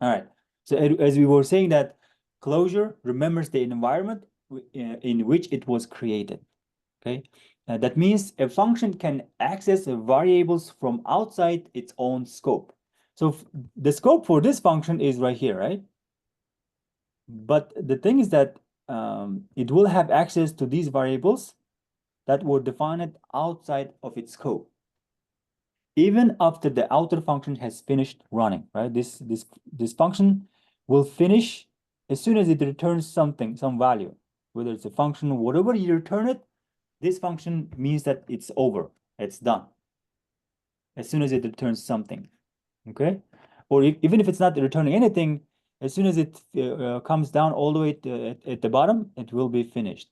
All right. So as we were saying that closure remembers the environment in which it was created. Okay. That means a function can access variables from outside its own scope. So the scope for this function is right here, right? But the thing is that it will have access to these variables that were defined outside of its scope, even after the outer function has finished running, right? This function will finish as soon as it returns something, some value, whether it's a function, whatever you return it, this function means that it's over, it's done, as soon as it returns something, okay? Or even if it's not returning anything, as soon as it comes down all the way at the bottom, it will be finished.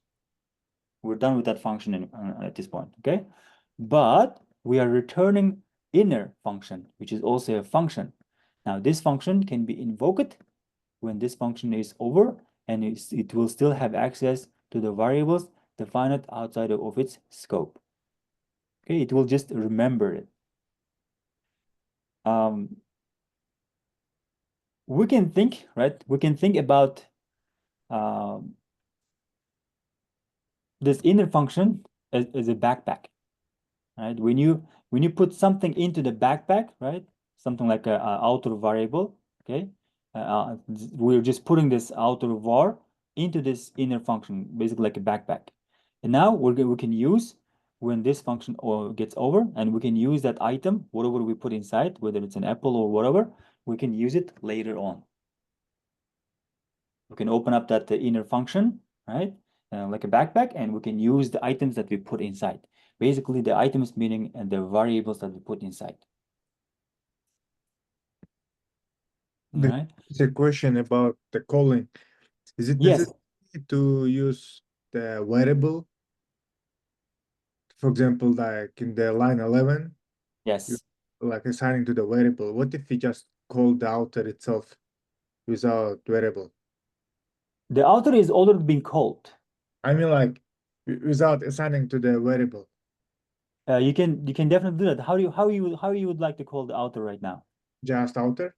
We're done with that function at this point, okay? But we are returning inner function, which is also a function. Now, this function can be invoked when this function is over, and it will still have access to the variables defined outside of its scope. Okay, it will just remember it. We can think, right? We can think about this inner function as a backpack, right? When you put something into the backpack, right? Something like a outer variable, okay? We're just putting this outer var into this inner function, basically like a backpack. And now we can use when this function gets over, and we can use that item, whatever we put inside, whether it's an apple or whatever, we can use it later on. We can open up that inner function, right? Like a backpack, and we can use the items that we put inside. Basically, the items meaning the variables that we put inside. All right. It's a question about the calling. Is it Yes. necessary to use the variable? For example, like in the line 11, you Yes. like assigning to the variable. What if we just call the outer itself without variable? The outer is already being called. I mean, like without assigning to the variable, You can definitely do that. How you would like to call the outer right now? just outer,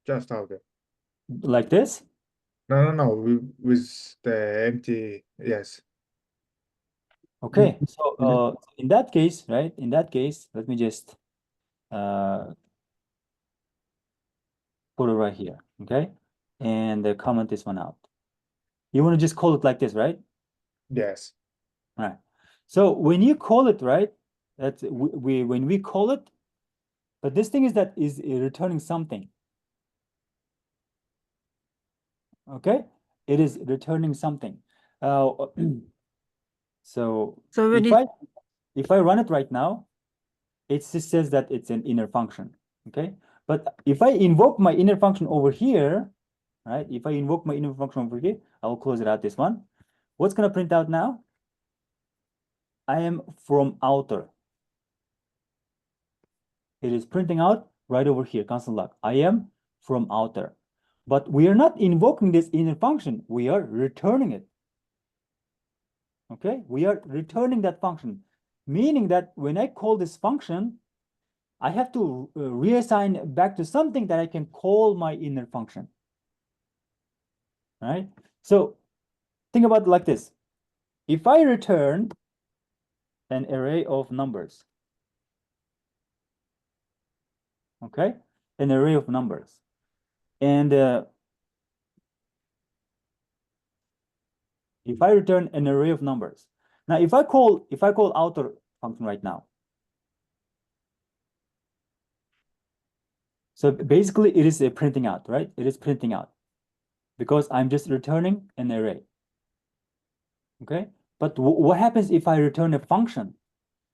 just outer. Like this? No. With the empty, yes. Mm, Okay. So mhm. in that case, right? In that case, let me just uh put it right here. Okay. And comment this one out. You want to just call it like this, right? Yes. All right. So when you call it, right? That's when we call it, but this thing is returning something. Okay, it is returning something. So So when it if I run it right now, it just says that it's an inner function. Okay, but if I invoke my inner function over here, right? If I invoke my inner function over here, I'll close it out this one. What's gonna print out now? I am from outer. It is printing out right over here, constant log. I am from outer. But we are not invoking this inner function. We are returning it. Okay, we are returning that function, meaning that when I call this function, I have to reassign back to something that I can call my inner function. Right? So think about it like this. If I return an array of numbers, okay, an array of numbers, and if I return an array of numbers, now if I call outer function right now, so basically it is a printing out, right? It is printing out because I'm just returning an array. Okay, but what happens if I return a function?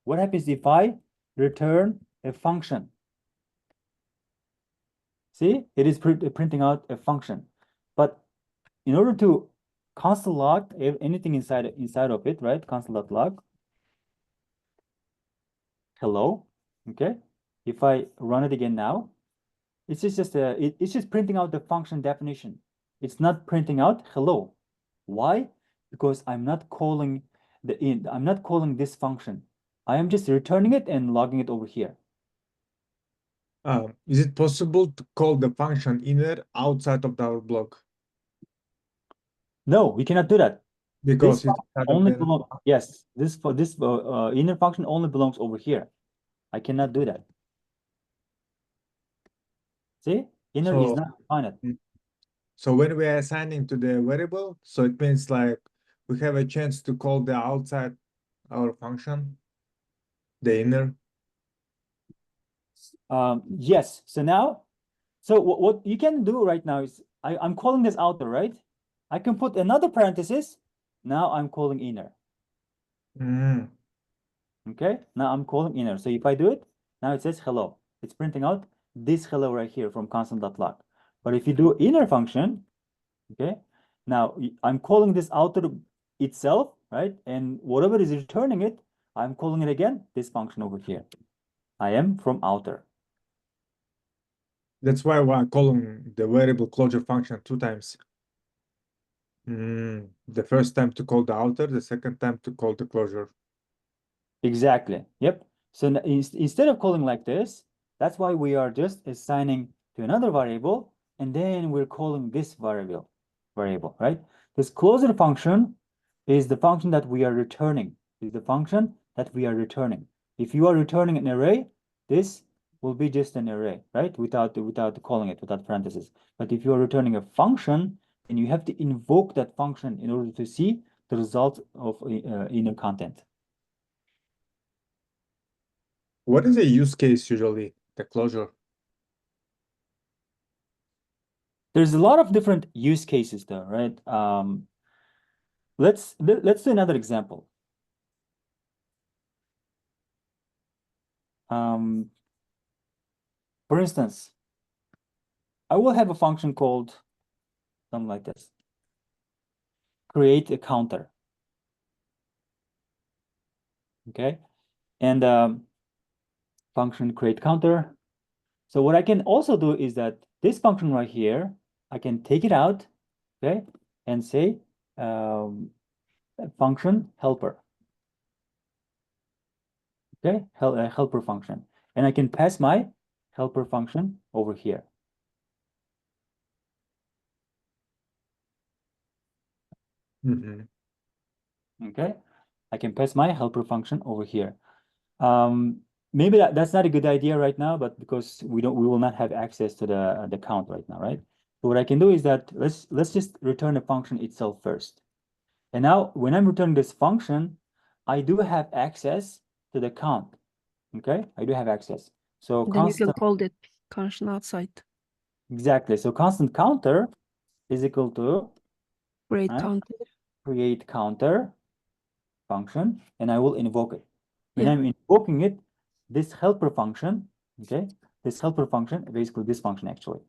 What happens if I return a function? See, it is printing out a function. But in order to constant log anything inside of it, right? Constant.log hello. Okay, if I run it again now, it's it's just printing out the function definition. It's not printing out hello. Why? Because I'm not calling I'm not calling this function. I am just returning it and logging it over here. Is it possible to call the function inner outside of our block? No, we cannot do that. This Because it's function part of only the belongs, yes, this inner function only belongs over here. I cannot do that. See, inner is so not defined. so when we are assigning to the variable, so it means like we have a chance to call the outside our function, the inner. Yes. So now, so what you can do right now is I'm calling this outer, right? I can put another parenthesis. Now I'm calling inner. Mm. Okay. Now I'm calling inner. So if I do it, now it says hello. It's printing out this hello right here from constant.log. But if you do inner function, okay, now I'm calling this outer itself, right? And whatever is returning it, I'm calling it again, this function over here. I am from outer. That's why we're calling the variable closure function 2 times. The first time to call the outer, the second time to call the closure. Exactly. Yep. So instead of calling like this, that's why we are just assigning to another variable, and then we're calling this variable, right? This closure function is the function that we are returning, is the function that we are returning. If you are returning an array, this will be just an array, right? Without calling it, without parentheses. But if you are returning a function, then you have to invoke that function in order to see the result of inner content. What is a use case usually? The closure. There's a lot of different use cases though, right? Let's do another example. For instance, I will have a function called something like this. Create a counter. Okay. And function create counter. So what I can also do is that this function right here, I can take it out, okay, and say function helper. Okay, helper function. And I can pass my helper function over here. Okay, I can pass my helper function over here. Maybe that's not a good idea right now, but because we will not have access to the count right now, right? So what I can do is that let's just return the function itself first. And now when I'm returning this function, I do have access to the count. Okay, I do have access. So Then you can constant, call that function outside. exactly. So constant counter is equal to Create right, counter. create counter function, and I will invoke it. When Yeah. I'm invoking it, this helper function, okay, this helper function, basically this function actually,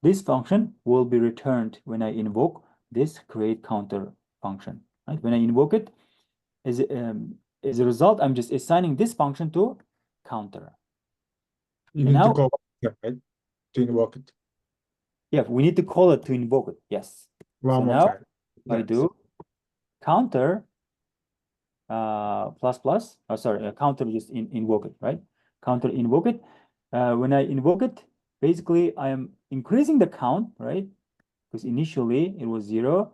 this function will be returned when I invoke this create counter function, right? When I invoke it, as a result, I'm just assigning this function to counter. You And need to now, call it, right? To invoke it. yeah, we need to call it to invoke it. Yes. So One more now, time. if I Yes. do counter plus plus, sorry, counter just invoke it, right? Counter invoke it. When I invoke it, basically I am increasing the count, right? Because initially it was 0.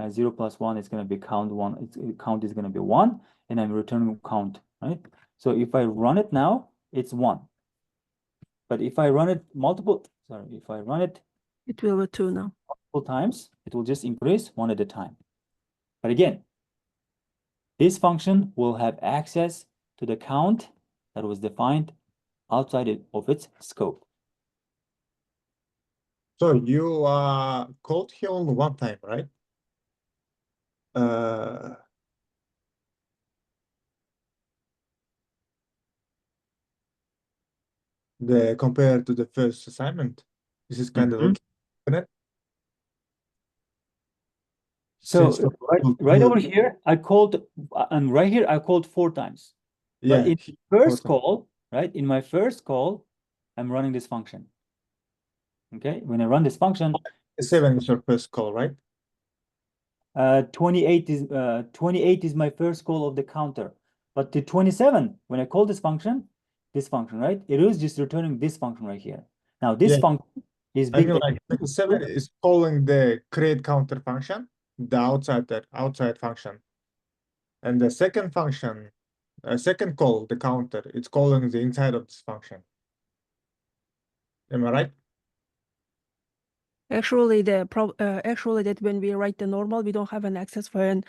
0 plus 1 is going to be count 1. Count is going to be 1, and I'm returning count, right? So if I run it now, it's 1. But if I run it if I run it It will be 2 now. multiple times, it will just increase 1 at a time. But again, this function will have access to the count that was defined outside of its scope. So you called here only one time, right? The compared to the first assignment. This is kind of looking at it. So Since for right over here, I called, and right here I called 4 times. But yeah, in first call, right? In my first call, I'm running this function. Okay, when I run this function, 7 is your first call, right? 28 is my first call of the counter. But the 27, when I call this function, right? It is just returning this function right here. Now this Yeah. function is I being mean, like 27 is calling the create counter function, the outside function. And the second function, second call, the counter, it's calling the inside of this function. Am I right? Actually, actually that when we write the normal, we don't have an access when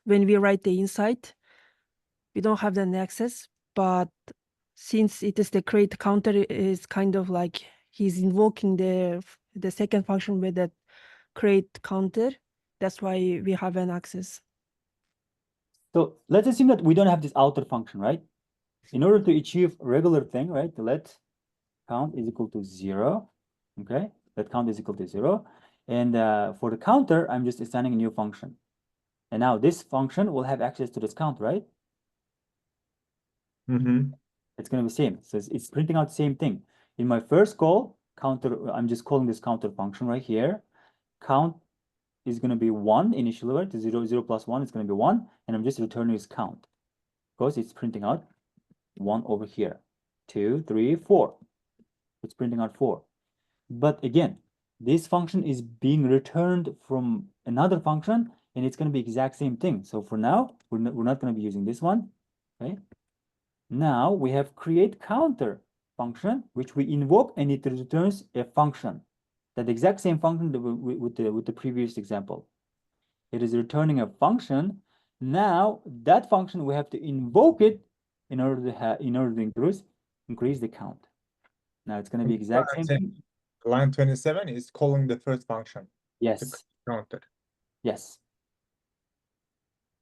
we write the inside, we don't have an access. But since it is the create counter, is kind of like he's invoking the second function with that create counter. That's why we have an access. So let's assume that we don't have this outer function, right? In order to achieve regular thing, right? Let count is equal to 0. Okay, let count is equal to 0. And for the counter, I'm just assigning a new function. And now this function will have access to this count, right? Mm-hmm. It's going to be same. So it's printing out the same thing. In my first call, counter, I'm just calling this counter function right here. Count is going to be 1 initially, right? 0, 0 plus 1 is going to be 1. And I'm just returning this count because it's printing out 1 over here. 2, 3, 4. It's printing out 4. But again, this function is being returned from another function, and it's going to be exact same thing. So for now, we're not going to be using this one. Okay. Now we have create counter function, which we invoke, and it returns a function. That exact same function with the previous example. It is returning a function. Now that function we have to invoke it in order to increase the count. Now it's going to be exact same thing. Line 27 is calling the first function, the Yes. counter, Yes.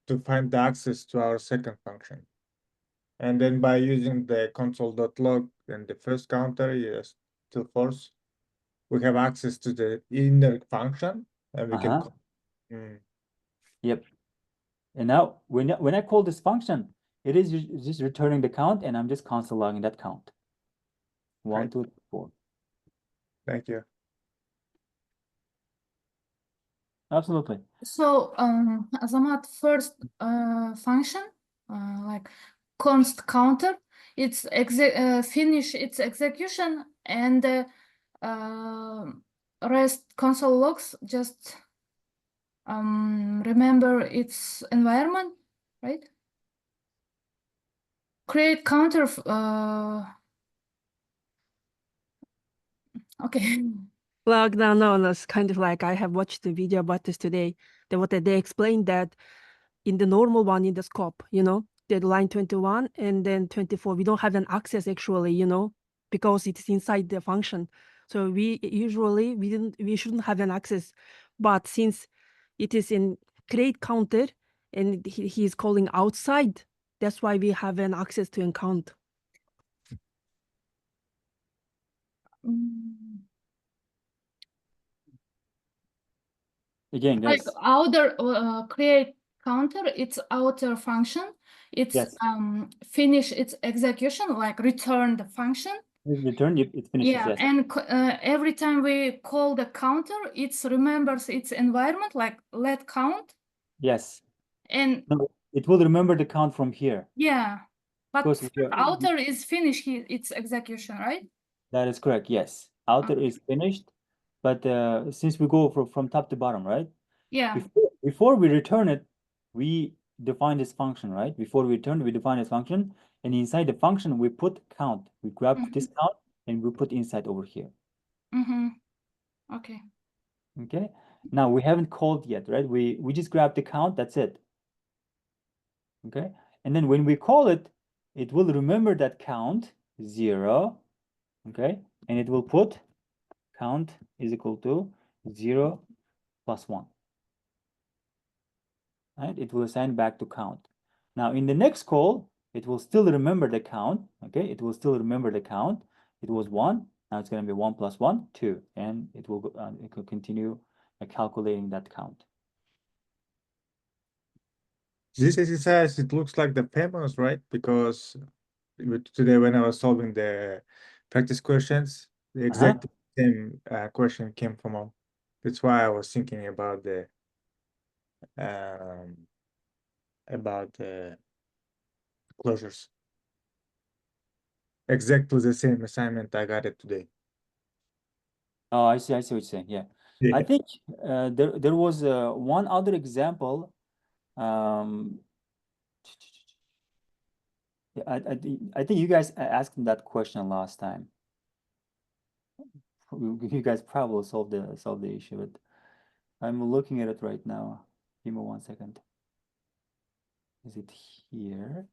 to find the access to our second function. And then by using the console.log and the first counter, yes, till false, we have access to the inner function, and we can. Yep. And now when I call this function, it is just returning the count, and I'm just console logging that count. 1, Right. 2, 3, 4. Thank you. Absolutely. So, Azamat first function, like const counter, it's finish its execution, and rest console logs just remember its environment, right? Create counter. Okay. Like no, it's kind of like I have watched the video about this today. They explained that in the normal one in the scope, the line 21 and then 24, we don't have an access actually, because it's inside the function. So we shouldn't have an access. But since it is in create counter and he is calling outside, that's why we have an access to count. Again, Like guys. outer create counter, its outer function, it's Yes. finish its execution, like return the function. Return, it finishes. Yeah, Yes. and every time we call the counter, it remembers its environment, like let count. Yes. And no, it will remember the count from here. Yeah, but Because outer is finished its execution, right? that is correct. Yes, outer is finished, but since we go from top to bottom, right? Yeah. Before we return it, we define this function, right? Before we return, we define this function, and inside the function, we put count. We grab this count and we put inside over here. Okay. Okay. Now we haven't called yet, right? We just grab the count. That's it. Okay. And then when we call it, it will remember that count 0. Okay. And it will put count is equal to 0 plus 1. Right? It will assign back to count. Now in the next call, it will still remember the count. Okay, it will still remember the count. It was 1. Now it's going to be 1 plus 1, 2, and it will continue calculating that count. This exercise, it looks like the famous, right? Because today when I was solving the practice questions, the exact same question came from them. That's why I was thinking about the closures. Exactly the same assignment I got it today. Oh, I see what you're saying. Yeah. I Yeah. think there was one other example. Um, yeah, I think you guys asked me that question last time. You guys probably solved the issue, but I'm looking at it right now. Give me 1 second. Is it here?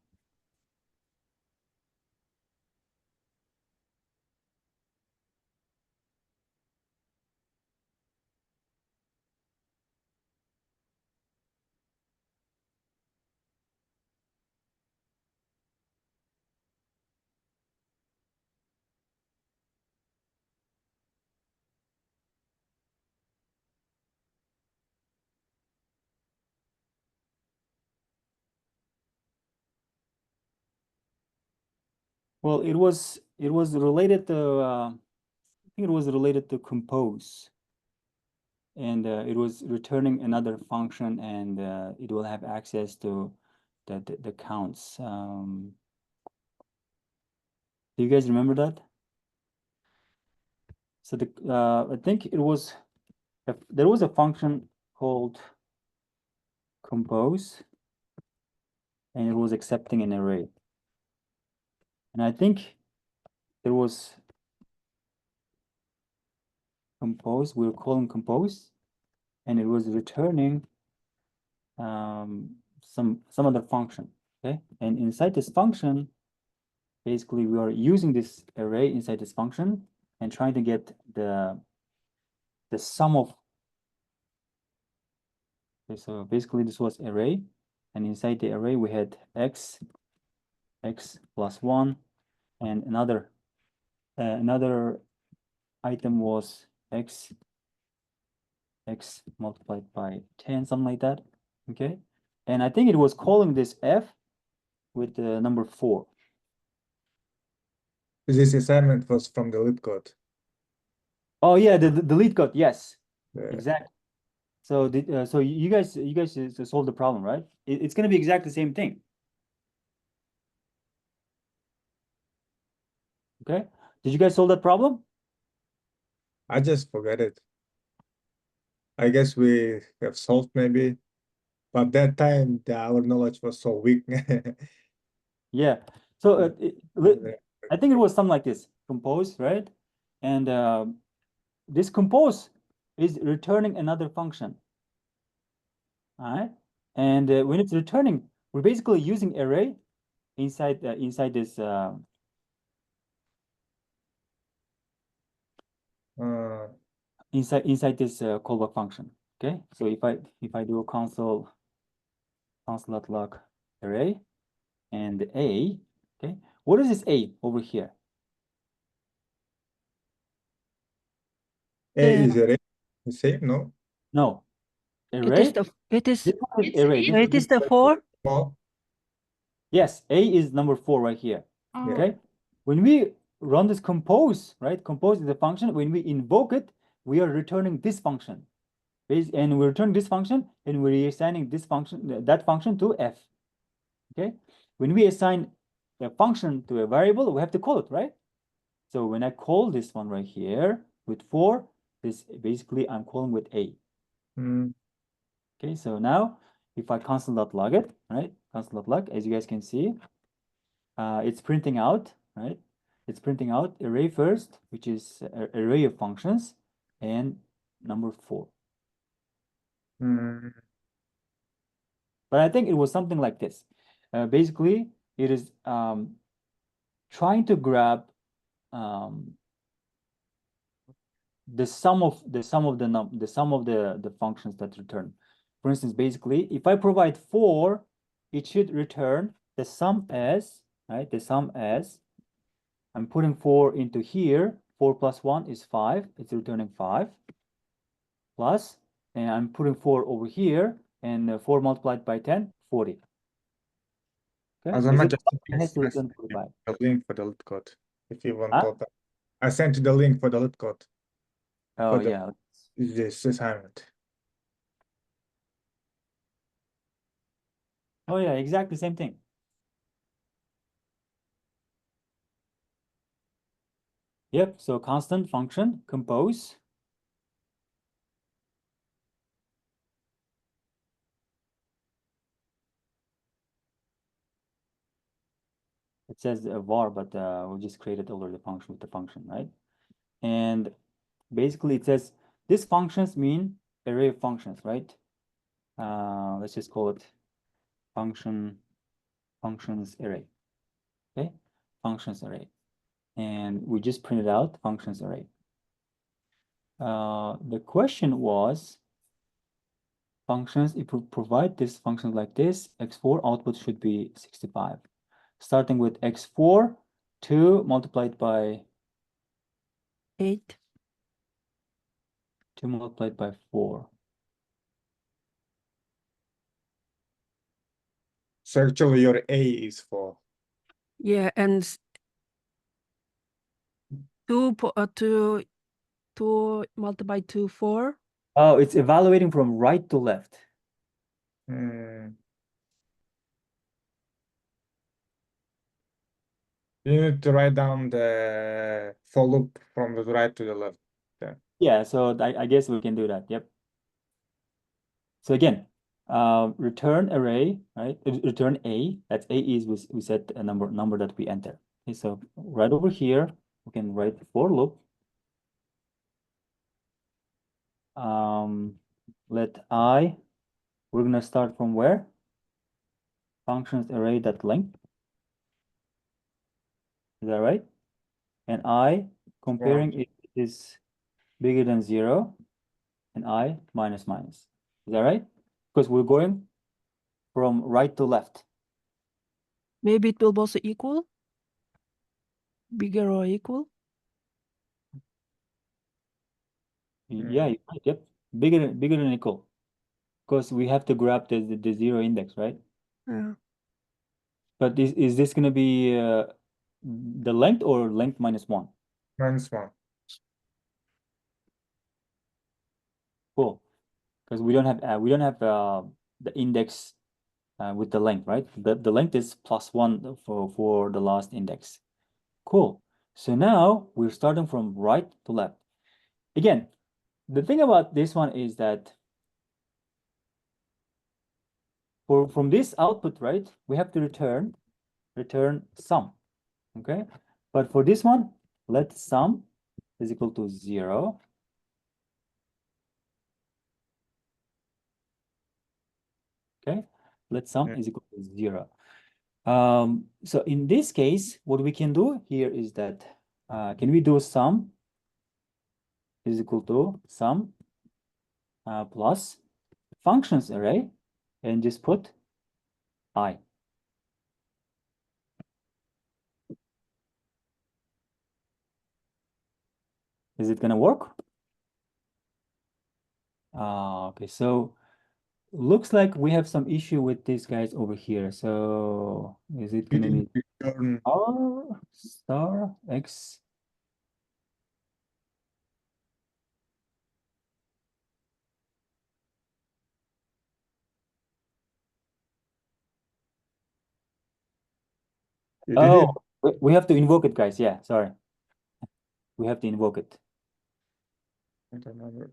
Well, it was related to I think it was related to compose, and it was returning another function, and it will have access to the counts. Do you guys remember that? So I think it was there was a function called compose, and it was accepting an array. And I think there was compose, we were calling compose, and it was returning some other function, okay? And inside this function, basically we are using this array inside this function and trying to get the sum of, okay, so basically this was array, and inside the array we had x plus 1, and another item was x multiplied by 10, something like that, okay? And I think it was calling this f with the number 4. This assignment was from the lead code. Oh yeah, the lead code, yes, Yeah. exactly. So so you guys solved the problem, right? It's going to be exactly the same thing. Okay, did you guys solve that problem? I just forgot it. I guess we have solved maybe, but that time our knowledge was so weak. Yeah. So I think it was something like this: compose, right? And this compose is returning another function. All right, and when it's returning, we're basically using array inside this. Inside this callback function. Okay, so if I do a console.log array and a, okay, what is this a over here? A is array the same, no? No, It array. is This one is It's array. it. it is the 4. Well, Yes, a is number 4 right here. Oh, Okay, when we run this compose, right? Compose is a function. When we invoke it, we are returning this function. And we return this function, and we're assigning this function, that function to f. Okay, when we assign a function to a variable, we have to call it, right? So when I call this one right here with 4, this basically I'm calling with a. Okay, so now if I console.log it, right? Console.log, as you guys can see, it's printing out, right? It's printing out array first, which is an array of functions, and number 4. But I think it was something like this. Basically, it is trying to grab the sum of the functions that return. For instance, basically, if I provide 4, it should return the sum as, right? The sum as, I'm putting 4 into here. 4 plus 1 is 5. It's returning 5. Plus, and I'm putting 4 over here, and 4 multiplied by 10, 40. Okay, Azamat, it has to return 45. a link for the lead code if you want Huh? to open. I sent you the link for the lead code Oh, for yeah. this assignment. Oh, yeah, exactly same thing. Yep, so constant function, compose, It says var, but we just created already the function with the function, right? And basically it says these functions mean array of functions, right? Let's just call it functions array. Okay, functions array. And we just printed out functions array. The question was functions, if we provide this function like this, x4 output should be 65. Starting with x4, 2 multiplied by 8. 2 multiplied by 4. So actually your A is 4. Yeah, and 2 multiplied by 2, 4. Oh, it's evaluating from right to left. Hmm. You need to write down the for loop from the right to the left. Yeah, so I guess we can do that. Yep. So again, return array, right? Return A. That's A is we set a number that we enter. Okay, so right over here, we can write for loop. Let I, we're gonna start from where? Functions array dot length. Is that right? And I comparing it is bigger than 0, and I minus minus. Is that right? Because we're going from right to left. Maybe it will also equal, bigger or equal. Yeah, you're right. Yep, bigger than equal. Because we have to grab the 0 index, right? Yeah. But is this gonna be the length or length minus 1? -1. Cool. Because we don't have the index with the length, right? The length is +1 for the last index. Cool. So now we're starting from right to left. Again, the thing about this one is that from this output, right, we have to return sum. Okay, but for this one, let sum is equal to 0. Okay, let sum is equal to 0. So in this case, what we can do here is that can we do sum is equal to sum plus functions array and just put I. Is it gonna work? Okay, so looks like we have some issue with these guys over here. So is it gonna be Return R star X? you didn't Oh, we have to invoke it, guys. Yeah, sorry. We have to invoke it. I don't remember.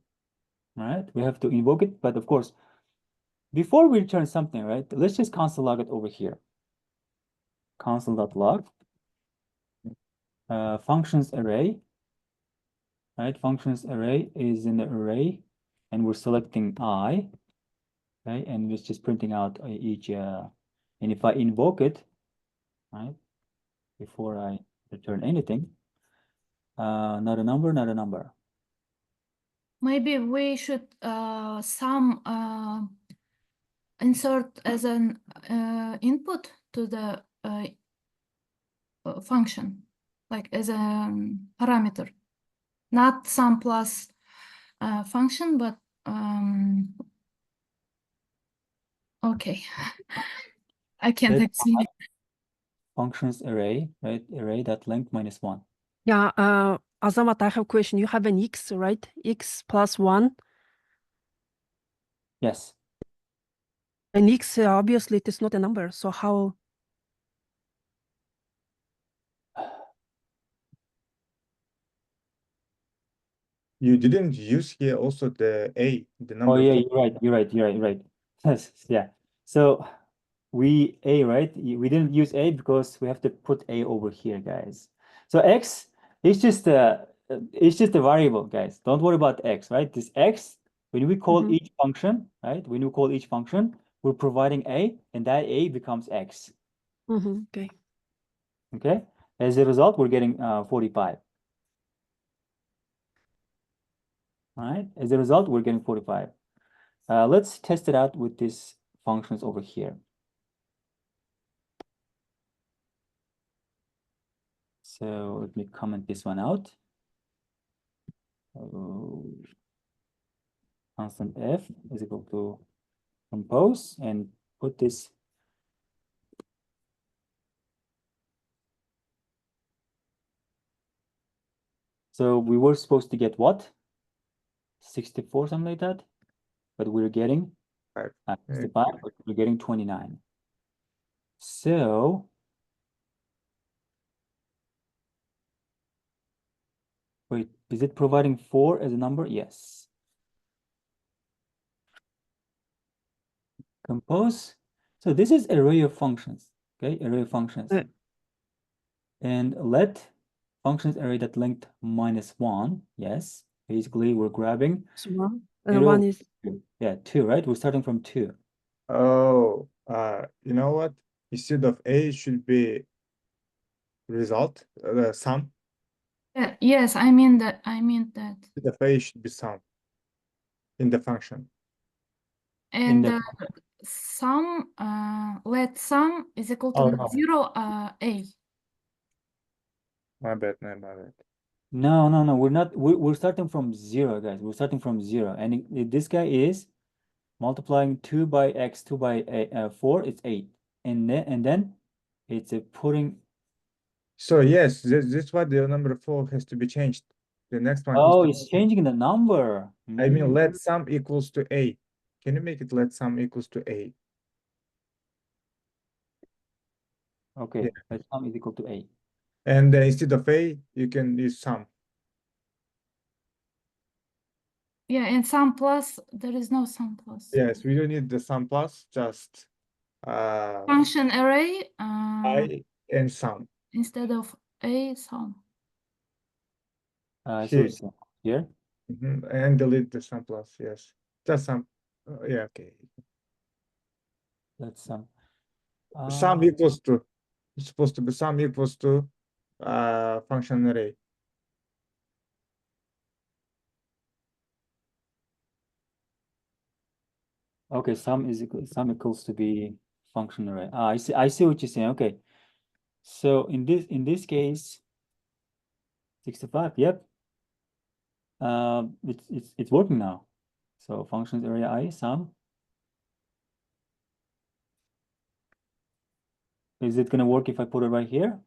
All right, we have to invoke it, but of course, before we return something, right? Let's just console log it over here. Console.log functions array. Right, functions array is in the array, and we're selecting I. Okay, and it's just printing out each. And if I invoke it, right, before I return anything, not a number, not a number. Maybe we should some insert as an input to the function, like as a parameter, not sum plus function, but okay, I can't Let's explain. functions array, right? Array that length minus 1. Yeah, Azamat, I have a question. You have an x, right? X plus 1. Yes. And x, obviously, it is not a number. So how? You didn't use here also the A, the Oh number yeah, four. you're right. You're right. Yes, yeah. So A, right? We didn't use A because we have to put A over here, guys. So X is just a variable, guys. Don't worry about X, right? This X, when we call Mhm. each function, right? When we call each function, we're providing A, and that A becomes X. Okay. Okay. As a result, we're getting 45. All right. As a result, we're getting 45. Let's test it out with these functions over here. So let me comment this one out. Constant f is equal to compose and put this. So we were supposed to get what? 64, something like that. But we're getting 65, but we're getting 29. So wait, is it providing 4 as a number? Yes. Compose. So this is array of functions. Okay, array of functions. And let functions array that length -1. Yes. Basically, we're grabbing So one, 0, one is 2. Yeah, 2, right? We're starting from 2. Oh, you know what? Instead of A, it should be result, sum. Yes, I mean that. Instead of A, it should be sum in the function. And the sum, let sum is equal to Oh, no. 0, A. My bad, my bad. No, we're not. We're starting from 0, guys. We're starting from 0, and this guy is multiplying 2 by x, 2 by 4. It's 8, and then it's putting. So yes, this why the number 4 has to be changed. The next one is Oh, to, it's changing the number. I mean, let sum equals to A. Can you make it let sum equals to A? Okay, Yeah. let sum is equal to 8. And instead of A, you can use sum. Yeah, and sum plus, there is no sum plus. Yes, we don't need the sum plus, just Function array I and sum. instead of A, sum. So Here. it's here. And delete the sum plus, yes. Just sum. Yeah, okay. Let's Sum uh, equals to, it's supposed to be sum equals to function array. okay, sum equals to be function array. I see what you're saying. Okay. So in this case, 65, yep. It's working now. So functions area I sum. Is it gonna work if I put it right here?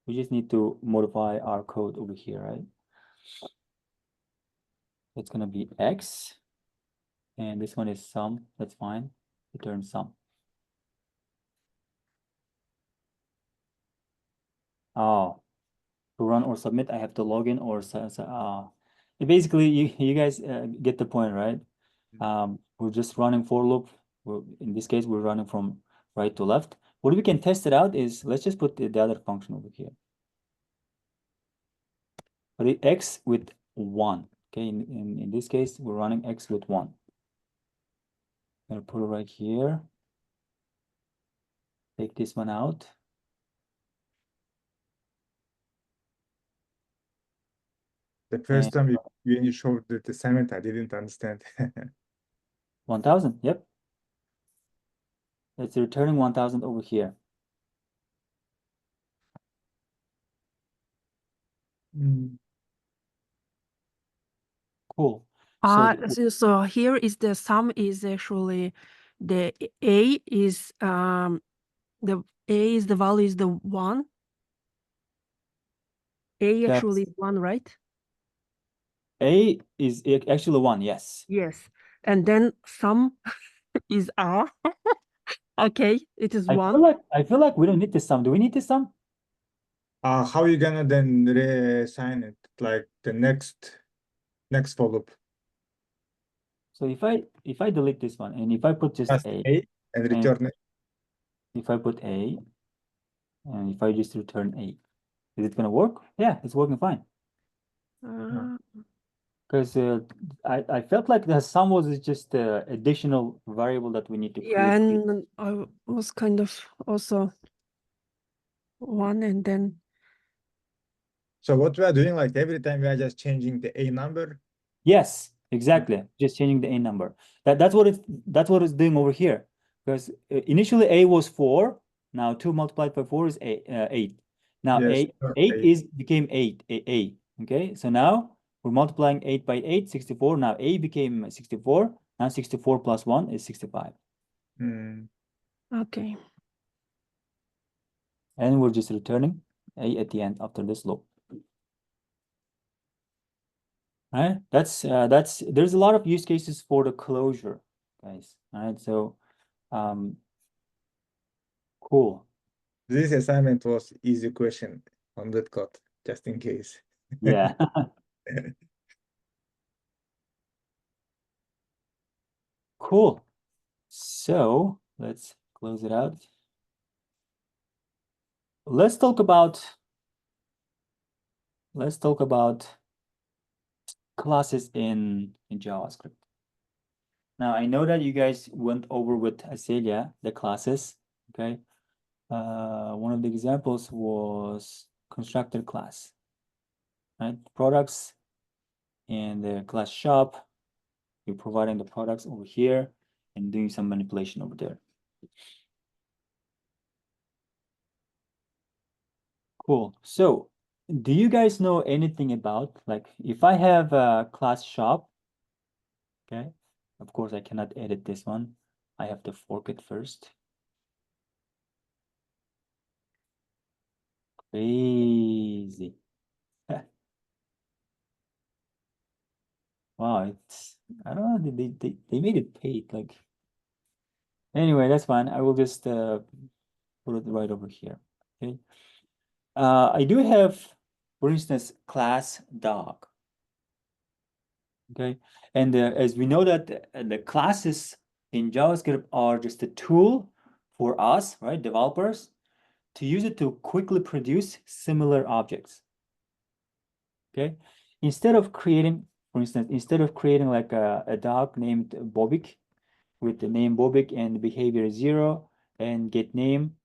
We just need to modify our code over here, right? It's gonna be x, and this one is sum. That's fine. Return sum. Oh, to run or submit, I have to log in or basically you guys get the point, right? We're just running for loop. In this case, we're running from right to left. What we can test it out is, let's just put the other function over here. But it x with 1. Okay, in this case, we're running x with 1. I'm gonna put it right here. Take this one out. The first time when you showed the assignment, I didn't understand. 1000, yep. It's returning 1000 over here. Cool. So here is the sum is actually the A is the value is the 1. A actually is 1, right? A is actually 1, yes. Yes. And then sum is R. Okay, it is 1. I feel like we don't need this sum. Do we need this sum? How are you gonna then reassign it? Like the next for loop? So if I delete this one and if I put just Just A, A and return it. if I put A and if I just return A, is it gonna work? Yeah, it's working fine. Uh, Because I felt like the sum was just additional variable that we need to yeah, create. and I was kind of also one and then So what we are doing, like every time we are just changing the A number. Yes, exactly. Just changing the A number. That's what it's doing over here. Because initially A was 4. Now 2 multiplied by 4 is 8. Now Yes, 8 became 8. A. Okay, so now we're multiplying 8 by 8, 64. Now A became 64. Now 64 plus 1 is 65. okay. And we're just returning A at the end after this loop. Right? That's there's a lot of use cases for the closure, guys. All right, so cool. This assignment was easy question on that code, just in case. Yeah. Cool. So let's close it out. Let's talk about classes in JavaScript. Now I know that you guys went over with Azelia the classes. Okay. One of the examples was constructor class. Right? Products and the class shop. You're providing the products over here and doing some manipulation over there. Cool. So do you guys know anything about, like, if I have a class shop, okay, of course I cannot edit this one. I have to fork it first. Crazy. Wow, it's, I don't know, they made it paid, like, anyway, that's fine. I will just put it right over here. Okay. I do have, for instance, class dog. Okay, and as we know that the classes in JavaScript are just a tool for us, right, developers, to use it to quickly produce similar objects. Okay, instead of creating, for instance, like a dog named Bobik with the name Bobik and behavior 0 and get name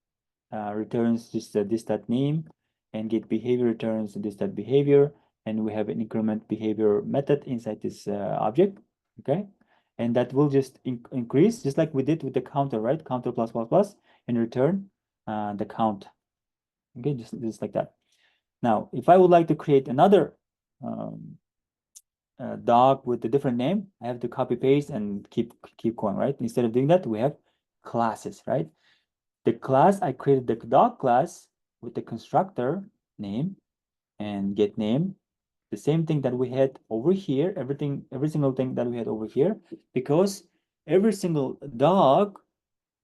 returns just this that name, and get behavior returns this that behavior, and we have an increment behavior method inside this object. Okay, and that will just increase just like we did with the counter, right? Counter plus plus plus, and return the count. Okay, just like that. Now if I would like to create another dog with a different name, I have to copy paste and keep going, right? Instead of doing that, we have classes, right? The class, I created the dog class with the constructor name and get name, the same thing that we had over here, every single thing that we had over here, because every single dog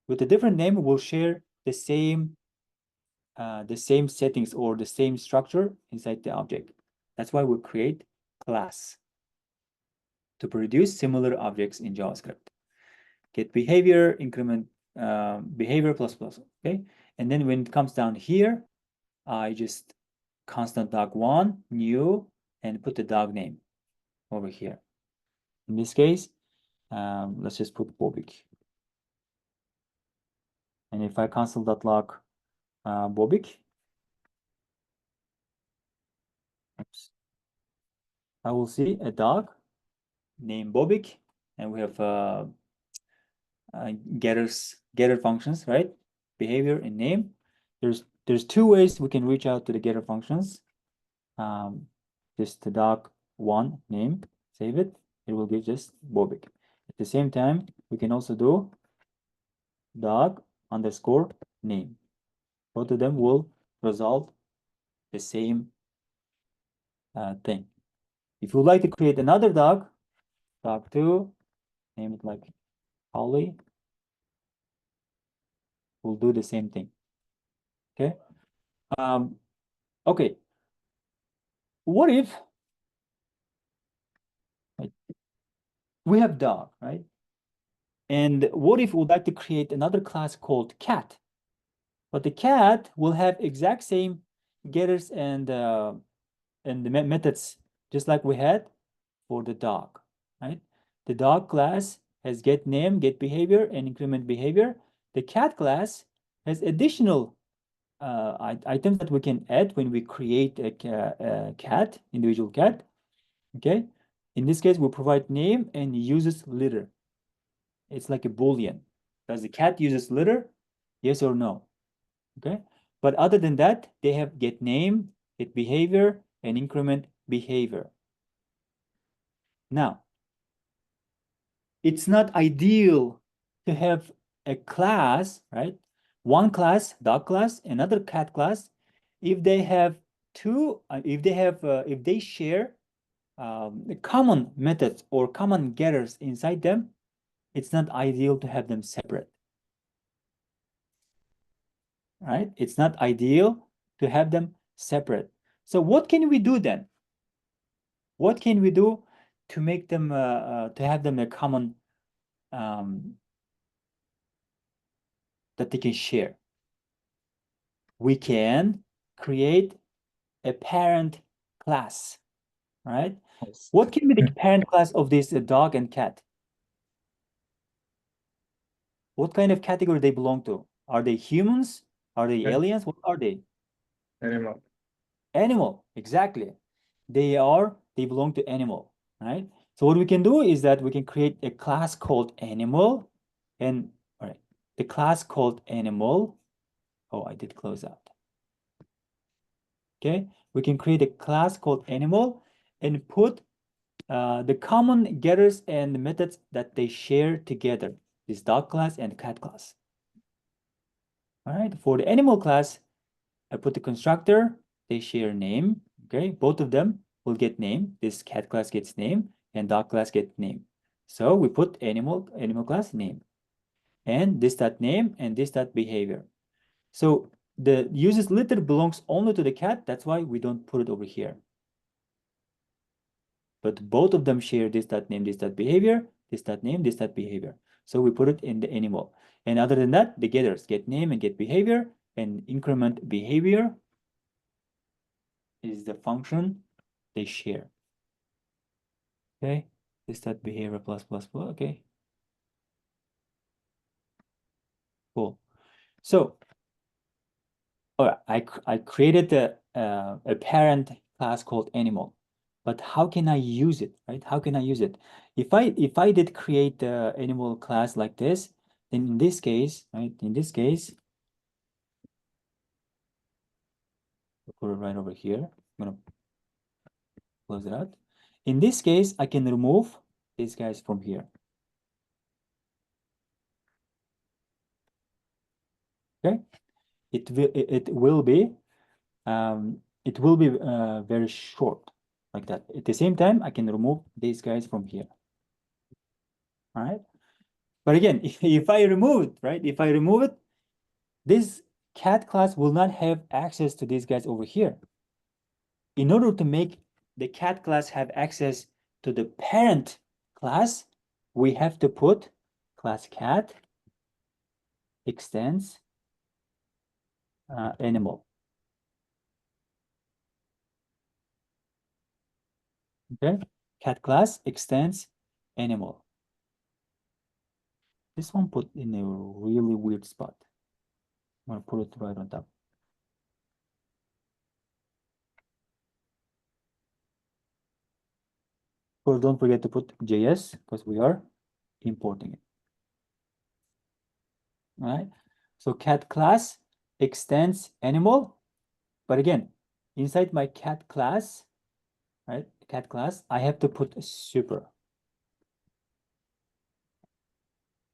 with a different name will share the same settings or the same structure inside the object. That's why we create class to produce similar objects in JavaScript. Get behavior, increment behavior plus plus, okay? And then when it comes down here, I just constant dog1 new and put the dog name over here. In this case, let's just put Bobik. And if I console.log Bobik, oops, I will see a dog named Bobik, and we have getter functions, right? Behavior and name. There's two ways we can reach out to the getter functions. Just the dog1 name, save it. It will give just Bobik. At the same time, we can also do dog underscore name. Both of them will result the same thing. If you would like to create another dog, dog2, name it like Holly, will do the same thing. Okay. Okay. What if we have dog, right? And what if we would like to create another class called cat? But the cat will have exact same getters and the methods just like we had for the dog, right? The dog class has get name, get behavior, and increment behavior. The cat class has additional items that we can add when we create a cat, individual cat. Okay, in this case, we provide name and uses litter. It's like a boolean. Does the cat uses litter? Yes or no? Okay, but other than that, they have get name, get behavior, and increment behavior. Now, it's not ideal to have a class, right? One class, dog class, another cat class, if they have two, if they share common methods or common getters inside them, it's not ideal to have them separate, right? It's not ideal to have them separate. So what can we do then? What can we do to make them, to have them a common, that they can share? We can create a parent class, right? Yes. What can be the parent class of this dog and cat? What kind of category they belong to? Are they humans? Are they Yeah. aliens? What are they? Animal. Animal, exactly. They belong to animal, right? So what we can do is that we can create a class called animal, and all right, the class called animal. Oh, I did close out. Okay, we can create a class called animal and put the common getters and methods that they share together, this dog class and cat class. All right, for the animal class, I put the constructor, they share name, okay? Both of them will get name. This cat class gets name and dog class gets name. So we put animal class name and this dot name and this dot behavior. So the uses litter belongs only to the cat. That's why we don't put it over here. But both of them share this dot name, this dot behavior, this dot name, this dot behavior. So we put it in the animal. And other than that, the getters get name and get behavior, and increment behavior is the function they share. Okay, this dot behavior plus plus plus. Okay, cool. So, all right, I created a parent class called animal, but how can I use it, right? How can I use it? If I did create the animal class like this, then in this case, right? In this case, I'll put it right over here. I'm gonna close it out. In this case, I can remove these guys from here. Okay, it will be very short like that. At the same time, I can remove these guys from here. All right. But again, if I remove it, right? If I remove it, this cat class will not have access to these guys over here. In order to make the cat class have access to the parent class, we have to put class cat extends animal. Okay, cat class extends animal. This one put in a really weird spot. I'm gonna put it right on top. Or don't forget to put JS because we are importing it. All right. So cat class extends animal, but again, inside my cat class, right? Cat class, I have to put a super.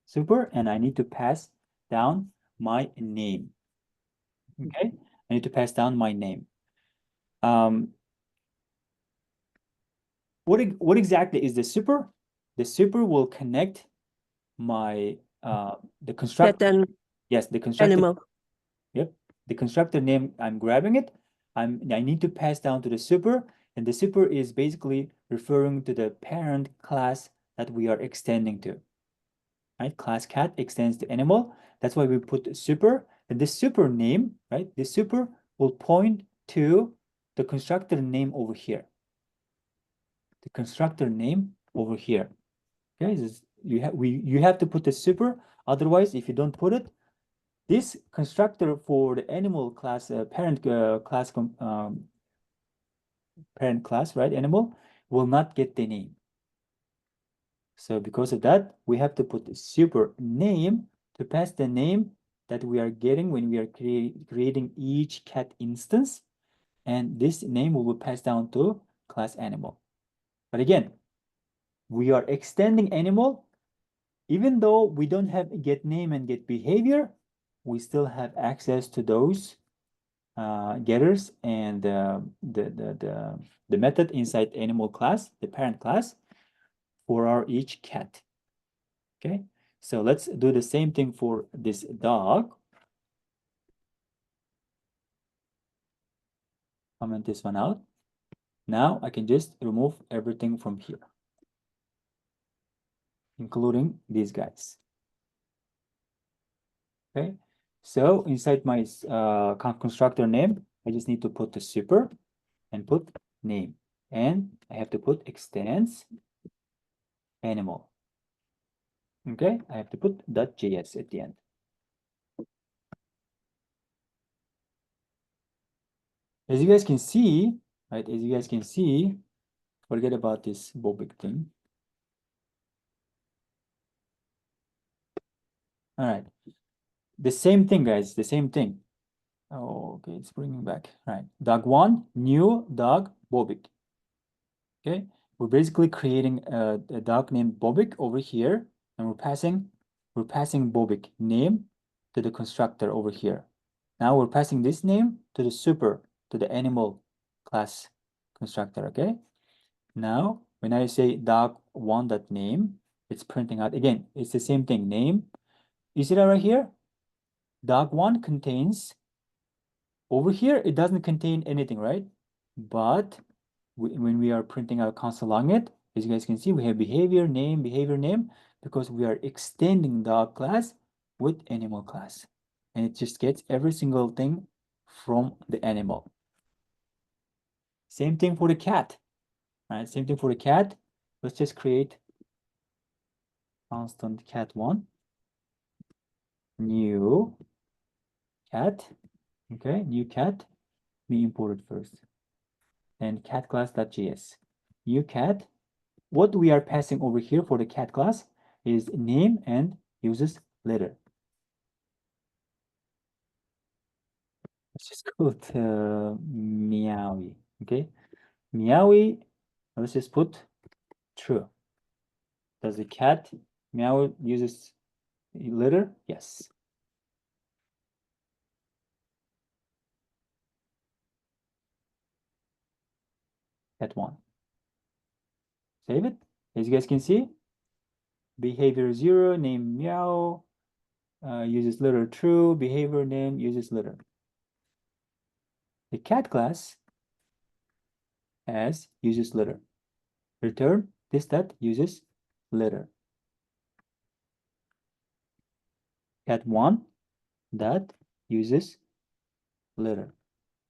Super, and I need to pass down my name. Okay, I need to pass down my name. What exactly is the super? The super will connect my the constructor. Cat and Yes, the constructor. animal. Yep, the constructor name. I'm grabbing it. I need to pass down to the super, and the super is basically referring to the parent class that we are extending to. Right? Class cat extends to animal. That's why we put super. And this super name, right? This super will point to the constructor name over here. The constructor name over here. Okay, you have to put the super. Otherwise, if you don't put it, this constructor for the animal class parent class, right? Animal will not get the name. So because of that, we have to put the super name to pass the name that we are getting when we are creating each cat instance. And this name will be passed down to class animal. But again, we are extending animal. Even though we don't have get name and get behavior, we still have access to those getters and the method inside animal class, the parent class, for our each cat. Okay, so let's do the same thing for this dog. Comment this one out. Now I can just remove everything from here, including these guys. Okay, so inside my constructor name, I just need to put the super and put name, and I have to put extends animal. Okay, I have to put .js at the end. As you guys can see, right? As you guys can see, forget about this Bobic thing. All right, the same thing, guys. The same thing. Oh, okay, it's bringing back. All right, dog one, new dog Bobic. Okay, we're basically creating a dog named Bobic over here, and we're passing Bobic name to the constructor over here. Now we're passing this name to the super, to the animal class constructor. Okay. Now when I say dog1.name, it's printing out again. It's the same thing. Name. You see that right here? Dog1 contains over here. It doesn't contain anything, right? But when we are printing out console log it, as you guys can see, we have behavior name, because we are extending dog class with animal class. And it just gets every single thing from the animal. Same thing for the cat, right? Same thing for the cat. Let's just create constant cat1, new cat, okay, new cat. We import it first. And cat class.js, new cat. What we are passing over here for the cat class is name and uses letter. Let's just go to Meowie, okay? Meowie, let's just put true. Does the cat meow uses letter? Yes. Cat1. Save it. As you guys can see, behavior 0, name meow, uses letter true, behavior name uses letter. The cat class as uses letter. Return this that uses letter. Cat1 that uses letter.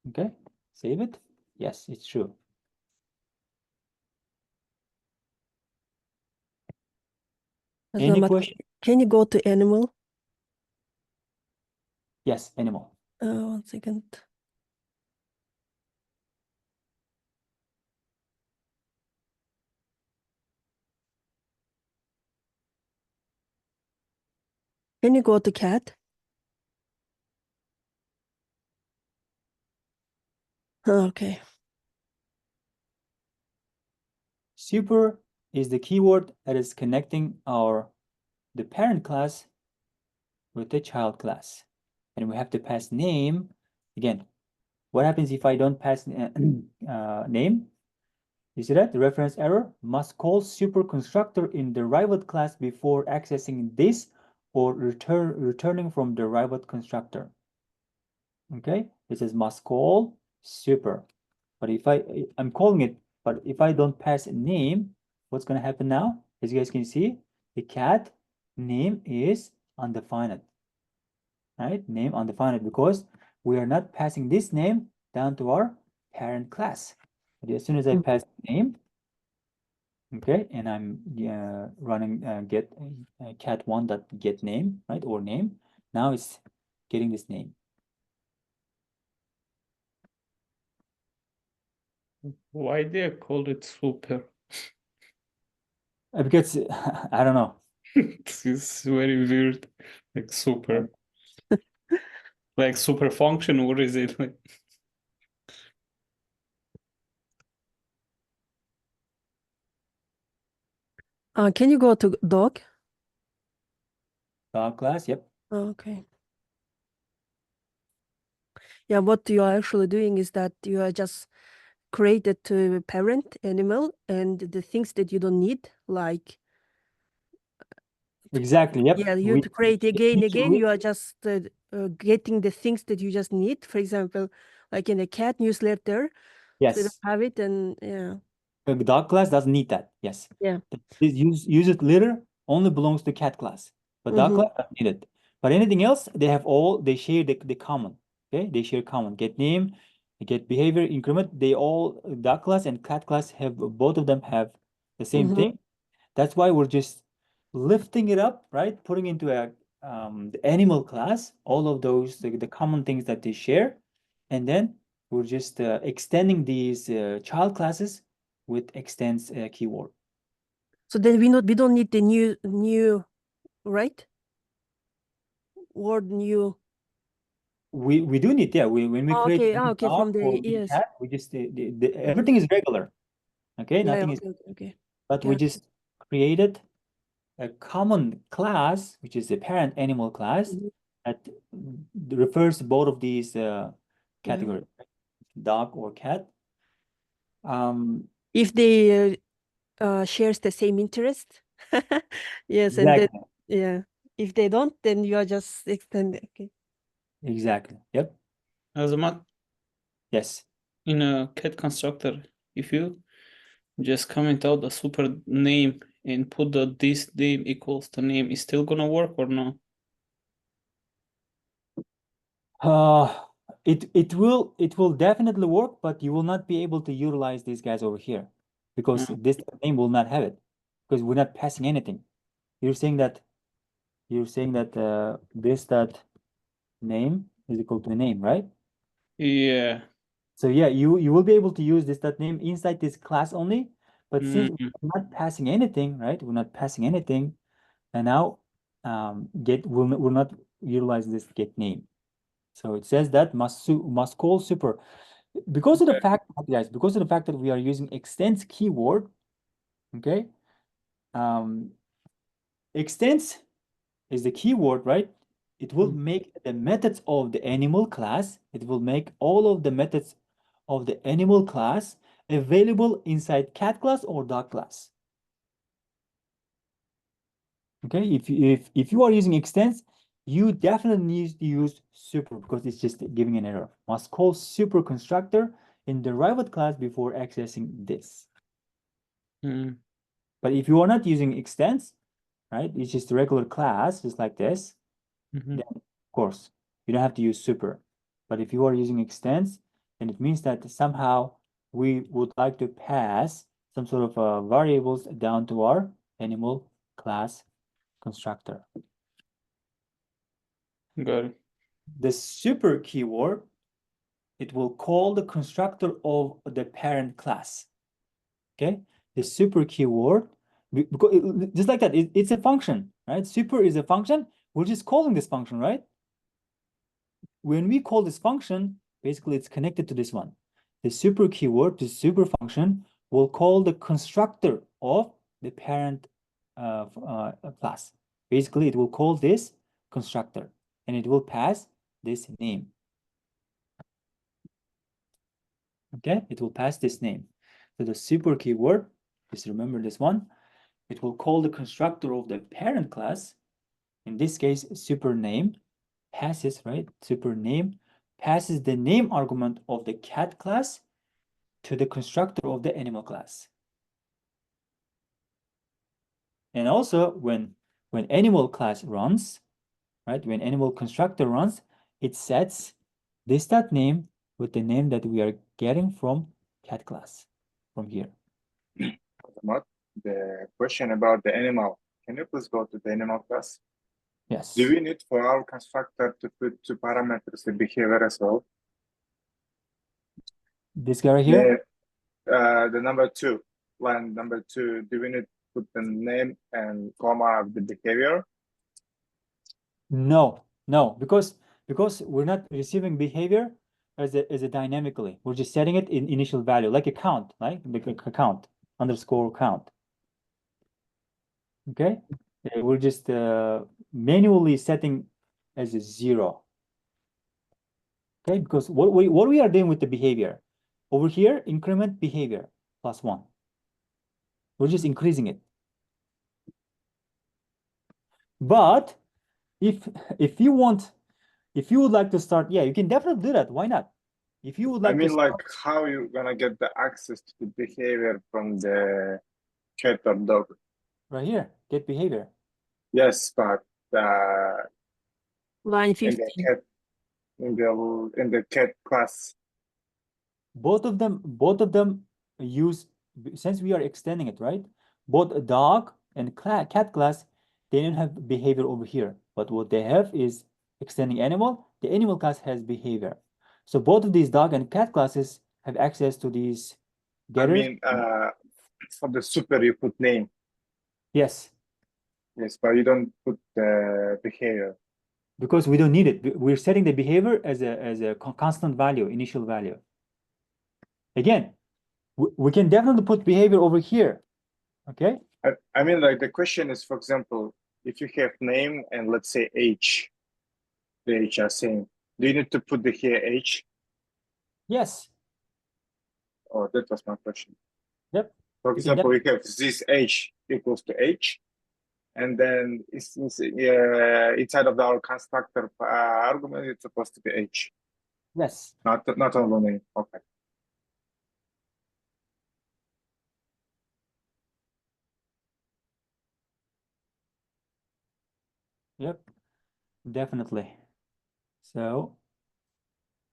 Okay, save it. Yes, it's true. Any Azamat, question? can you go to animal? Yes, animal. 1 second. Can you go to cat? Okay. Super is the keyword that is connecting the parent class with the child class. And we have to pass name. Again, what happens if I don't pass name? You see that? The reference error must call super constructor in derived class before accessing this or returning from derived constructor. Okay, this is must call super. But if I'm calling it, but if I don't pass a name, what's going to happen now? As you guys can see, the cat name is undefined, right? Name undefined because we are not passing this name down to our parent class. But as soon as I pass name, okay, and I'm running get cat1 dot get name, right, or name. Now it's getting this name. Why they call it super? Because I don't know. This is very weird. Like super. Like super function, or is it like Can you go to dog? Dog class, yep. Okay. Yeah, what you are actually doing is that you are just created to parent animal and the things that you don't need, like Exactly, yep. yeah, you We to create again, we- you are just getting the things that you just need. For example, like in a cat newsletter, so you yes. have it and yeah. A dog class doesn't need that. Yes. Yeah. This use it litter only belongs to cat class, but dog class doesn't need it. But anything else, they share the common. Okay, they share common. Get name, get behavior, increment. They all dog class and cat class have both of them have the same thing. That's why we're just lifting it up, right? Putting into the animal class all of those the common things that they share, and then we're just extending these child classes with extends keyword. So then we don't need the new right word new. We do need, yeah, when we create Okay, new okay, dog from the or new yes. cat, we just everything is regular. Okay, Yeah, nothing is, okay. but we Gotcha. just created a common class, which is a parent animal class that refers to both of these categories, dog or cat. If they shares the same interest, yes, and then Exactly, yeah, if they don't, then you are just extending. Okay. exactly. Yep. Azamat Yes. in a cat constructor? If you just comment out the super name and put the this name equals the name, is still gonna work or no? It will definitely work, but you will not be able to utilize these guys over here because this name will not have it because we're not passing anything. You're saying that this that name is equal to a name, right? Yeah. So yeah, you will be able to use this that name inside this class only, but since Mhm. we're not passing anything, right? We're not passing anything, and now get will not utilize this get name. So it says that must call super because of the fact, guys, because of the fact that we are using extends keyword, okay? Extends is the keyword, right? It will make the methods of the animal class, it will make all of the methods of the animal class available inside cat class or dog class. Okay, if you are using extends, you definitely need to use super because it's just giving an error. Must call super constructor in derived class before accessing this. Mm. But if you are not using extends, right, it's just a regular class, just like this, Mhm. then of course you don't have to use super. But if you are using extends, then it means that somehow we would like to pass some sort of variables down to our animal class constructor. Got it. The super keyword, it will call the constructor of the parent class. Okay, the super keyword, because just like that, it's a function, right? Super is a function. We're just calling this function, right? When we call this function, basically it's connected to this one. The super keyword, the super function, will call the constructor of the parent class. Basically, it will call this constructor, and it will pass this name. Okay, it will pass this name. So the super keyword, just remember this one, it will call the constructor of the parent class, in this case, super name, passes, right? Super name passes the name argument of the cat class to the constructor of the animal class. And also when animal class runs, right? When animal constructor runs, it sets this stat name with the name that we are getting from cat class from here. Azamat, the question about the animal, can you please go to the animal class? Yes. Do we need for our constructor to put two parameters, the behavior as well? This guy right here? The number 2, line number 2, do we need to put the name and comma of the behavior? No, because we're not receiving behavior as a dynamically. We're just setting it in initial value, like a count, right? Like a count, underscore count. Okay? We're just manually setting as a 0. Okay, because what we are doing with the behavior over here, increment behavior +1. We're just increasing it. But if you would like to start, yeah, you can definitely do that. Why not? If you would like I mean, to like, how you gonna get the access to the behavior from the cat or dog? Right here, get behavior. Yes, but Line in 15. the cat in the cat class. Both of them use, since we are extending it, right? Both a dog and cat class, they don't have behavior over here, but what they have is extending animal. The animal class has behavior. So both of these dog and cat classes have access to these getters. I mean, for the super you put name. Yes. Yes, but you don't put the behavior. Because we don't need it. We're setting the behavior as a constant value, initial value. Again, we can definitely put behavior over here. Okay. I mean, like, the question is, for example, if you have name and let's say age, the age are same, do you need to put the here age? Yes. Oh, that was my question. Yep. For example, we have this age equals to age, and then it's inside of our constructor argument, it's supposed to be age. Yes. Not only name. Okay. Yep, definitely. So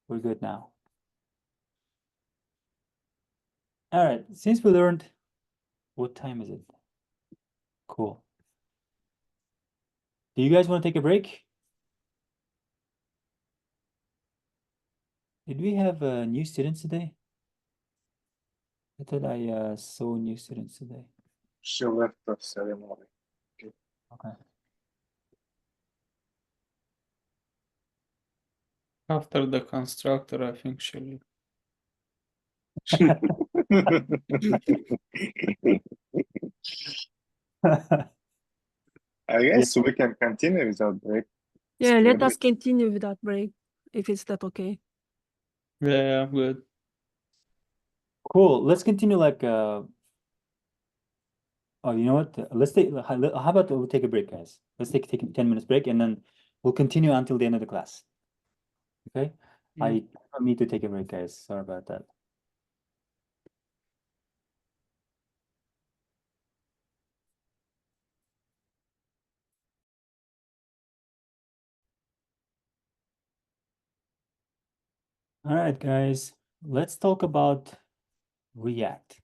we're good now. All right, since we learned, what time is it? Cool. Do you guys want to take a break? Did we have new students today? I thought I saw new students today. She left the ceremony. Okay. After the constructor, I think she'll. I guess we can continue without break. Yeah, let us continue without break, if it's that okay. Yeah, good. Cool. Let's continue like oh, you know what? Let's take, how about we'll take a break, guys? Let's take 10 minutes break and then we'll continue until the end of the class. Okay? I need to take a break, guys. Sorry about that. All right, guys, let's talk about React.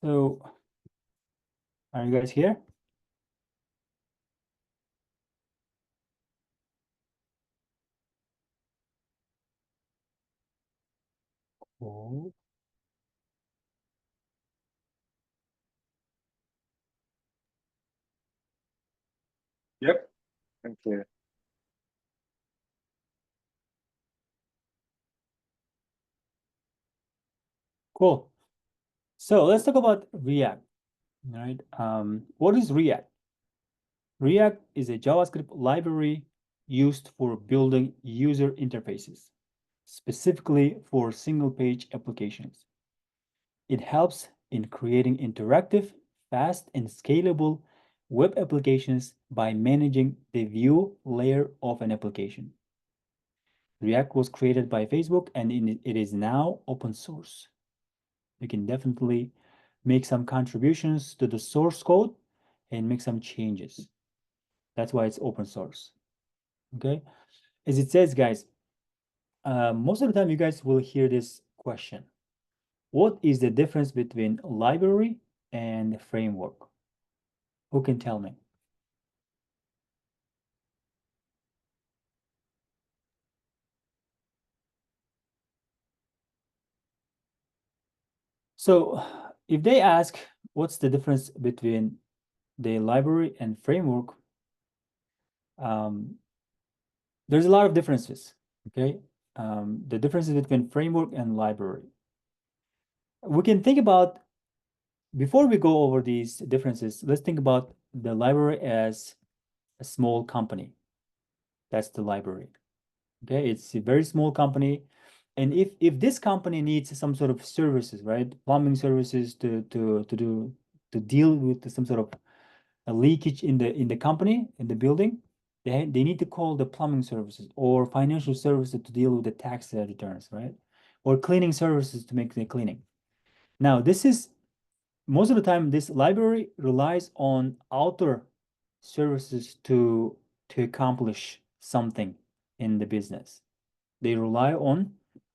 So, are you guys here? Cool. Yep. Thank you. Cool. So let's talk about React. All right. What is React? React is a JavaScript library used for building user interfaces, specifically for single-page applications. It helps in creating interactive, fast, and scalable web applications by managing the view layer of an application. React was created by Facebook, and it is now open source. You can definitely make some contributions to the source code and make some changes. That's why it's open source. Okay, as it says, guys, most of the time you guys will hear this question: what is the difference between library and framework? Who can tell me? So if they ask what's the difference between the library and framework, there's a lot of differences. Okay, the differences between framework and library. We can think about, before we go over these differences, let's think about the library as a small company. That's the library. Okay, it's a very small company. And if this company needs some sort of services, right? Plumbing services to deal with some sort of a leakage in the company, in the building, they need to call the plumbing services, or financial services to deal with the tax returns, right? Or cleaning services to make the cleaning. Now, this is most of the time, this library relies on outer services to accomplish something in the business. They rely on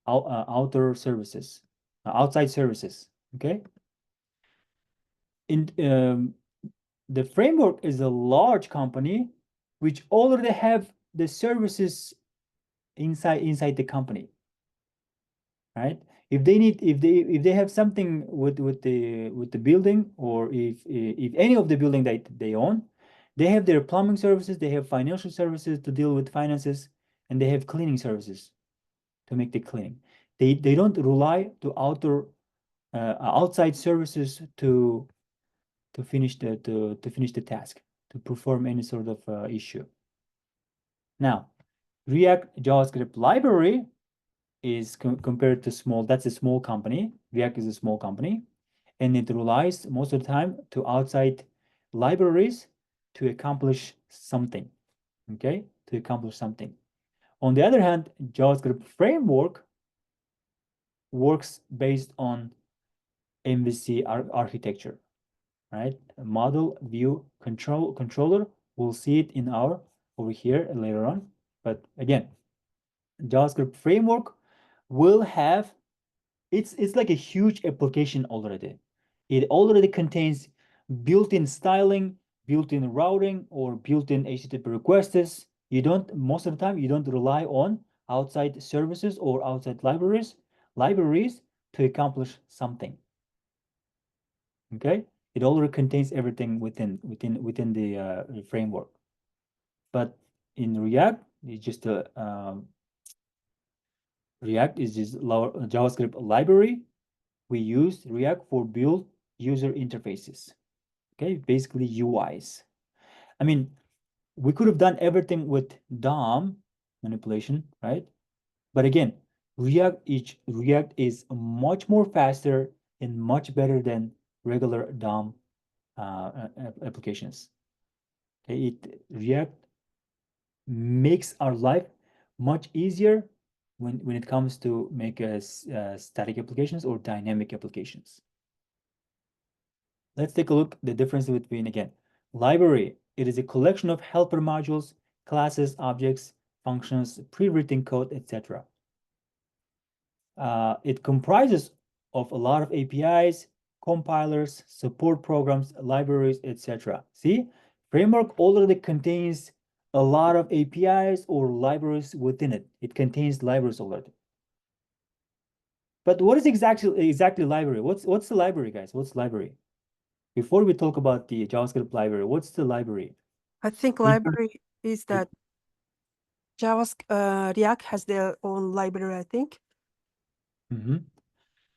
outer services, outside services. Okay. In the framework is a large company which already have the services inside the company, right? If they have something with the building, or if any of the building that they own, they have their plumbing services, they have financial services to deal with finances, and they have cleaning services to make the cleaning. They don't rely to outside services to finish the task, to perform any sort of issue. Now, React JavaScript library is compared to small, that's a small company. React is a small company, and it relies most of the time to outside libraries to accomplish something. Okay, to accomplish something. On the other hand, JavaScript framework works based on MVC architecture, right? Model, view, controller. We'll see it in our over here later on. But again, JavaScript framework will have, it's like a huge application already. It already contains built-in styling, built-in routing, or built-in HTTP requests. You don't, most of the time, you don't rely on outside services or outside libraries to accomplish something. Okay, it already contains everything within the framework. But in React, it's just a React is just JavaScript library. We use React for build user interfaces. Okay, basically UIs. I mean, we could have done everything with DOM manipulation, right? But again, React is much more faster and much better than regular DOM applications. Okay, React makes our life much easier when it comes to make static applications or dynamic applications. Let's take a look at the difference between, again, library. It is a collection of helper modules, classes, objects, functions, pre-written code, etc. It comprises of a lot of APIs, compilers, support programs, libraries, etc. See, framework already contains a lot of APIs or libraries within it. It contains libraries already. But what is exactly library? What's the library, guys? What's library? Before we talk about the JavaScript library, what's the library? I think library is that React has their own library, I think.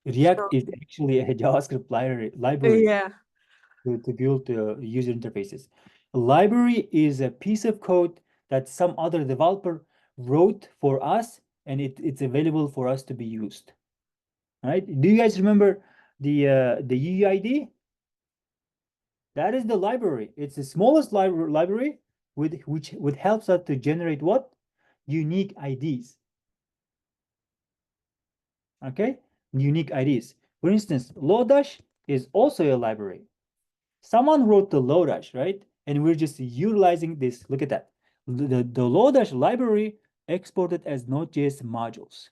React So- is actually a JavaScript library Yeah. to build user interfaces. A library is a piece of code that some other developer wrote for us, and it's available for us to be used. All right? Do you guys remember the UUID? That is the library. It's the smallest library which helps us to generate what? Unique IDs. okay? Unique IDs. For instance, Lodash is also a library. Someone wrote the Lodash, right? And we're just utilizing this. Look at that. The Lodash library exported as Node.js modules,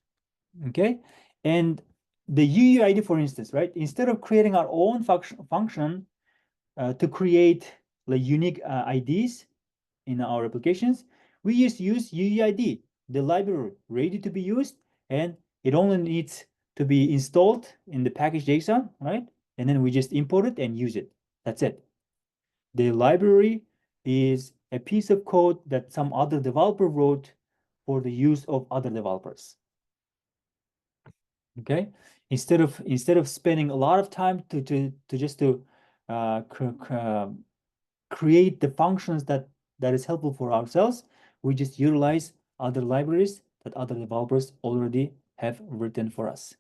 okay? And the UUID, for instance, right? Instead of creating our own function to create the unique IDs in our applications, we just use UUID, the library, ready to be used, and it only needs to be installed in the package JSON, right? And then we just import it and use it. That's it. The library is a piece of code that some other developer wrote for the use of other developers. Okay, instead of spending a lot of time to create the functions that is helpful for ourselves, we just utilize other libraries that other developers already have written for us.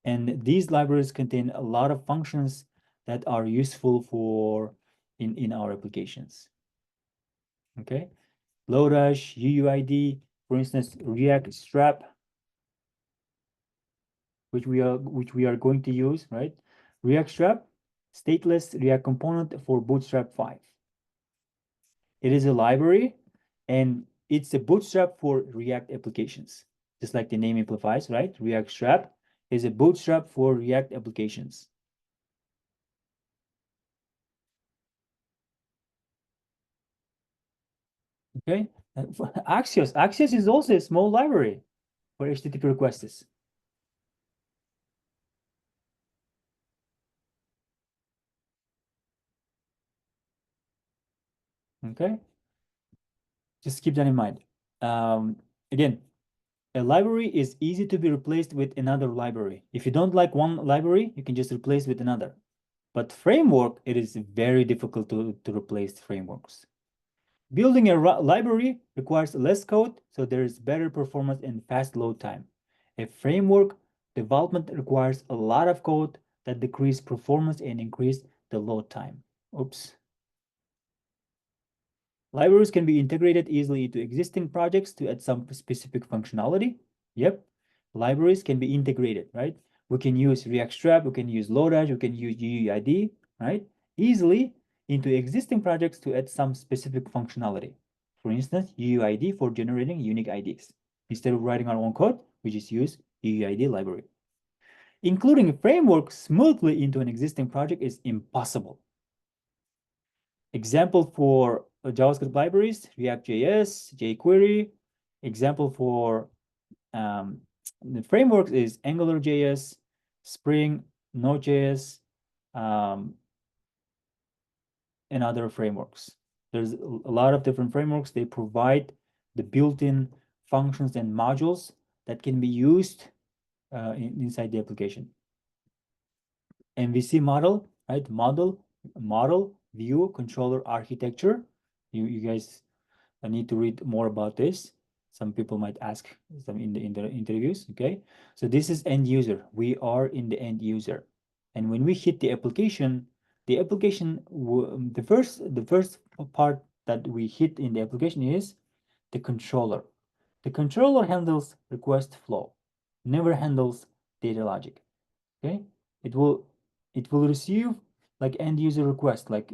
And these libraries contain a lot of functions that are useful for in our applications. Okay, Lodash, UUID, for instance, React Strap, which we are going to use, right? React Strap, stateless React component for Bootstrap 5. It is a library, and it's a bootstrap for React applications, just like the name implies, right? React Strap is a bootstrap for React applications. Okay, Axios is also a small library for HTTP requests. Okay, just keep that in mind. Again, a library is easy to be replaced with another library. If you don't like one library, you can just replace with another. But framework, it is very difficult to replace frameworks. Building a library requires less code, so there is better performance and fast load time. A framework development requires a lot of code that decrease performance and increase the load time. Oops. Libraries can be integrated easily into existing projects to add some specific functionality. Yep, libraries can be integrated, right? We can use React Strap, we can use Lodash, we can use UUID, right? Easily into existing projects to add some specific functionality. For instance, UUID for generating unique IDs. Instead of writing our own code, we just use UUID library. Including a framework smoothly into an existing project is impossible. Example for JavaScript libraries, React.js, jQuery. Example for the frameworks is AngularJS, Spring, Node.js, and other frameworks. There's a lot of different frameworks. They provide the built-in functions and modules that can be used inside the application. MVC model, right? Model, view, controller, architecture. You guys need to read more about this. Some people might ask some in the interviews. Okay, so this is end user. We are in the end user, and when we hit the application, the first part that we hit in the application is the controller. The controller handles request flow, never handles data logic. Okay, it will receive like end user request, like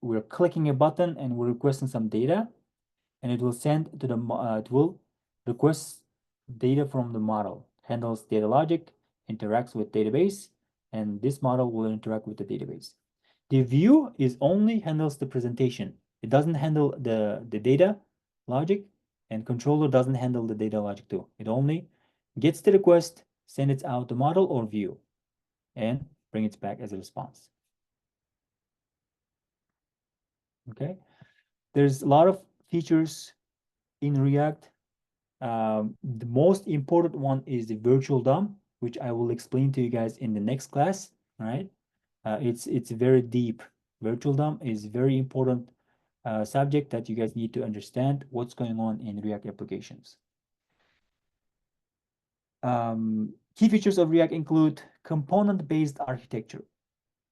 we're clicking a button and we're requesting some data, and it will send to the it will request data from the model, handles data logic, interacts with database, and this model will interact with the database. The view is only handles the presentation. It doesn't handle the data logic, and controller doesn't handle the data logic too. It only gets the request, send it out to model or view, and bring it back as a response. Okay, there's a lot of features in React. The most important one is the virtual DOM, which I will explain to you guys in the next class. All right, it's very deep. Virtual DOM is very important subject that you guys need to understand what's going on in React applications. Key features of React include component-based architecture.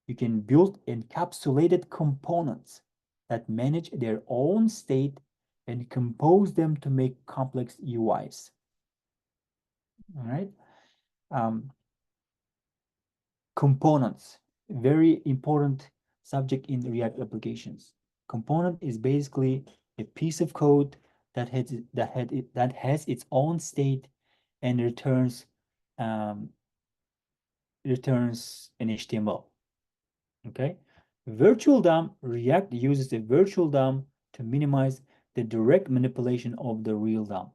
You can build encapsulated components that manage their own state and compose them to make complex UIs. All right. Components, very important subject in React applications. Component is basically a piece of code that has its own state and returns an HTML. Okay, virtual DOM, React uses a virtual DOM to minimize the direct manipulation of the real DOM,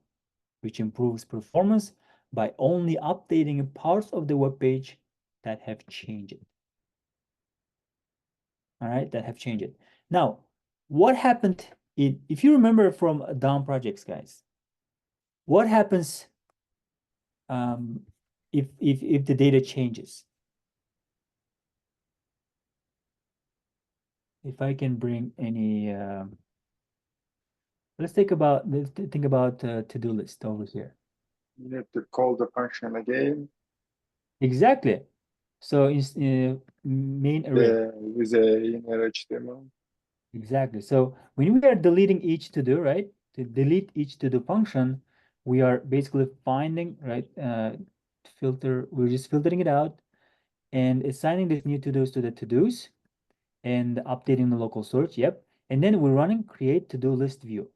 which improves performance by only updating parts of the web page that have changed. All right, that have changed. Now, what happened if you remember from DOM projects, guys? What happens if the data changes? If I can bring any, let's think about to-do list over here. You need to call the function again. Exactly. So in main array. With a inner HTML. Exactly. So when we are deleting each to-do, right? To delete each to-do function, we are basically finding, right? Filter, we're just filtering it out and assigning these new to-dos to the to-dos and updating the local search. Yep. And then we're running create to-do list view.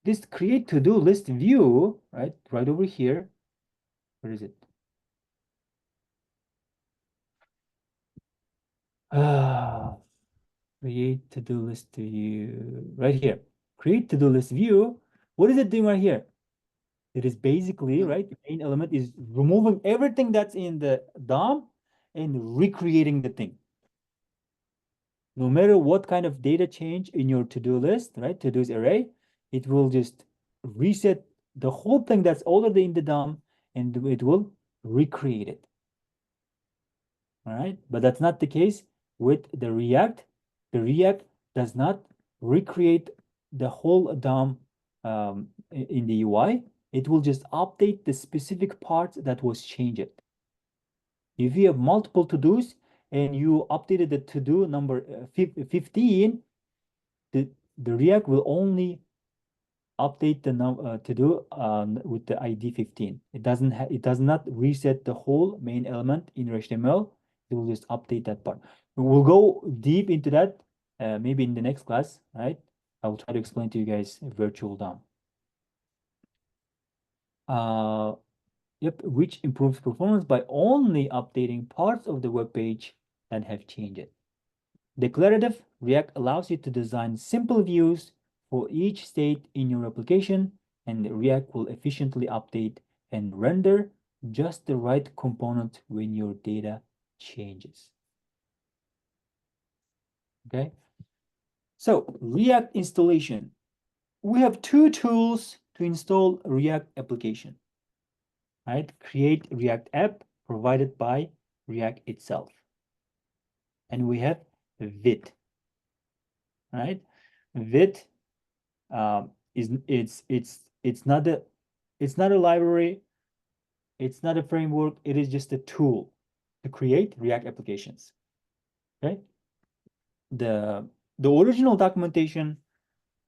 This create to-do list view, right over here. Where is it? Create to-do list view right here. Create to-do list view. What is it doing right here? It is basically, right, the main element is removing everything that's in the DOM and recreating the thing. No matter what kind of data change in your to-do list, right, to-dos array, it will just reset the whole thing that's already in the DOM and it will recreate it. All right, but that's not the case with the React. The React does not recreate the whole DOM in the UI. It will just update the specific part that was changed. If you have multiple to-dos and you updated the to-do number 15, the React will only update the to-do with the ID 15. It does not reset the whole main element in HTML. It will just update that part. We'll go deep into that maybe in the next class, right? I will try to explain to you guys virtual DOM. Yep, which improves performance by only updating parts of the web page that have changed. Declarative React allows you to design simple views for each state in your application, and React will efficiently update and render just the right component when your data changes. Okay, so React installation. We have two tools to install React application. Right, create React app provided by React itself, and we have Vite. Right, Vite it's not a library, it's not a framework. It is just a tool to create React applications. Okay, the original documentation,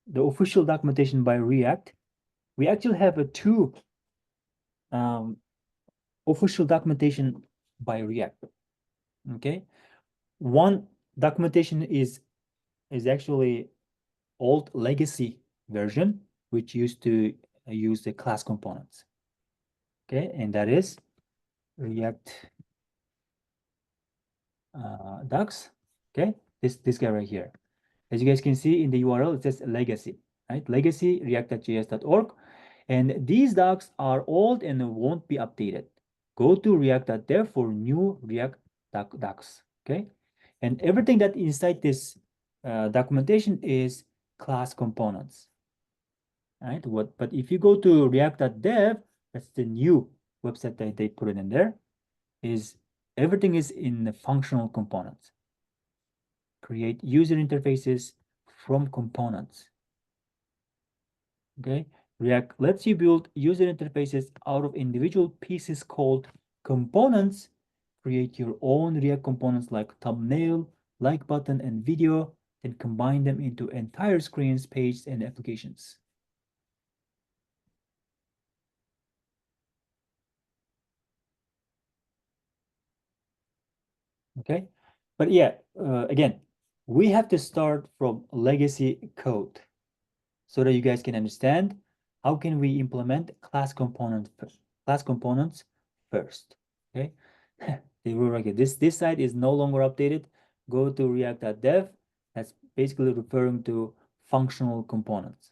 the official documentation by React, we actually have two official documentation by React. Okay, one documentation is actually old legacy version, which used to use the class components. Okay, and that is React docs. Okay, this guy right here. As you guys can see in the URL, it says legacy, right? Legacy react.js.org. And these docs are old and won't be updated. Go to react.dev for new React docs, okay? And everything that inside this documentation is class components, right? But if you go to react.dev, that's the new website that they put it in there, is everything is in the functional components. Create user interfaces from components. Okay, React lets you build user interfaces out of individual pieces called components. Create your own React components like thumbnail, like button, and video, then combine them into entire screens, pages, and applications. Okay, but yeah, again, we have to start from legacy code so that you guys can understand how can we implement class components first. Okay, they were like this site is no longer updated. Go to react.dev. That's basically referring to functional components.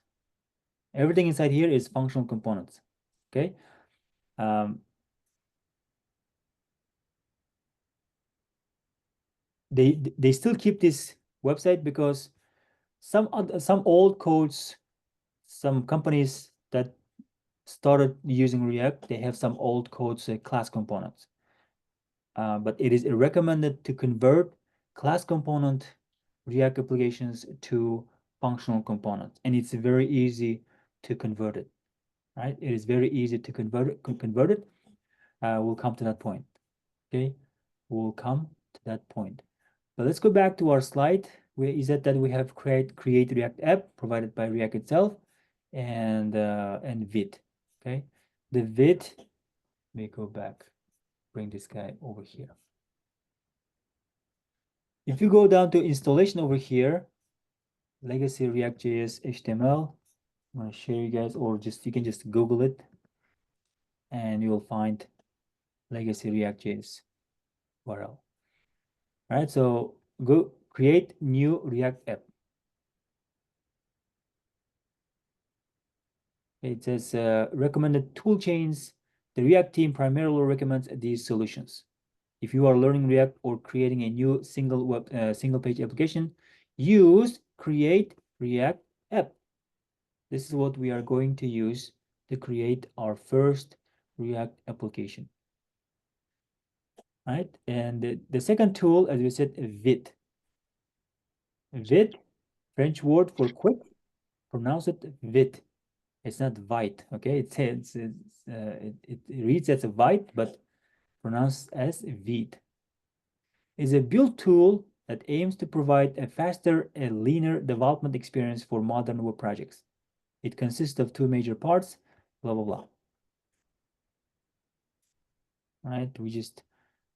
Everything inside here is functional components. Okay. They still keep this website because some old codes, some companies that started using React, they have some old codes, class components. But it is recommended to convert class component React applications to functional components, and it's very easy to convert it. Right? It is very easy to convert it. We'll come to that point. Okay, we'll come to that point. But let's go back to our slide. We said that we have create React app provided by React itself and Vite. Okay, the Vite. Let me go back. Bring this guy over here. If you go down to installation over here, legacy React.js HTML, I'm going to share you guys, or you can just Google it and you will find legacy React.js URL. All right, so go create new React app. It says recommended tool chains. The React team primarily recommends these solutions. If you are learning React or creating a new single page application, use create React app. This is what we are going to use to create our first React application. Right? And the second tool, as we said, Vite. Vite, French word for quick, pronounce it Vite. It's not Vite, okay? It reads as a Vite, but pronounced as Vite. Is a build tool that aims to provide a faster and leaner development experience for modern web projects. It consists of two major parts, blah, blah, blah. Right? We just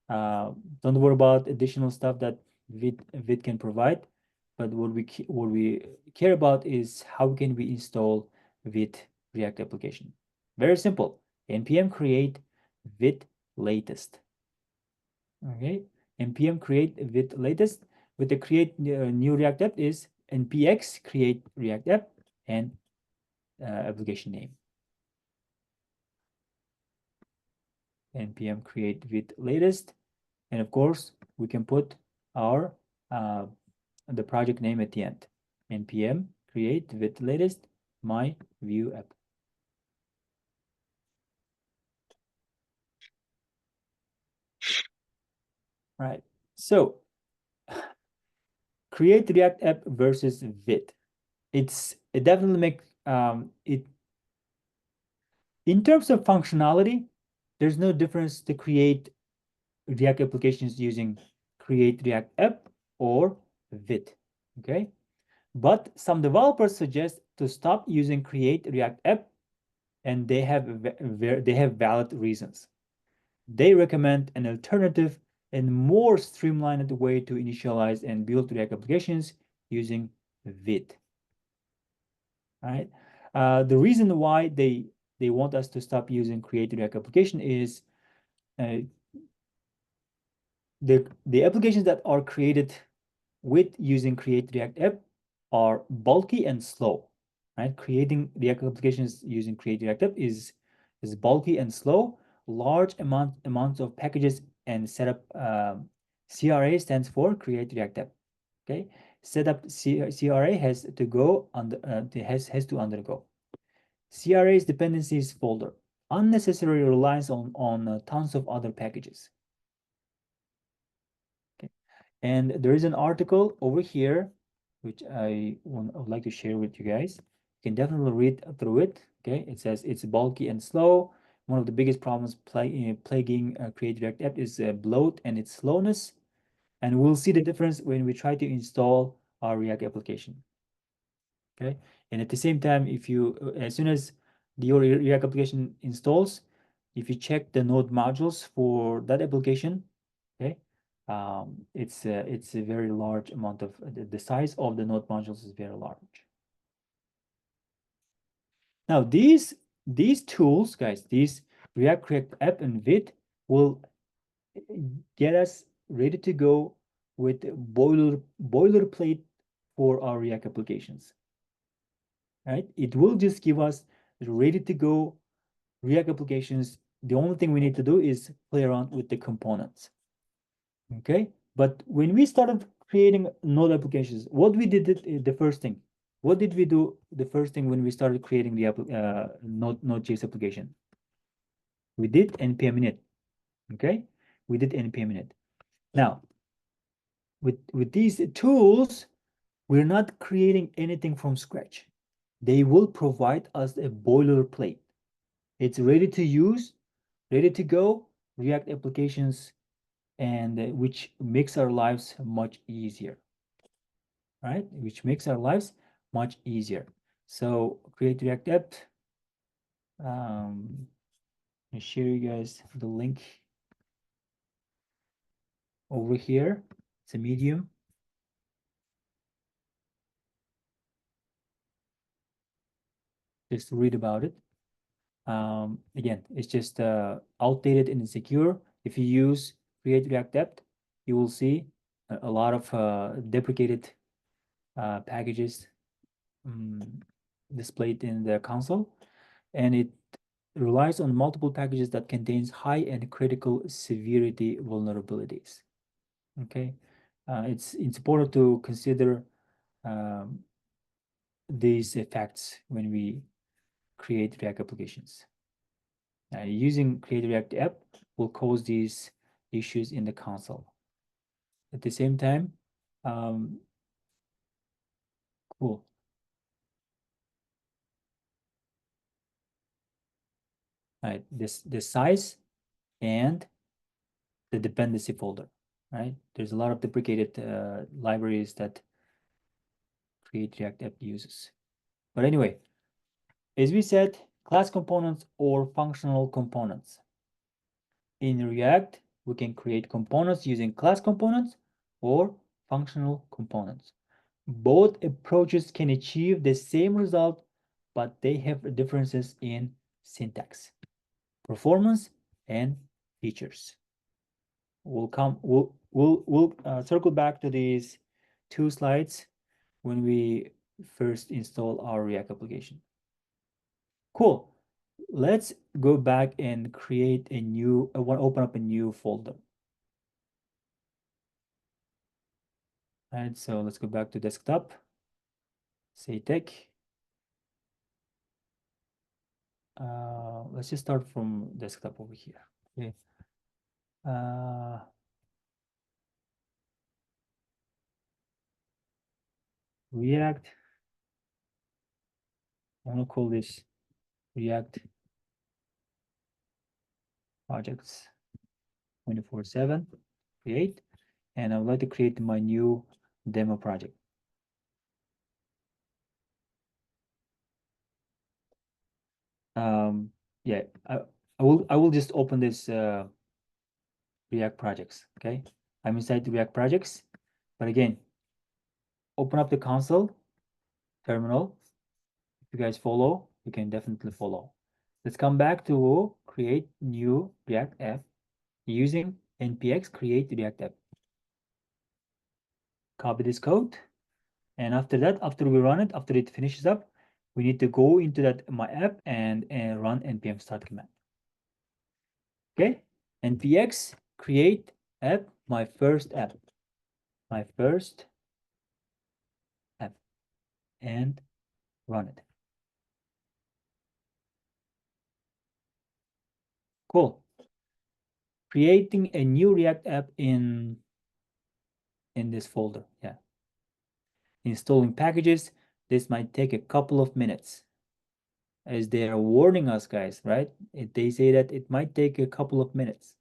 don't worry about additional stuff that Vite can provide, but what we care about is how can we install Vite React application. Very simple. npm create Vite latest. Okay, npm create Vite latest. With the create new React app is npx create React app and application name. npm create Vite latest, and of course we can put our the project name at the end. npm create Vite latest my view app. Right. So create React app versus Vite. It definitely makes it in terms of functionality, there's no difference to create React applications using create React app or Vite. Okay. But some developers suggest to stop using create React app, and they have valid reasons. They recommend an alternative and more streamlined way to initialize and build React applications using Vite. All right. The reason why they want us to stop using create React application is the applications that are created with using create React app are bulky and slow. Right? Creating React applications using create React app is bulky and slow. Large amounts of packages and setup. CRA stands for create React app. Okay, setup CRA has to go under has to undergo. CRA's dependencies folder unnecessary reliance on tons of other packages. Okay, and there is an article over here which I would like to share with you guys. You can definitely read through it. Okay, it says it's bulky and slow. One of the biggest problems plaguing Create React app is bloat and its slowness. And we'll see the difference when we try to install our React application. Okay, and at the same time, if you as soon as your React application installs, if you check the node modules for that application, okay, it's a very large amount of the size of the node modules is very large. Now these tools, guys, these React App and Vid will get us ready to go with boilerplate for our React applications. Right? It will just give us ready to go React applications. The only thing we need to do is play around with the components. Okay, but when we started creating node applications, what we did the first thing? What did we do the first thing when we started creating the Node.js application? We did npm init. Okay, we did npm init. Now, with these tools, we're not creating anything from scratch. They will provide us a boilerplate. It's ready to use, ready to go React applications, and which makes our lives much easier, right? Which makes our lives much easier. So create React app. I'll share you guys the link over here. It's a Medium. Just read about it. Again, it's just outdated and insecure. If you use Create React app, you will see a lot of deprecated packages displayed in the console, and it relies on multiple packages that contains high and critical severity vulnerabilities. Okay, it's important to consider these effects when we create React applications. Using Create React app will cause these issues in the console. At the same time, cool. Right, the size and the dependency folder, right? There's a lot of deprecated libraries that Create React app uses. But anyway, as we said, class components or functional components. In React, we can create components using class components or functional components. Both approaches can achieve the same result, but they have differences in syntax, performance, and features. We'll circle back to these two slides when we first install our React application. Cool. Let's go back and create a new, I want to open up a new folder. And so let's go back to desktop, say tech. Let's just start from desktop over here. Okay. React. I want to call this React projects 24/7. Create, and I would like to create my new demo project. Yeah, I will just open this React projects. Okay, I'm inside the React projects, but again, open up the console terminal. If you guys follow, you can definitely follow. Let's come back to create new React app using npx create React app. Copy this code, and after that, after we run it, after it finishes up, we need to go into that my app and run npm start command. Okay, npx create app, my first app, and run it. Cool. Creating a new React app in this folder. Yeah. Installing packages. This might take a couple of minutes, as they are warning us, guys, right? They say that it might take a couple of minutes.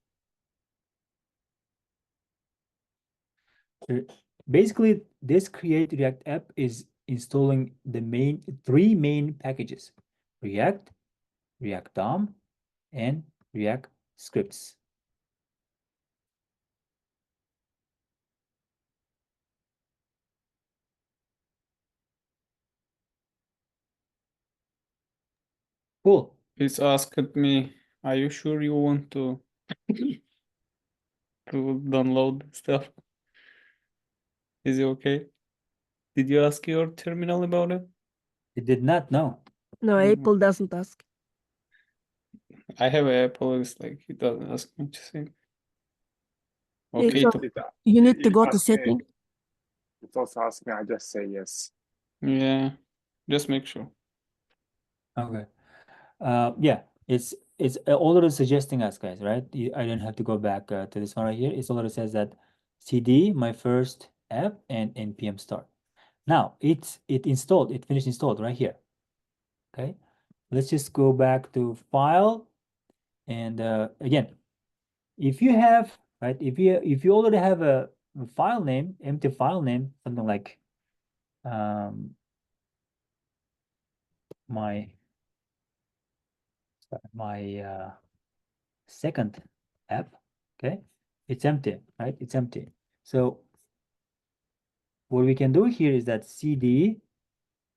Basically, this Create React app is installing the three main packages: React, React DOM, and React scripts. Cool. It's asked me, are you sure you want to download stuff? Is it okay? Did you ask your terminal about it? It did not know. No, Mm. Apple doesn't ask. I have an Apple, it's like it doesn't ask me to say. Yeah, Okay, so you need to It go to asked me- setting. It also asked me, I just say yes. yeah, just make sure. Okay. Yeah, it's already suggesting us, guys, right? I don't have to go back to this one right here. It's already says that CD, my first app, and npm start. Now it installed, it finished installed right here. Okay, let's just go back to file, and again, if you have, right, if you already have a file name, empty file name, something like my second app, okay, it's empty, right? It's empty. So what we can do here is that cd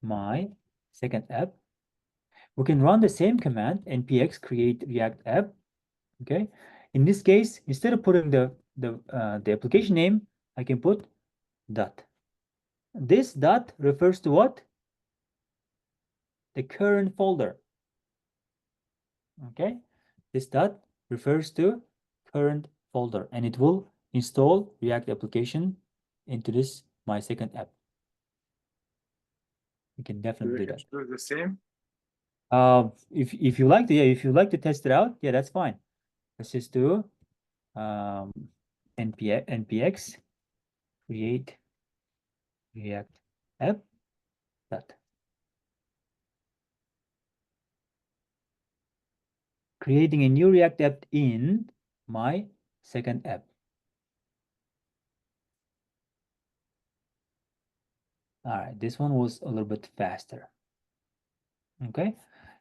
my second app. We can run the same command, npx create react app. Okay, in this case, instead of putting the application name, I can put dot. This dot refers to what? The current folder. Okay, this dot refers to current folder, and it will install React application into this my second app. You can definitely do that. Do the same. If you like to, yeah, if you like to test it out, yeah, that's fine. Let's just do npx create react app dot. Creating a new React app in my second app. All right, this one was a little bit faster. Okay,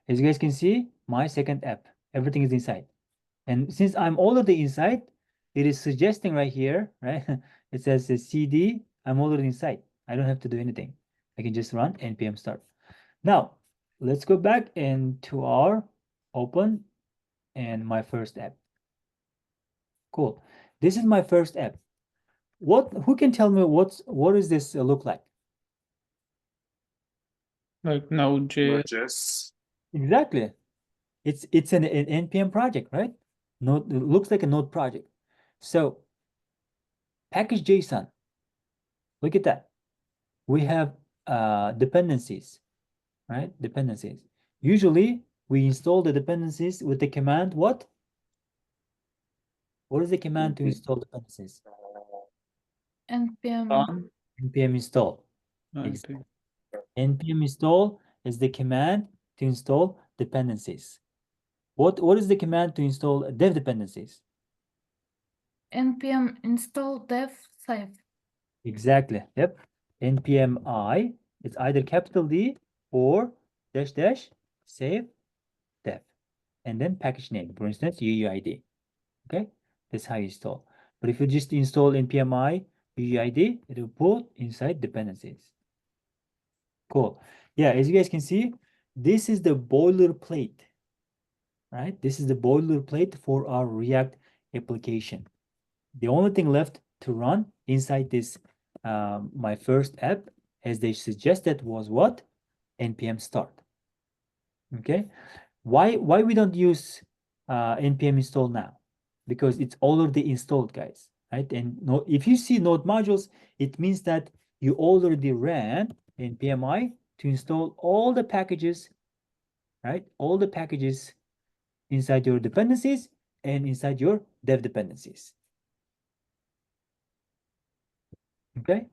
as you guys can see, my second app, everything is inside. And since I'm already inside, it is suggesting right here, right? It says CD, I'm already inside. I don't have to do anything. I can just run npm start. Now, let's go back into our open and my first app. Cool. This is my first app. Who can tell me what does this look like? Like Node.js. Just Exactly. It's an npm project, right? Node, it looks like a node project. So package JSON. Look at that. We have dependencies, right? Dependencies. Usually we install the dependencies with the command what? What is the command to install dependencies? npm Run. npm install. npm. npm install is the command to install dependencies. What is the command to install dev dependencies? npm install dev save. Exactly. Yep. npm I, it's either capital D or dash dash save dev, and then package name, for instance, UUID. Okay, that's how you install. But if you just install npm I UUID, it will put inside dependencies. Cool. Yeah, as you guys can see, this is the boilerplate, right? This is the boilerplate for our React application. The only thing left to run inside this my first app, as they suggested, was what? npm start. Okay, why we don't use npm install now? Because it's already installed, guys, right? And no, if you see node modules, it means that you already ran npm I to install all the packages, right? All the packages inside your dependencies and inside your dev dependencies. Okay,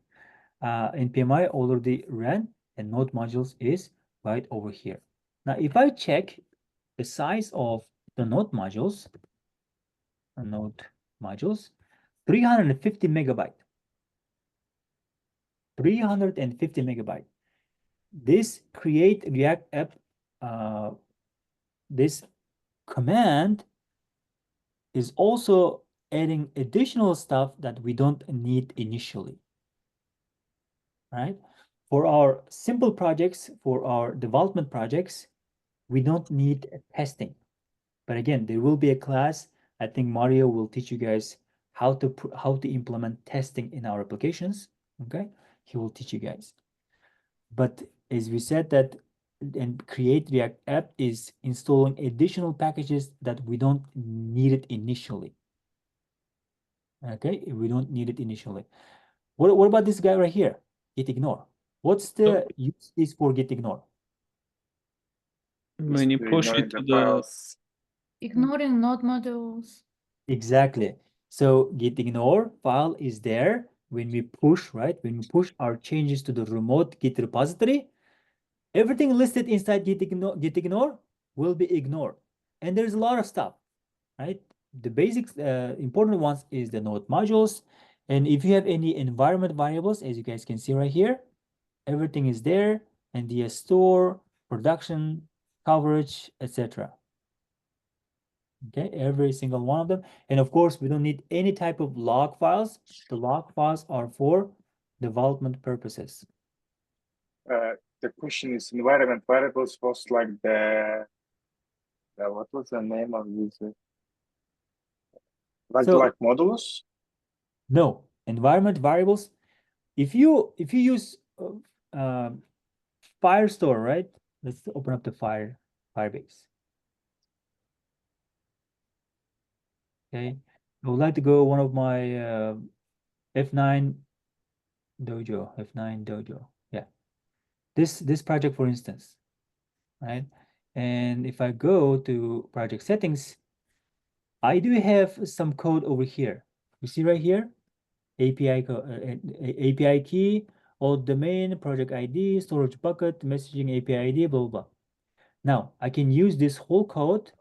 npm I already ran, and node modules is right over here. Now, if I check the size of the node modules, 350 megabyte. 350 megabyte. This create React app, this command is also adding additional stuff that we don't need initially, right? For our simple projects, for our development projects, we don't need testing. But again, there will be a class. I think Mario will teach you guys how to implement testing in our applications. Okay, he will teach you guys. But as we said that, and create React app is installing additional packages that we don't need it initially. Okay, we don't need it initially. What about this guy right here? Git ignore. What's the use case for git ignore? When you push Ignoring it to the the files. Ignoring node modules. Exactly. So git ignore file is there when we push, right? When we push our changes to the remote Git repository, everything listed inside git ignore will be ignored. And there's a lot of stuff, right? The basic important ones is the node modules. And if you have any environment variables, as you guys can see right here, everything is there, and the store, production, coverage, etc. Okay, every single one of them. And of course, we don't need any type of log files. The log files are for development purposes. The question is environment variables was like what was the name of this? Like modules? No, environment variables. If you use Firestore, right? Let's open up the Firebase. Okay, I would like to go one of my F9 dojo. Yeah, this project, for instance, right? And if I go to project settings, I do have some code over here. You see right here, API key, old domain, project ID, storage bucket, messaging API ID, blah, blah, blah. Now, I can use this whole code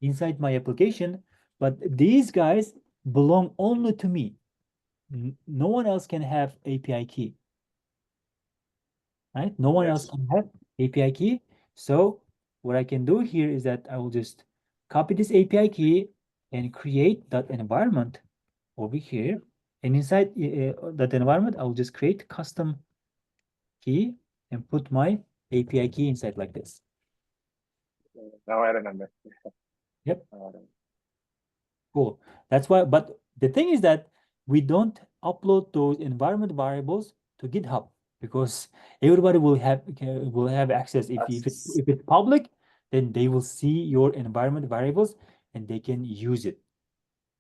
inside my application, but these guys belong only to me. No one else can have API key, right? No one else can have API key. So what I can do here is that I will just copy this API key and create that environment over here. And inside that environment, I will just create custom key and put my API key inside like this. Now I remember. Yep. Cool. That's why, but the thing is that we don't upload those environment variables to GitHub because everybody will have access. If it's public, then they will see your environment variables and they can use it,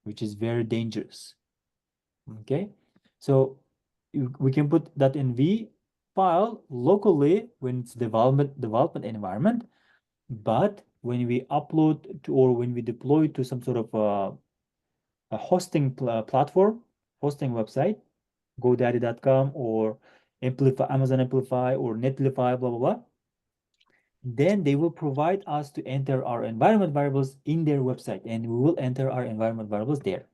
which is very dangerous. Okay, so we can put that env file locally when it's development environment, but when we upload to, or when we deploy to some sort of a hosting platform, hosting website, GoDaddy.com or Amplify, Amazon Amplify or Netlify, blah, blah, blah, then they will provide us to enter our environment variables in their website, and we will enter our environment variables there.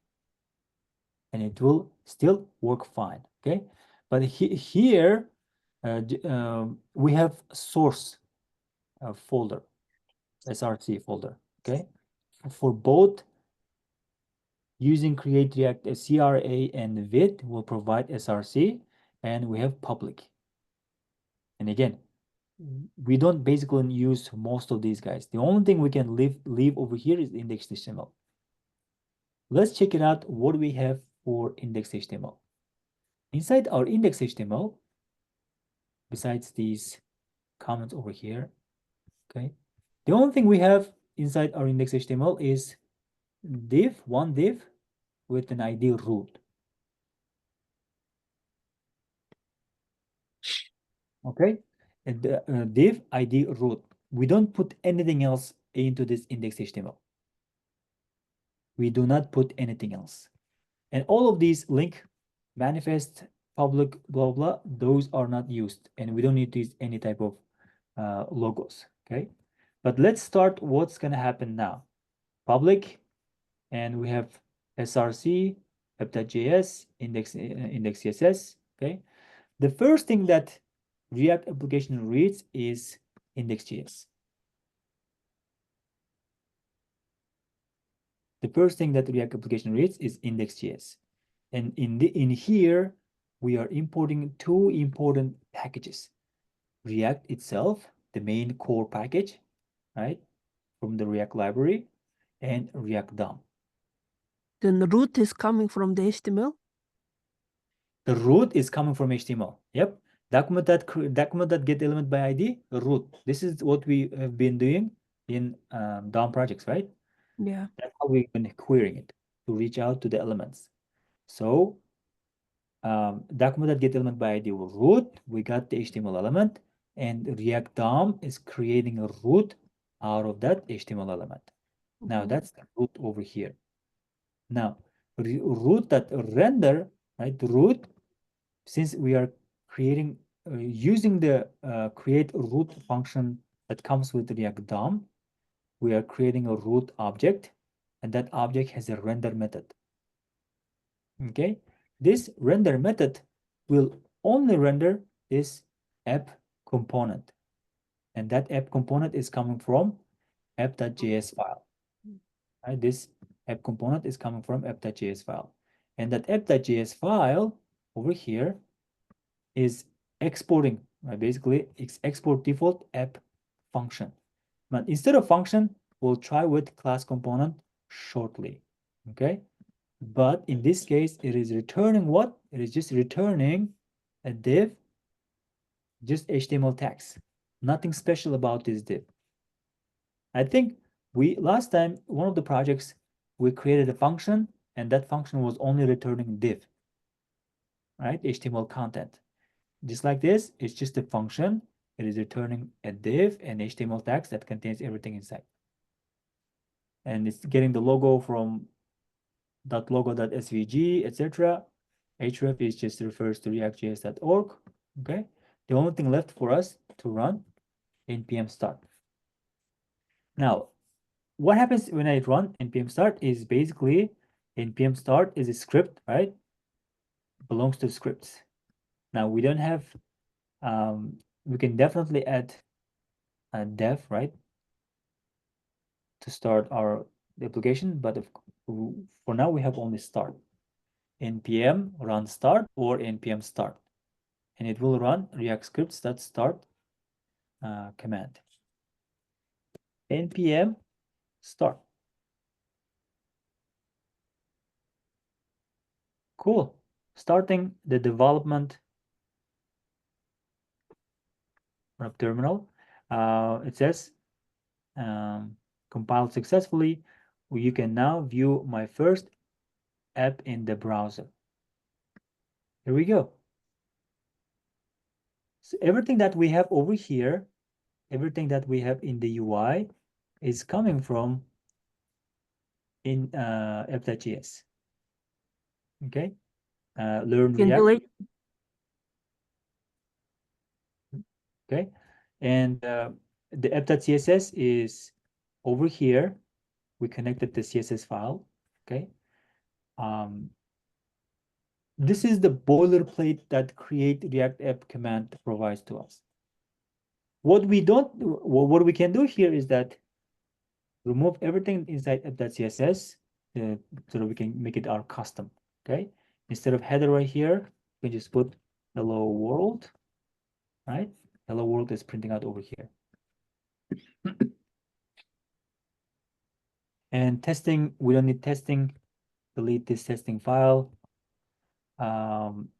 And it will still work fine, okay? But here, we have source folder, SRC folder, okay? For both using Create React CRA and vid will provide SRC, and we have public. And again, we don't basically use most of these guys. The only thing we can leave over here is index.html. Let's check it out what we have for index.html. Inside our index.html, besides these comments over here, okay, the only thing we have inside our index.html is one div with an ID root. Okay, and the div ID root. We don't put anything else into this index.html. We do not put anything else. And all of these link, manifest, public, blah, blah, those are not used. And we don't need to use any type of logos, okay? But let's start what's gonna happen now. Public, and we have src, app.js, index CSS, okay? The first thing that React application reads is index.js. The first thing that React application reads is index.js. And in here, we are importing two important packages. React itself, the main core package, right? From the React library and React DOM. Then the root is coming from the HTML. The root is coming from HTML. Yep. Document that get element by ID, root. This is what we have been doing in DOM projects, right? Yeah. That's how we've been querying it to reach out to the elements. So document that get element by ID will root. We got the HTML element, and React DOM is creating a root out of that HTML element. Now Mhm. that's the root over here. Now root that render, right? The root, since we are creating using the create root function that comes with React DOM, we are creating a root object, and that object has a render method. Okay, this render method will only render this app component, and that app component is coming from app.js file. Right, this app component is coming from app.js file, and that app.js file over here is exporting, right? Basically, it's export default app function. But instead of function, we'll try with class component shortly. Okay, but in this case, it is returning what? It is just returning a div, just HTML tags. Nothing special about this div. I think last time, one of the projects, we created a function, and that function was only returning div, right? HTML content. Just like this, it's just a function. It is returning a div and HTML tags that contains everything inside. And it's getting the logo from .logo.svg, etc. href is just refers to reactjs.org. Okay. The only thing left for us to run npm start. Now, what happens when I run npm start is basically npm start is a script, right? Belongs to scripts. Now we don't have, we can definitely add a dev, right, to start our application, but for now we have only start. npm run start or npm start, and it will run React scripts that start command. npm start. Cool. Starting the development of terminal. It says compiled successfully. You can now view my first app in the browser. Here we go. So everything that we have over here, everything that we have in the UI is coming from in app.js. Okay. Learn Can React. delete. Okay. And the app.css is over here. We connected the CSS file. Okay. This is the boilerplate that create React app command provides to us. What we can do here is that remove everything inside app.css so that we can make it our custom. Okay. Instead of header right here, we can just put hello world, right? Hello world is printing out over here. And testing, we don't need testing. Delete this testing file.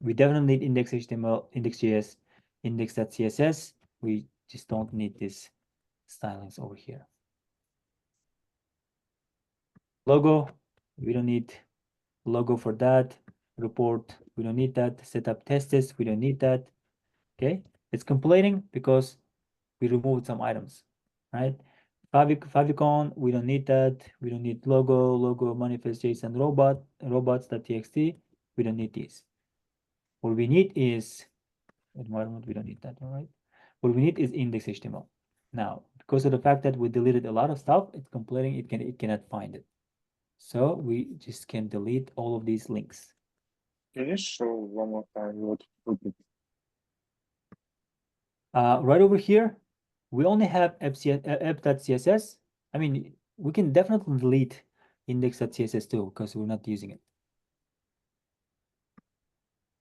We definitely need index.html, index.js, index.css. We just don't need these stylings over here. Logo, we don't need logo for that. Report, we don't need that. Setup tests, we don't need that. Okay, it's complaining because we removed some items, right? Favicon, we don't need that. We don't need logo manifest JSON robots.txt. We don't need these. What we need is environment. We don't need that, all right? What we need is index.html. Now, because of the fact that we deleted a lot of stuff, it's complaining it cannot find it. So we just can delete all of these links. Can you show one more time what put it? Right over here, we only have app.css. I mean, we can definitely delete index.css too, because we're not using it.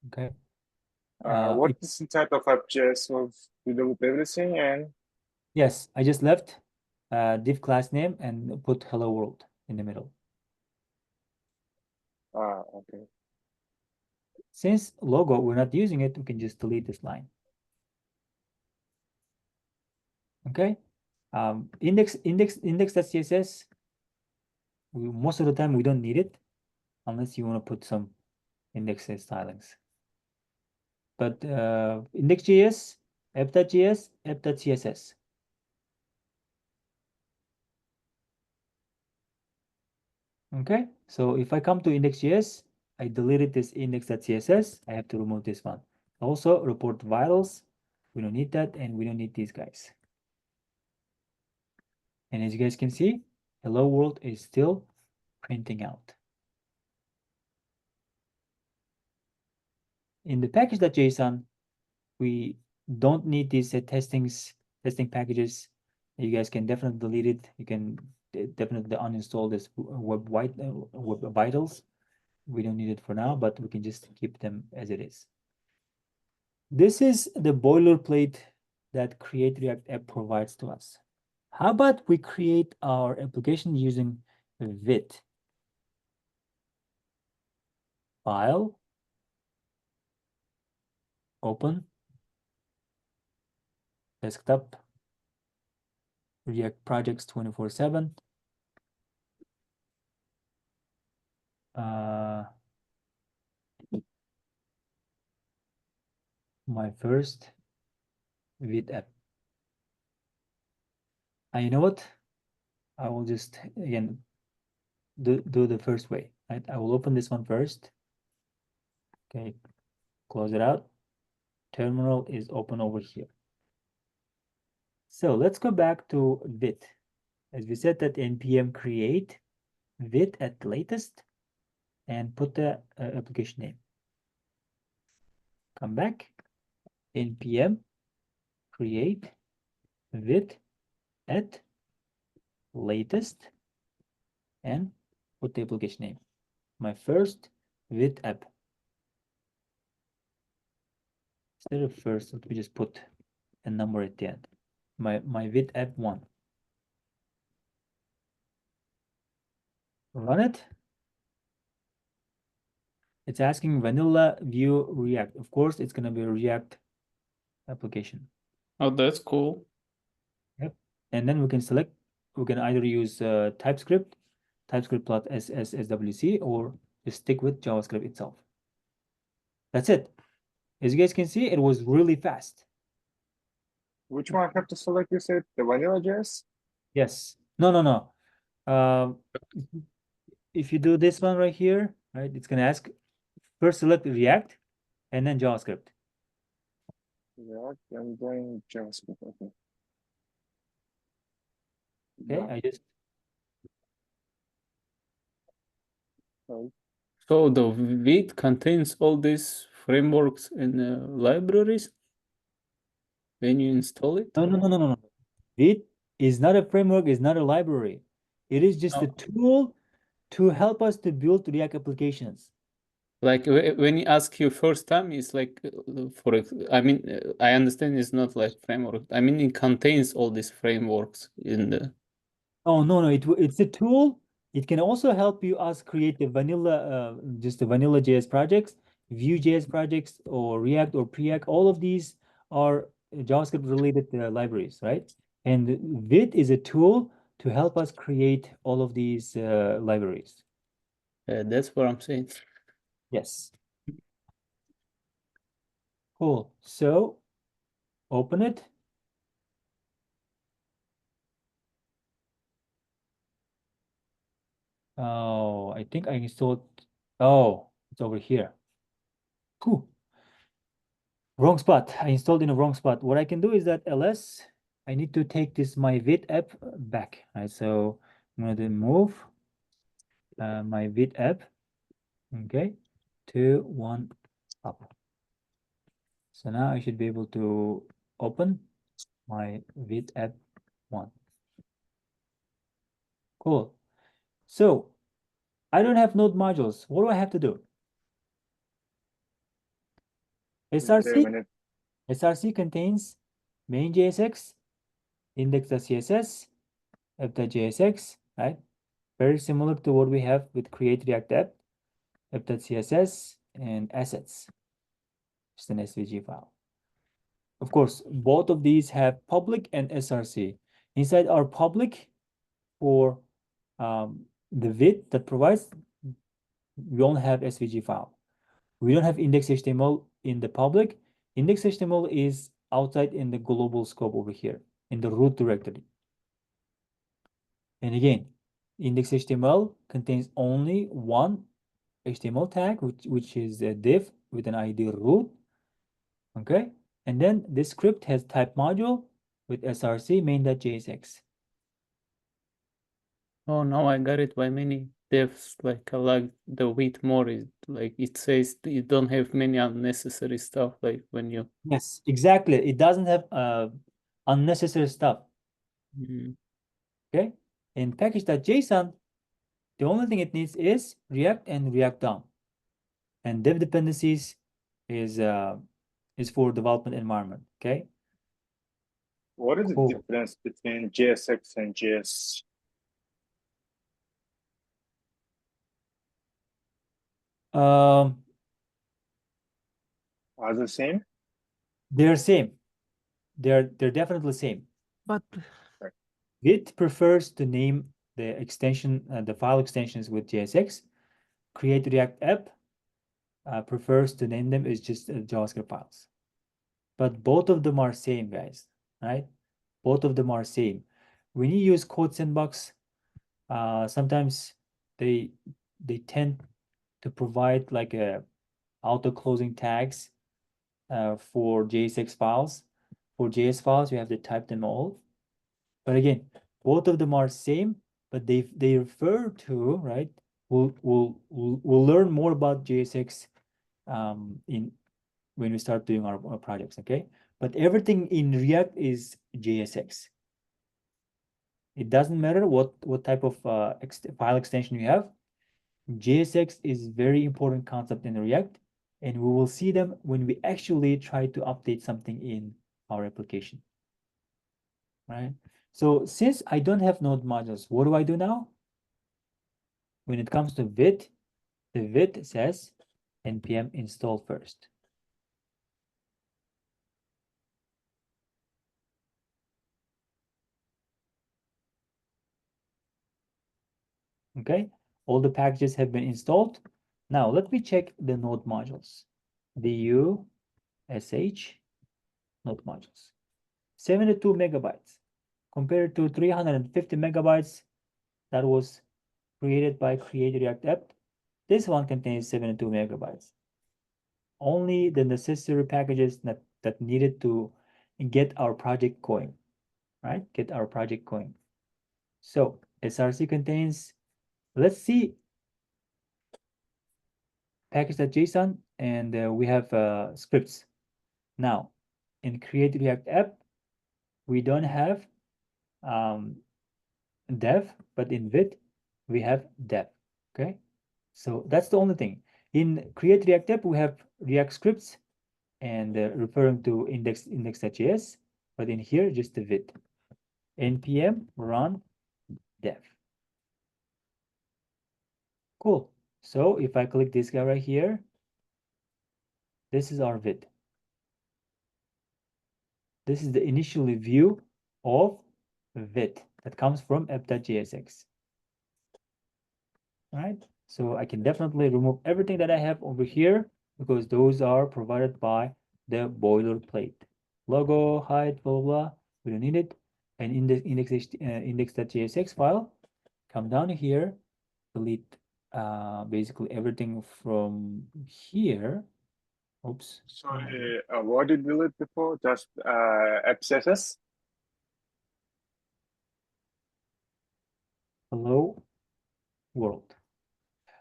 Okay. What is inside of app.js was you delete everything and Yes, I just left div class name and put hello world in the middle. Okay. Since logo, we're not using it, we can just delete this line. Okay. Index.css, most of the time we don't need it unless you want to put some index stylings. But index.js, app.js, app.css. Okay, so if I come to index.js, I deleted this index.css, I have to remove this one. Also report vitals, we don't need that, and we don't need these guys. And as you guys can see, hello world is still printing out. In the package.json, we don't need these testing packages. You guys can definitely delete it. You can definitely uninstall this web vitals. We don't need it for now, but we can just keep them as it is. This is the boilerplate that Create React App provides to us. How about we create our application using Vite? File, open, desktop, React projects 24/7. My first Vite app. And you know what? I will just again do the first way, right? I will open this one first. Okay, close it out. Terminal is open over here. So let's go back to Vite. As we said that npm create Vite at latest and put the application name. Come back, npm create Vite at latest and put the application name. My first Vite app. Instead of first, let me just put a number at the end. My Vite app 1. Run it. It's asking vanilla view React. Of course, it's going to be a React application. Oh, that's cool. Yep. And then we can select, we can either use TypeScript plus SWC, or just stick with JavaScript itself. That's it. As you guys can see, it was really fast. Which one I have to select? You said the vanilla JS? Yes. No. If you do this one right here, right, it's gonna ask first select React and then JavaScript. Yeah, I'm doing JavaScript. Okay. Okay, Yeah. I just So So the Vite contains all these frameworks and libraries when you install it? no. Vite is not a framework, is not a library. It is just a No. tool to help us to build React applications. Like when you ask you first time, it's like I mean, I understand it's not like framework. I mean, it contains all these frameworks in the. Oh no, it's a tool. It can also help you us create the vanilla, just the vanilla JS projects, Vue.js projects, or React or Preact. All of these are JavaScript related libraries, right? And Vite is a tool to help us create all of these libraries. That's what I'm saying. Yes. Cool. So open it. Oh, I think I installed. Oh, it's over here. Cool. Wrong spot. I installed in the wrong spot. What I can do is that ls, I need to take this my Vite app back. Right. So I'm going to move my Vite app. Okay. 2, 1 up. So now I should be able to open my Vite app 1. Cool. So I don't have node modules. What do I have to do? src contains main.jsx, index.css, app.jsx, right? Very similar to what we have with create React app, app.css, and assets. Just an SVG file. Of course, both of these have public and SRC. Inside our public for the vid that provides, we only have SVG file. We don't have index.html in the public. Index.html is outside in the global scope over here in the root directory. And again, index.html contains only one HTML tag, which is a div with an ID root. Okay, and then this script has type module with src main.jsx. Oh, now I got it. By many devs, like I like the width more. Is like it says you don't have many unnecessary stuff. Like when you. Yes, exactly. It doesn't have unnecessary stuff. Okay, in package.json, the only thing it needs is React and React DOM, and dev dependencies is for development environment. Okay. What is the Cool. difference between JSX and JS? Um, Are they the same? they're same. They're definitely same. But Git prefers to name the extension, the file extensions with JSX. Create React app prefers to name them as just JavaScript files. But both of them are same, guys, right? Both of them are same. When you use Code Sandbox, sometimes they tend to provide like a auto closing tags for JSX files. For JS files, you have to type them all. But again, both of them are same, but they refer to, right? We'll learn more about JSX in when we start doing our projects, okay? But everything in React is JSX. It doesn't matter what type of file extension you have. JSX is very important concept in React, and we will see them when we actually try to update something in our application, right? So since I don't have node modules, what do I do now? When it comes to vid, the vid says npm install first. Okay, all the packages have been installed. Now let me check the node modules. Du sh node modules. 72 megabytes compared to 350 megabytes that was created by Create React App. This one contains 72 megabytes. Only the necessary packages that needed to get our project going, right? Get our project going. So src contains, let's see, package.json, and we have scripts. Now, in Create React App, we don't have dev, but in vid, we have dev, okay? So that's the only thing. In Create React App, we have React scripts and referring to index.js, but in here, just the vid. npm run dev. Cool. So if I click this guy right here, this is our vid. This is the initial view of vid that comes from app.jsx. All right. So I can definitely remove everything that I have over here because those are provided by the boilerplate. Logo, height, blah, blah, blah. We don't need it. And index.jsx file, come down here, delete basically everything from here. Oops. Sorry, what did you delete before? Just XSS? Hello world.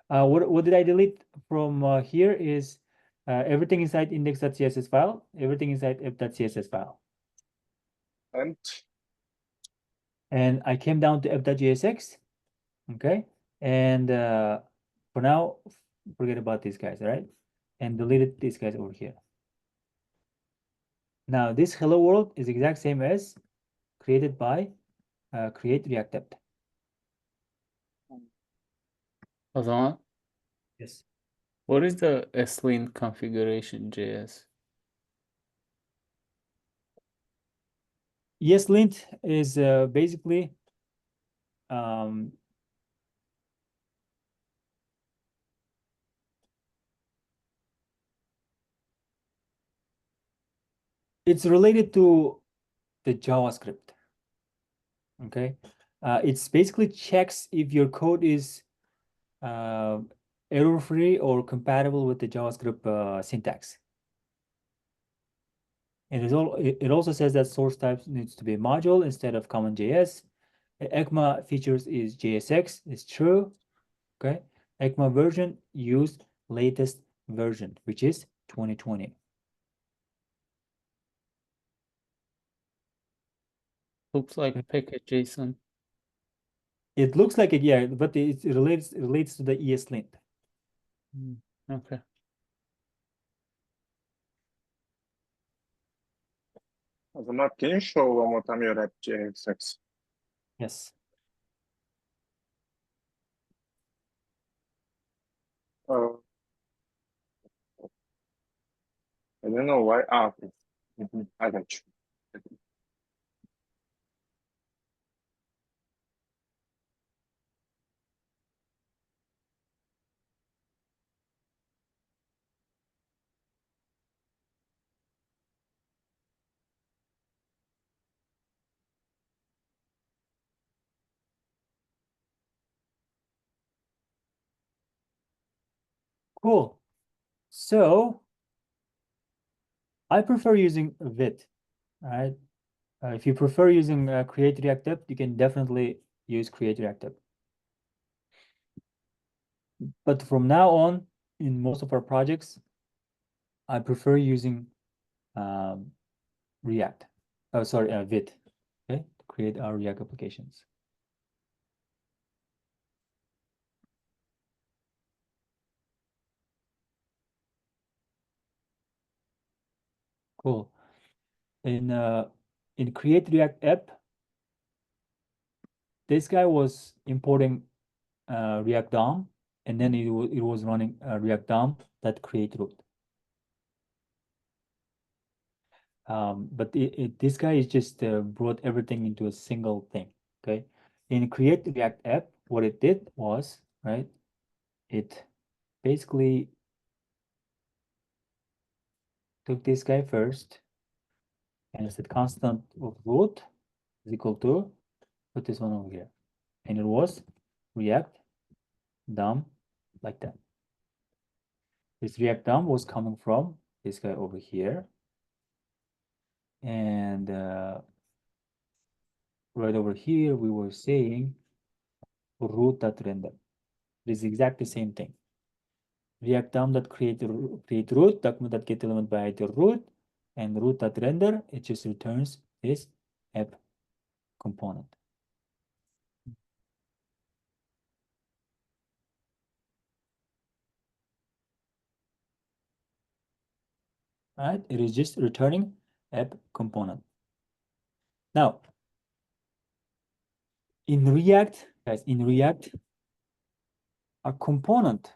What did I delete from here is everything inside index.css file, everything inside app.css file. And I came down to app.jsx, okay? And for now, forget about these guys, all right? And deleted these guys over here. Now, this hello world is exact same as created by create React app. Azamat, Yes. what is the SLint configuration JS? ESLint is basically it's related to the JavaScript. Okay, it's basically checks if your code is error-free or compatible with the JavaScript syntax. And it also says that source type needs to be module instead of common JS. ECMA features is JSX, is true. Okay, ECMA version used latest version, which is 2020. Looks like package JSON. It looks like it, yeah, but it relates to the ESLint. Okay. Azamat, can you show one more time your app JSX? Yes. I don't know why. Ah, okay. I got you. Cool. So I prefer using Vite, right? If you prefer using Create React App, you can definitely use Create React App. But from now on, in most of our projects, I prefer using React. Oh, sorry, Vite. Okay, to create our React applications. Cool. In Create React App, this guy was importing React DOM, and then it was running React DOM that create root. But this guy is just brought everything into a single thing. Okay, in Create React App, what it did was, right, it basically took this guy first and it said constant of root is equal to, put this one over here, and it was React DOM like that. This React DOM was coming from this guy over here, and right over here we were saying root.render. It is exactly the same thing. React DOM that create root, document that get element by the root, and root.render, it just returns this app component. Right? It is just returning app component. Now, in React, guys, in React, a component,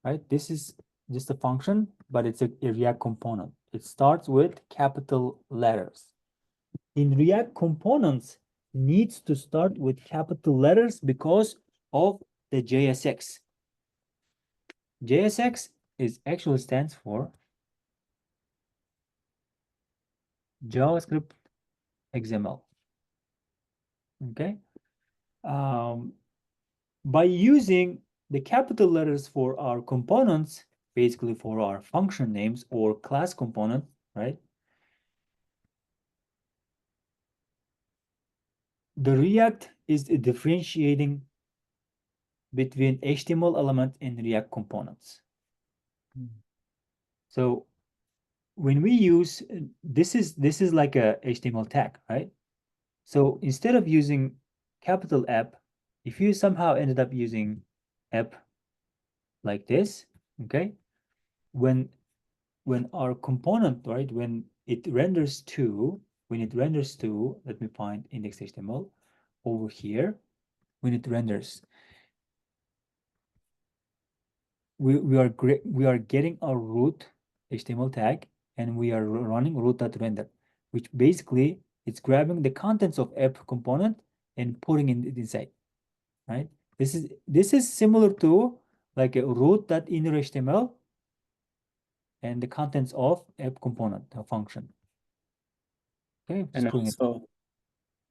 right? This is just a function, but it's a React component. It starts with capital letters. In React, components needs to start with capital letters because of the JSX. JSX is actually stands for JavaScript XML. Okay. By using the capital letters for our components, basically for our function names or class component, right? The React is differentiating between HTML element and React components. So when we use this is like a HTML tag, right? So instead of using capital app, if you somehow ended up using app like this, okay, when our component, right, when it renders to, let me find index.html, over here when it renders. We are getting a root HTML tag and we are running root.render, which basically it's grabbing the contents of app component and putting it inside, right? This is similar to like a root.innerHTML and the contents of app component function. Okay, just And putting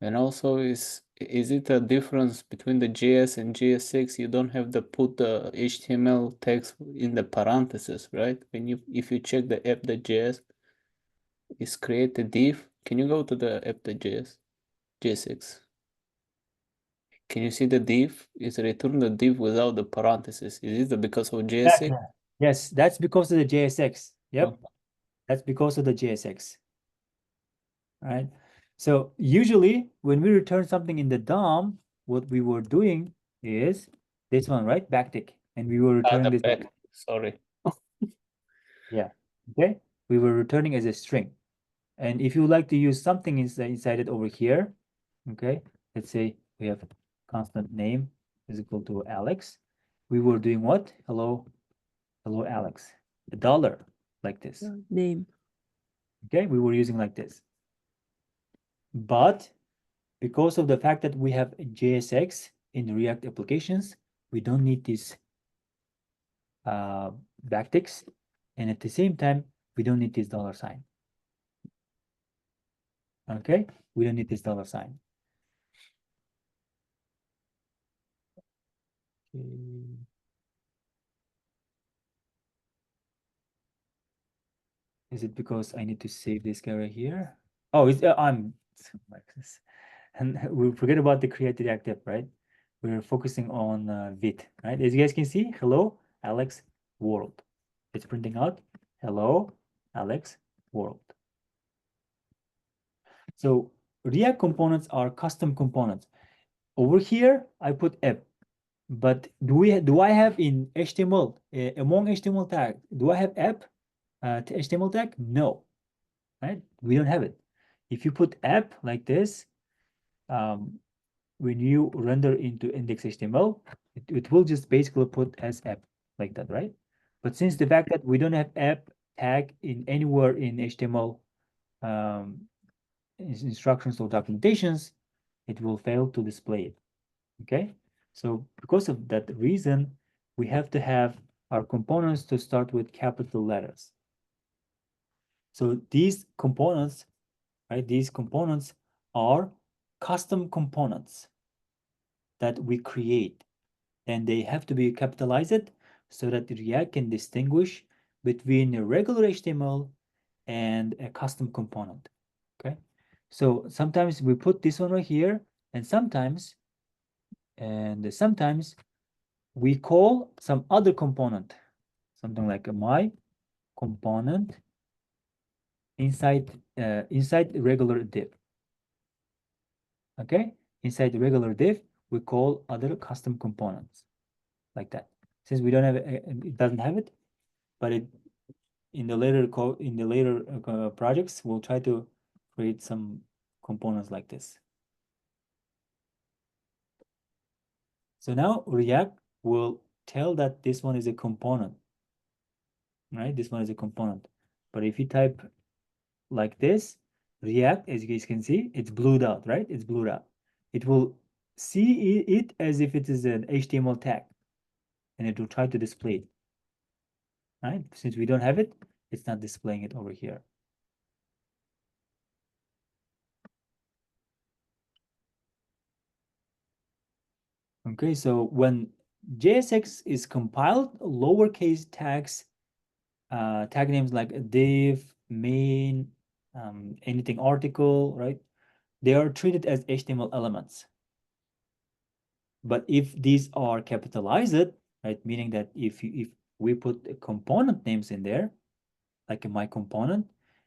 it. also is it a difference between the JS and JS6? You don't have to put the HTML text in the parentheses, right? If you check the app.js, it's create a div. Can you go to the app.js, JS6? Can you see the div? It's return the div without the parentheses. Is it because of JS6? Yes, that's because of the JSX. Yep, Okay. that's because of the JSX. Right. So usually when we return something in the DOM, what we were doing is this one, right? Backtick. And we were returning The this. back. Sorry. Yeah. Okay. We were returning as a string. And if you would like to use something inside it over here, okay, let's say we have constant name is equal to Alex. We were doing what? Hello, Alex. $1 like this. Name. Okay, we were using like this. But because of the fact that we have JSX in React applications, we don't need these backticks. And at the same time, we don't need this $sign. Okay, we don't need this $sign. Okay. Is it because I need to save this guy right here? Oh, it's I'm like this. And we forget about the create reactive, right? We're focusing on Vit, right? As you guys can see, hello, Alex world. It's printing out, hello, Alex world. So React components are custom components. Over here, I put app, but do I have in HTML among HTML tag? Do I have app HTML tag? No, right? We don't have it. If you put app like this, when you render into index.html, it will just basically put as app like that, right? But since the fact that we don't have app tag in anywhere in HTML instructions or documentations, it will fail to display it. Okay, so because of that reason, we have to have our components to start with capital letters. So these components, right? These components are custom components that we create, and they have to be capitalized so that React can distinguish between a regular HTML and a custom component. Okay, so sometimes we put this one right here, and sometimes we call some other component, something like a my component inside regular div. Okay, inside the regular div, we call other custom components like that. Since we don't have it doesn't have it, but it in the later code in the later projects, we'll try to create some components like this. So now React will tell that this one is a component, right? This one is a component. But if you type like this, React, as you guys can see, it's blued out, right? It's blued out. It will see it as if it is an HTML tag, and it will try to display it, right? Since we don't have it, it's not displaying it over here. Okay, so when JSX is compiled, lowercase tags, tag names like div, main, anything article, right? They are treated as HTML elements. But if these are capitalized, right, meaning that if we put component names in there, like in my component,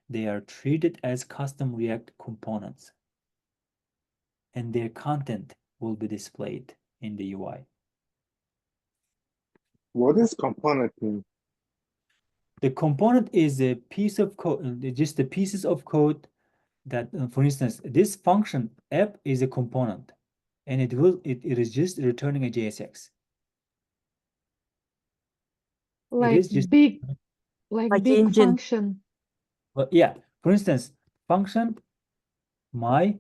they are treated as custom React components, and their content will be displayed in the UI. What does component mean? The component is a piece of code, just the pieces of code that, for instance, this function app is a component, and it is just returning a JSX. Like is just- big, like Like big engine. function. Well, yeah, for instance, function my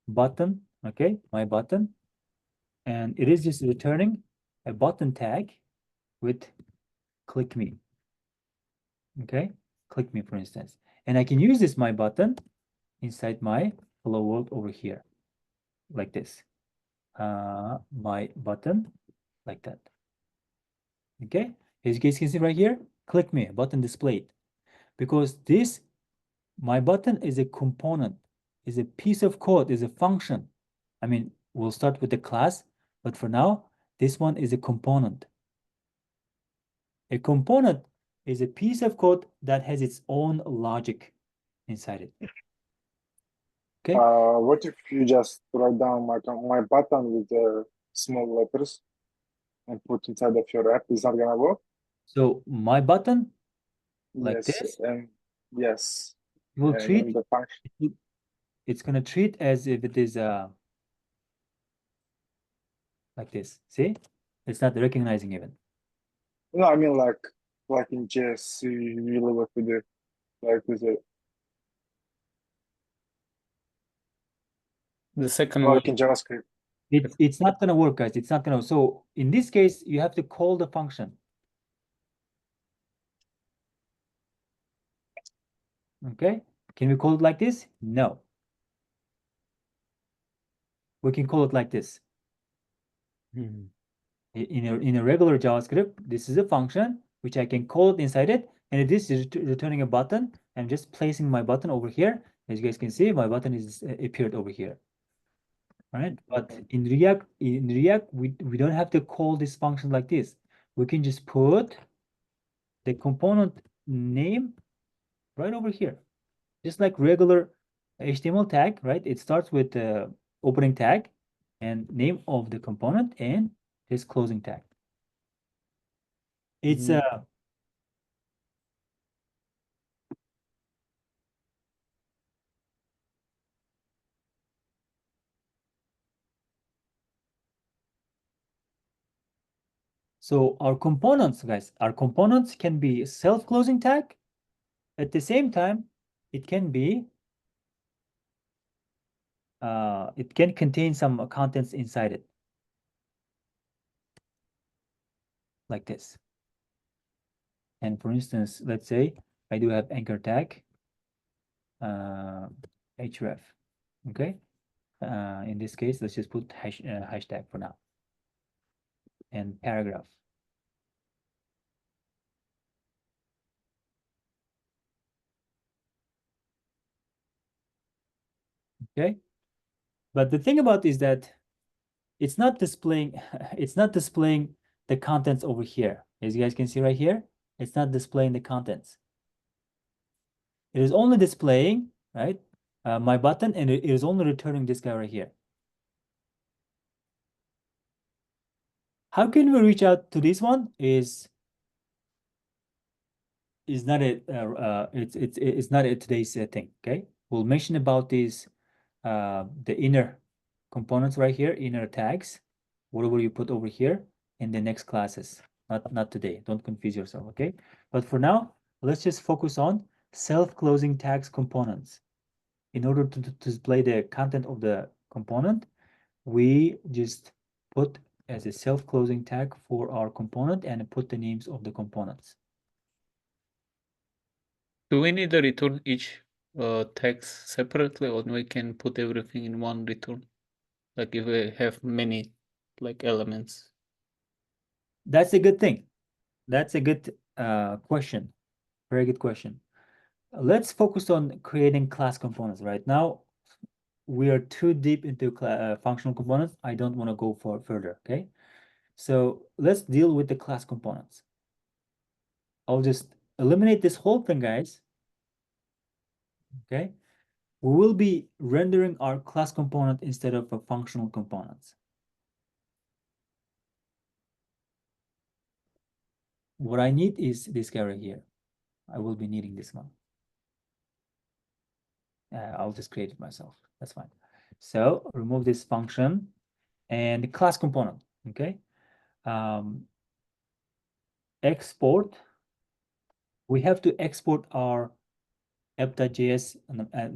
button, okay, my button, and it is just returning a button tag with click me. Okay, click me, for instance, and I can use this my button inside my hello world over here, like this. My button, like that. Okay, as you guys can see right here, click me button displayed, because this my button is a component, is a piece of code, is a function. I mean, we'll start with the class, but for now, this one is a component. A component is a piece of code that has its own logic inside it. Okay. What if you just write down my button with the small letters and put inside of your app? Is that gonna work? So my button, like Yes, this, and yes, will and treat, the function. it's gonna treat as if it is like this. See, it's not recognizing even. No, I mean like in JS, you usually work with it, like with it, The second one, like in JavaScript. It's not gonna work, guys. It's not gonna. So in this case, you have to call the function. Okay. Can we call it like this? No. We can call it like this. In a regular JavaScript, this is a function which I can call it inside it, and this is returning a button. I'm just placing my button over here. As you guys can see, my button is appeared over here. All right, but in React, we don't have to call this function like this. We can just put the component name right over here, just like regular HTML tag, right? It starts with the opening tag and name of the component and this closing tag. It's so our components, guys, our components can be self-closing tag. At the same time, it can be it can contain some contents inside it, like this. And for instance, let's say I do have anchor tag, href, okay? In this case, let's just put hashtag for now, and paragraph. Okay, but the thing about is that it's not displaying it's not displaying the contents over here. As you guys can see right here, it's not displaying the contents. It is only displaying, right, my button, and it is only returning this guy right here. How can we reach out to this one? Is not a it's not a today's thing. Okay, we'll mention about these the inner components right here, inner tags, whatever you put over here in the next classes. Not today. Don't confuse yourself. Okay, but for now, let's just focus on self-closing tags components. In order to display the content of the component, we just put as a self-closing tag for our component and put the names of the components. do we need to return each text separately, or we can put everything in one return? Like if we have many like elements. That's a good thing. That's a good question. Very good question. Let's focus on creating class components. Right now, we are too deep into functional components. I don't want to go further, okay? So let's deal with the class components. I'll just eliminate this whole thing, guys. Okay? We will be rendering our class component instead of a functional components. What I need is this guy right here. I will be needing this one. I'll just create it myself. That's fine. So remove this function and the class component, okay? Export, we have to export our app.js,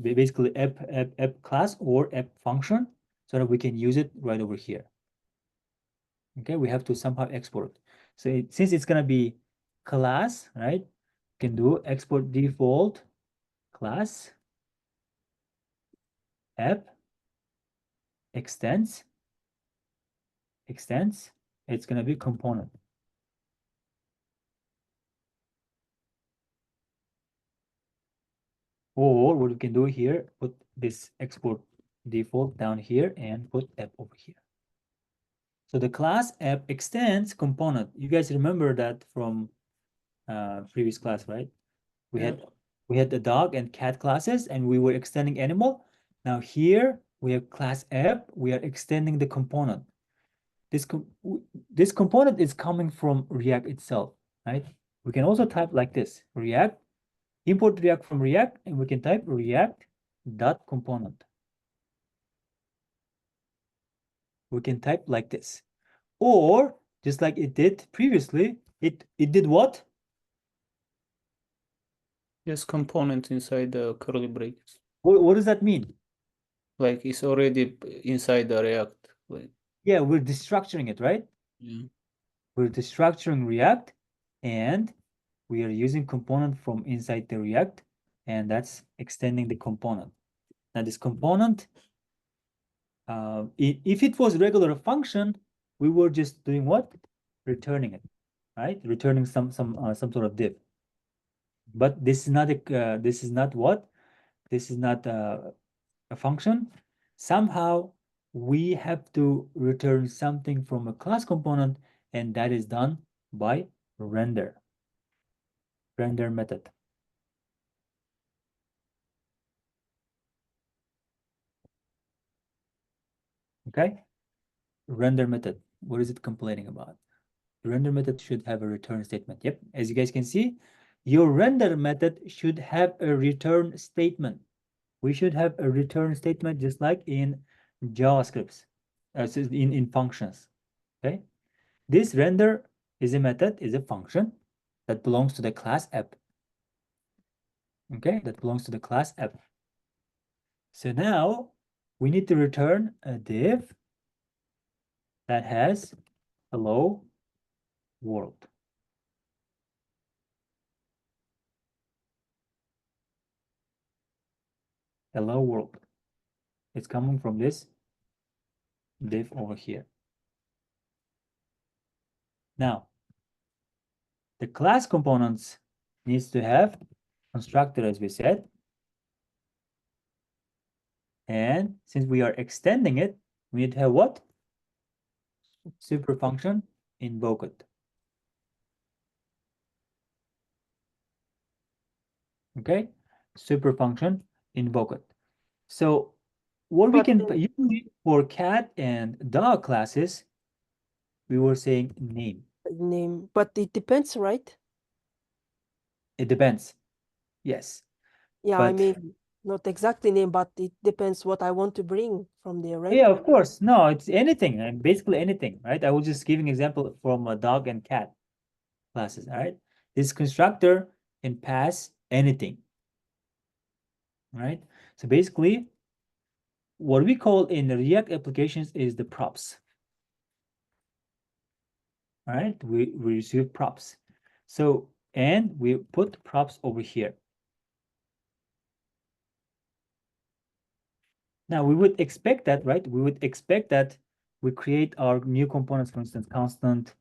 basically app class or app function, so that we can use it right over here. Okay, we have to somehow export. So since it's gonna be class, right? Can do export default class app extends. It's gonna be component. Or what we can do here, put this export default down here and put app over here. So the class app extends component. You guys remember that from previous class, right? We had the dog and cat classes, and we were extending animal. Now here we have class app. We are extending the component. This component is coming from React itself, right? We can also type like this: React, import React from React, and we can type React dot component. We can type like this, or just like it did previously. It did what? Just component inside the curly braces. What does that mean? Like it's already inside the React. Like, yeah, we're destructuring it, right? yeah. We're destructuring React, and we are using component from inside the React, and that's extending the component. Now this component, if it was regular function, we were just doing what? Returning it, right? Returning some sort of div. But this is not a this is not what? This is not a function. Somehow we have to return something from a class component, and that is done by render method. Okay, render method. What is it complaining about? The render method should have a return statement. Yep, as you guys can see, your render method should have a return statement. We should have a return statement just like in JavaScript, so in functions. Okay, this render is a method, is a function that belongs to the class app. Okay, that belongs to the class app. So now we need to return a div that has hello world. Hello world. It's coming from this div over here. Now, the class components needs to have constructor, as we said. And since we are extending it, we need to have what? Super function invoke it. Okay, super function invoke it. So what we can usually for cat and dog classes, we were saying name. But it depends, right? It depends. Yes. Yeah, I But mean, not exactly name, but it depends what I want to bring from there, right? yeah, of course. No, it's anything, and basically anything, right? I was just giving example from a dog and cat classes, all right? This constructor can pass anything, right? So basically, what we call in the React applications is the props. All right, we receive props. So, and we put props over here. Now we would expect that, right? We would expect that we create our new components, for instance, constant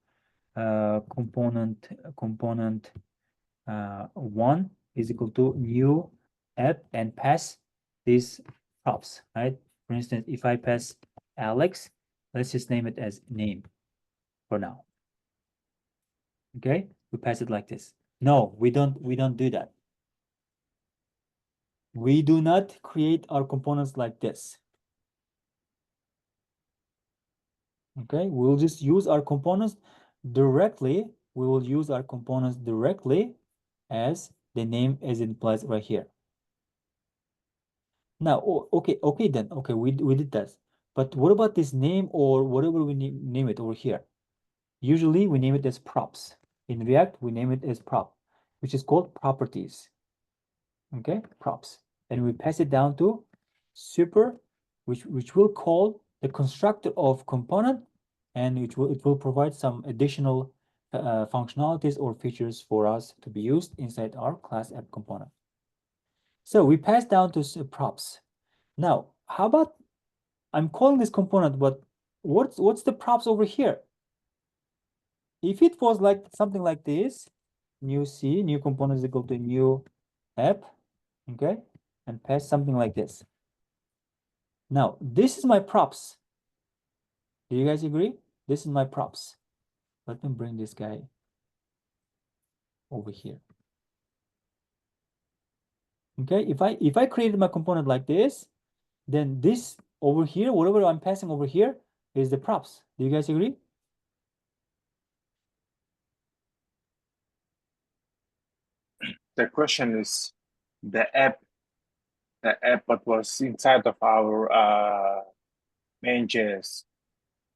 component 1 is equal to new app and pass these props, right? For instance, if I pass Alex, let's just name it as name for now. Okay, we pass it like this. No, we don't do that. We do not create our components like this. Okay, we'll just use our components directly. We will use our components directly as the name as it implies right here. Now, okay then. Okay, we did that. But what about this name or whatever we name it over here? Usually we name it as props. In React, we name it as prop, which is called properties. Okay, props. And we pass it down to super, which will call the constructor of component, and it will provide some additional functionalities or features for us to be used inside our class app component. So we pass down to props. Now, how about I'm calling this component, but what's the props over here? If it was like something like this, new C, new component is equal to new app, okay, and pass something like this. Now, this is my props. Do you guys agree? This is my props. Let me bring this guy over here. Okay, if I created my component like this, then this over here, whatever I'm passing over here, is the props. Do you guys agree? The question is the app that was inside of our main JS.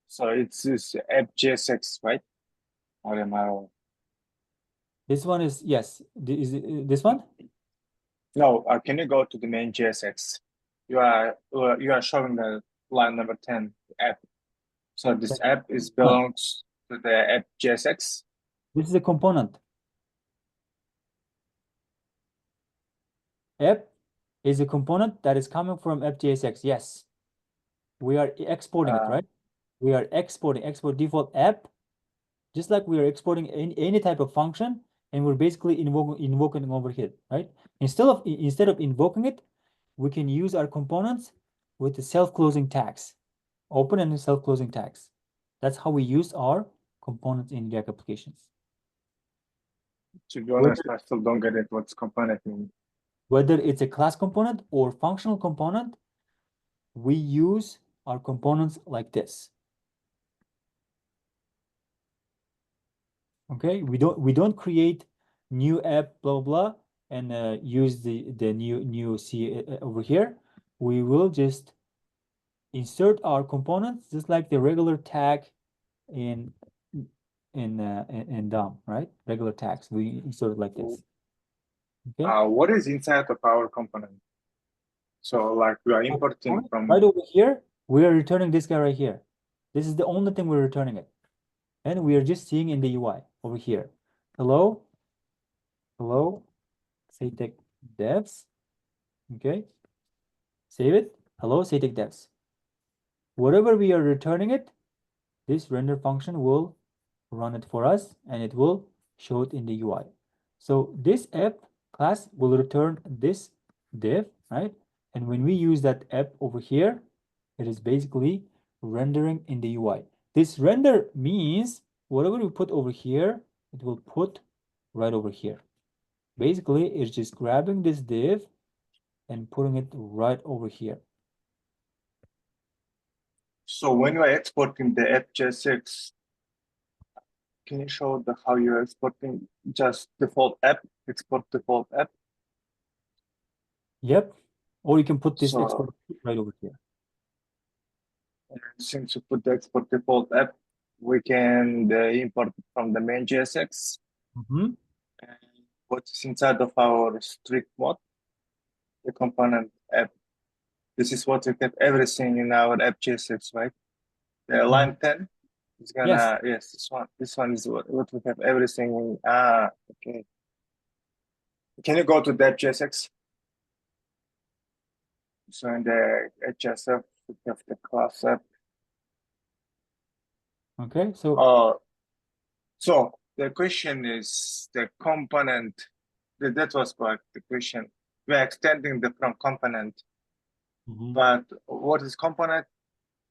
So it's this app JSX, right? Or am I wrong? This one is, yes. Is it, this one? No, can you go to the main JSX? You are showing the line number 10 app. So this app is belongs to the app JSX. This is a component. App is a component that is coming from app.jsx. Yes. We are exporting it, right? We are exporting export default app, just like we are exporting any type of function, and we're basically invoking it over here, right? Instead of invoking it, we can use our components with the self-closing tags, open and self-closing tags. That's how we use our components in React applications. To be honest, I still don't get it. What's component mean? Whether it's a class component or functional component, we use our components like this. Okay, we don't create new app blah blah and use the new C over here. We will just insert our components just like the regular tag in DOM, right? Regular tags. We insert it like this. Okay. What is inside of our component? So like we are importing from right over here, we are returning this guy right here. This is the only thing we're returning it. And we are just seeing in the UI over here. Hello, Saytech devs. Okay. Save it. Hello, Saytech devs. Whatever we are returning it, this render function will run it for us and it will show it in the UI. So this app class will return this div, right? And when we use that app over here, it is basically rendering in the UI. This render means whatever we put over here, it will put right over here. Basically, it's just grabbing this div and putting it right over here. So when you are exporting the app.jsx, can you show how you're exporting just default app, export default app? Yep. Or you can put this So, export right over here. Since you put the export default app, we can import it from the main JSX. And what's inside of our strict mode, the component app. This is what we have everything in our app JSX, right? The line 10 is gonna, yes, this one is what we have everything in. Okay. Can you go to the app JSX? So in the HSF, we have the class app. Okay, so so the question is the component. That was correct. The question. We're extending the from component, but what is component?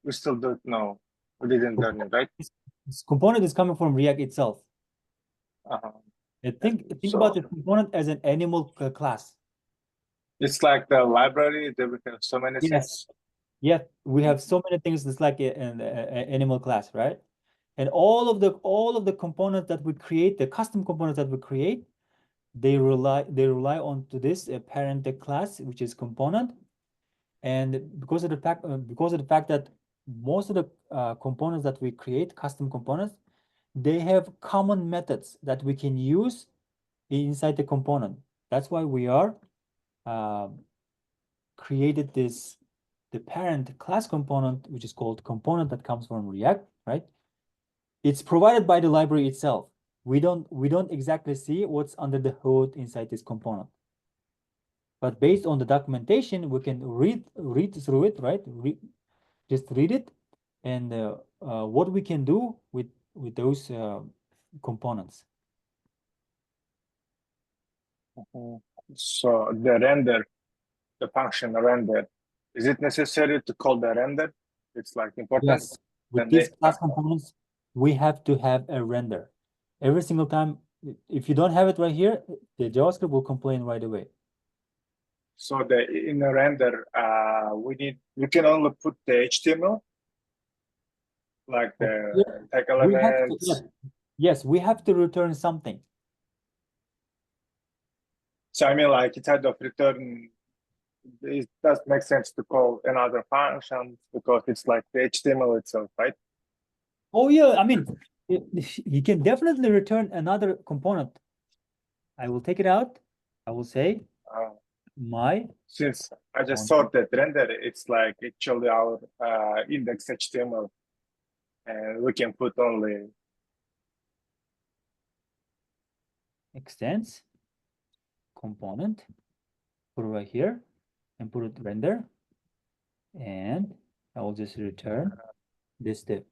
We still don't know. We didn't learn it, right? This component is coming from React itself. Think about the component as an animal class. It's like the library that we have so many things. Yeah, we have so many things. It's like an animal class, right? And all of the components that we create, the custom components that we create, they rely on to this parent class, which is component. And because of the fact that most of the components that we create, custom components, they have common methods that we can use inside the component. That's why we are created the parent class component, which is called component that comes from React, right? It's provided by the library itself. We don't exactly see what's under the hood inside this component. But based on the documentation, we can read through it, right? Just read it, and what we can do with those components. So the render, the function render, is it necessary to call the render? It's like important. Yes, with Then these they- class components, we have to have a render. Every single time, if you don't have it right here, the JavaScript will complain right away. So in the render, we can only put the HTML, like the tag We have to, elements. yes, we have to return something. So I mean, like instead of return, it does make sense to call another function because it's like the HTML itself, right? Oh yeah, I mean, you can definitely return another component. I will take it out. I will say my. Since I just thought that render, it's like actually our index HTML, and we can put only Extends component, put it right here, and put it render, and I will just return this div.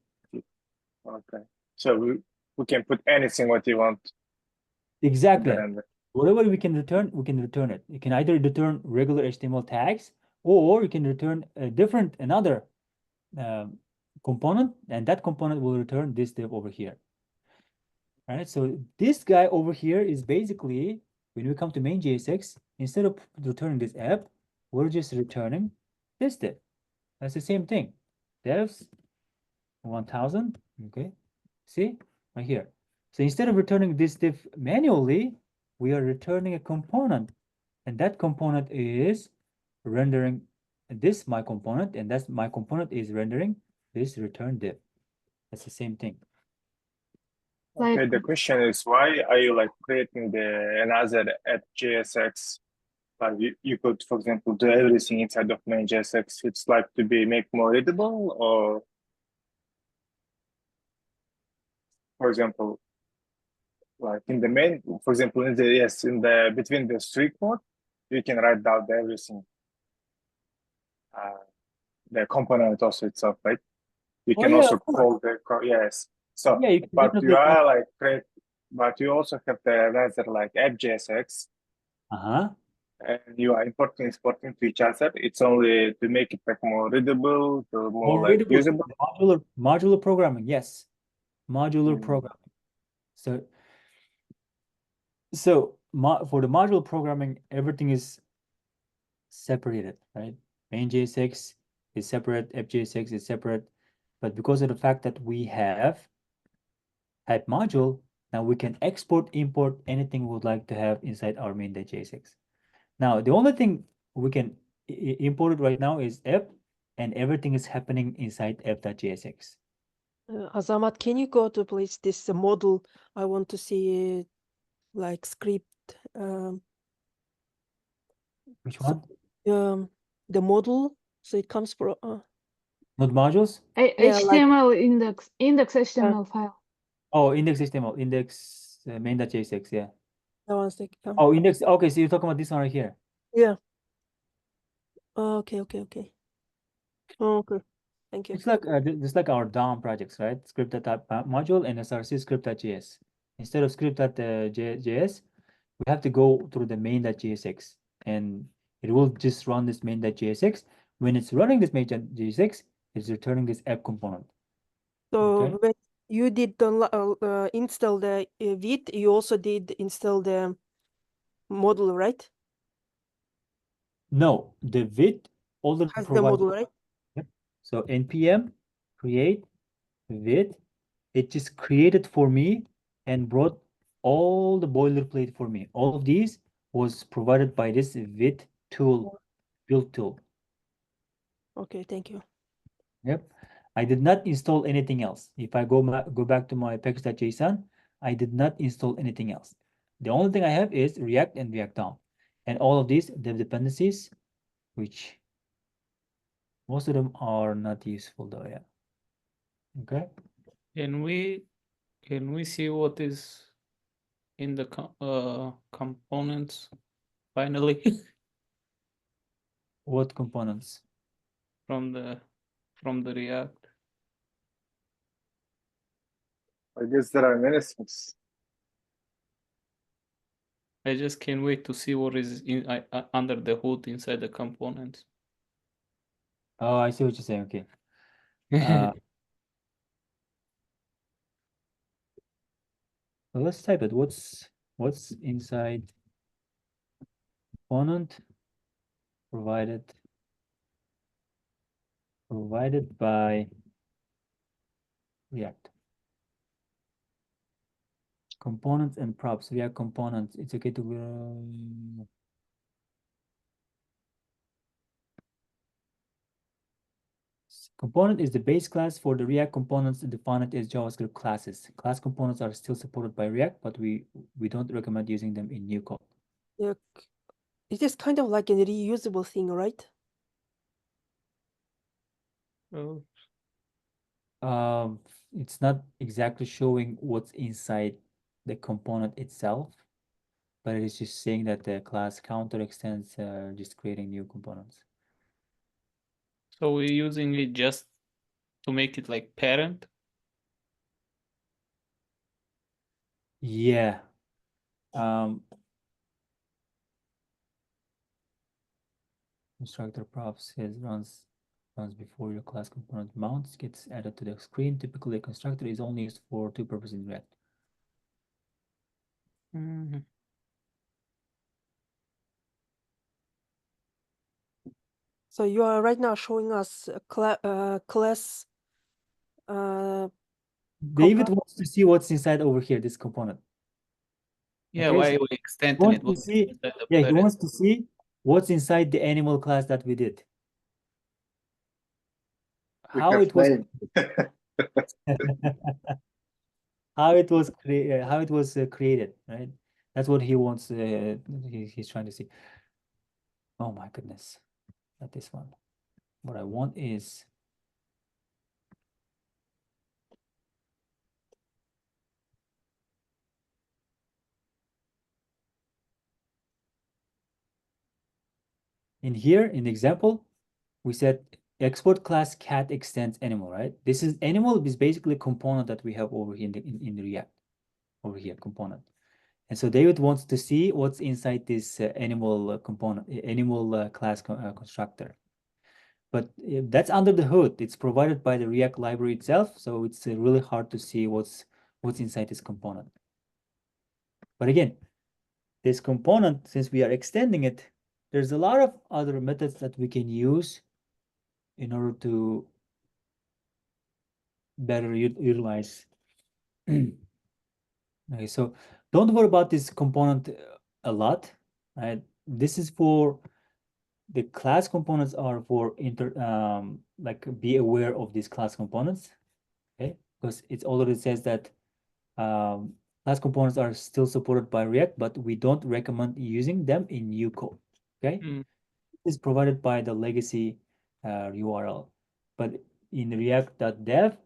okay. So we can put anything what you want. Exactly. in the render. Whatever we can return it. You can either return regular HTML tags, or you can return a different another component, and that component will return this div over here. All right, so this guy over here is basically, when we come to main JSX, instead of returning this app, we're just returning this div. That's the same thing. Devs 1000, okay? See, right here. So instead of returning this div manually, we are returning a component, and that component is rendering this my component, and that's my component is rendering this return div. That's the same thing. Okay, Like the question is why are you like creating another app JSX? Like you could, for example, do everything inside of main JSX. It's like to be make more readable, or for example, like in the main, for example, in the between the strict mode, you can write down everything. The component also itself, right? You Oh, can yeah, also of course. call yes. So Yeah, you can but definitely you are like but you also have the another like app JSX, and you are importing exporting to each other. It's only to make it like more readable, to more like readable, usable. modular programming, yes. Modular programming. So for the modular programming, everything is separated, right? Main JSX is separate, FJSX is separate, but because of the fact that we have type module, now we can export, import anything we would like to have inside our main.jsx. Now, the only thing we can import it right now is app, and everything is happening inside app.jsx. Azamat, can you go to please this model? I want to see like script. Which So, one? The model. So it comes from. Not modules? Yeah, like- HTML index HTML file. Oh, index HTML, index main.jsx, yeah. One sec. Oh, index. Okay, so you're talking about this one right here. Yeah. Okay. Oh, okay. Thank you. It's like just like our DOM projects, right? Script.type module and src script.js. Instead of script.js, we have to go through the main.jsx, and it will just run this main.jsx. When it's running this main.jsx, it's returning this app component. So Okay. when you did install the Vite, you also did install the module, right? No, the Vite already Has the provides. module, right? Yep. So npm create Vite, it just created for me and brought all the boilerplate for me. All of these was provided by this Vite tool, build tool. Okay, thank you. Yep. I did not install anything else. If I go back to my package.json, I did not install anything else. The only thing I have is React and React DOM, and all of these dependencies, which most of them are not useful though. Yeah. Okay. Can we see what is in the components finally What components? from the React? I guess there are many things. I just can't wait to see what is in under the hood inside the components. Oh, I see what you're saying. Okay. Uh, well, let's type it. What's inside component provided by React. Components and props. React components. It's okay to component is the base class for the React components defined as JavaScript classes. Class components are still supported by React, but we don't recommend using them in new code. Yeah, it is kind of like a reusable thing, right? Oh, It's not exactly showing what's inside the component itself, but it is just saying that the class counter extends just creating new components. so we're using it just to make it like parent? Yeah. Constructor props runs before your class component mounts gets added to the screen. Typically, a constructor is only used for two purposes in React. Mm-hmm. So you are right now showing us a class. David wants to see what's inside over here, this component. Yeah, Okay, why so we he extending wants it? to What's see, inside the yeah, he parent? wants to see what's inside the animal class that we did. We How have it was name. how it was created, right? That's what he wants. He's trying to see. Oh my goodness, not this one. What I want is in here in the example, we said export class cat extends animal, right? This is animal is basically a component that we have over here in the React over here component. And so David wants to see what's inside this animal component, animal class constructor. But that's under the hood. It's provided by the React library itself, so it's really hard to see what's inside this component. But again, this component, since we are extending it, there's a lot of other methods that we can use in order to better utilize. Okay, so don't worry about this component a lot, right? This is for the class components are for like be aware of these class components, okay? Because it already says that class components are still supported by React, but we don't recommend using them in new code, okay? Mm. It's provided by the legacy URL, but in React.dev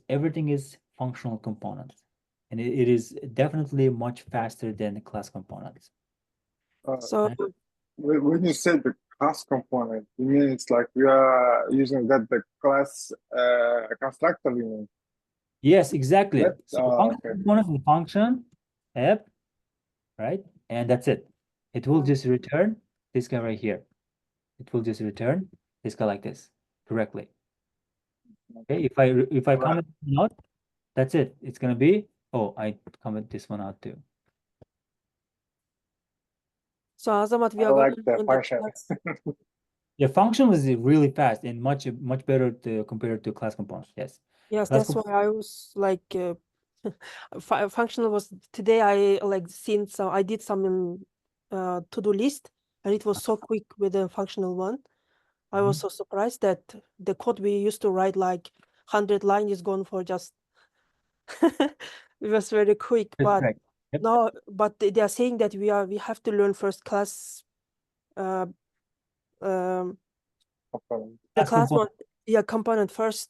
everything is functional components, and it is definitely much faster than the class components. So When you say the class component, you mean it's like we are using the class constructor, you mean? Yes, exactly. So function Okay. component is function app, right? And that's it. It will just return this guy right here. It will just return this guy like this correctly. Okay, if I Alright. comment out, that's it. It's gonna be, oh, I comment this one out too. So Azamat, we I are going like to the learn function. class. Yeah, function was really fast and much better compared to class component. Yes. Yes, Class that's why I was like, functional was today. I like I did some to-do list, and it was so quick with the functional one. I was so surprised that the code we used to write like 100 line is gone for just it was very quick. That's But correct. Yep. no, but they are saying that we have to learn first class the Class class one, component. component first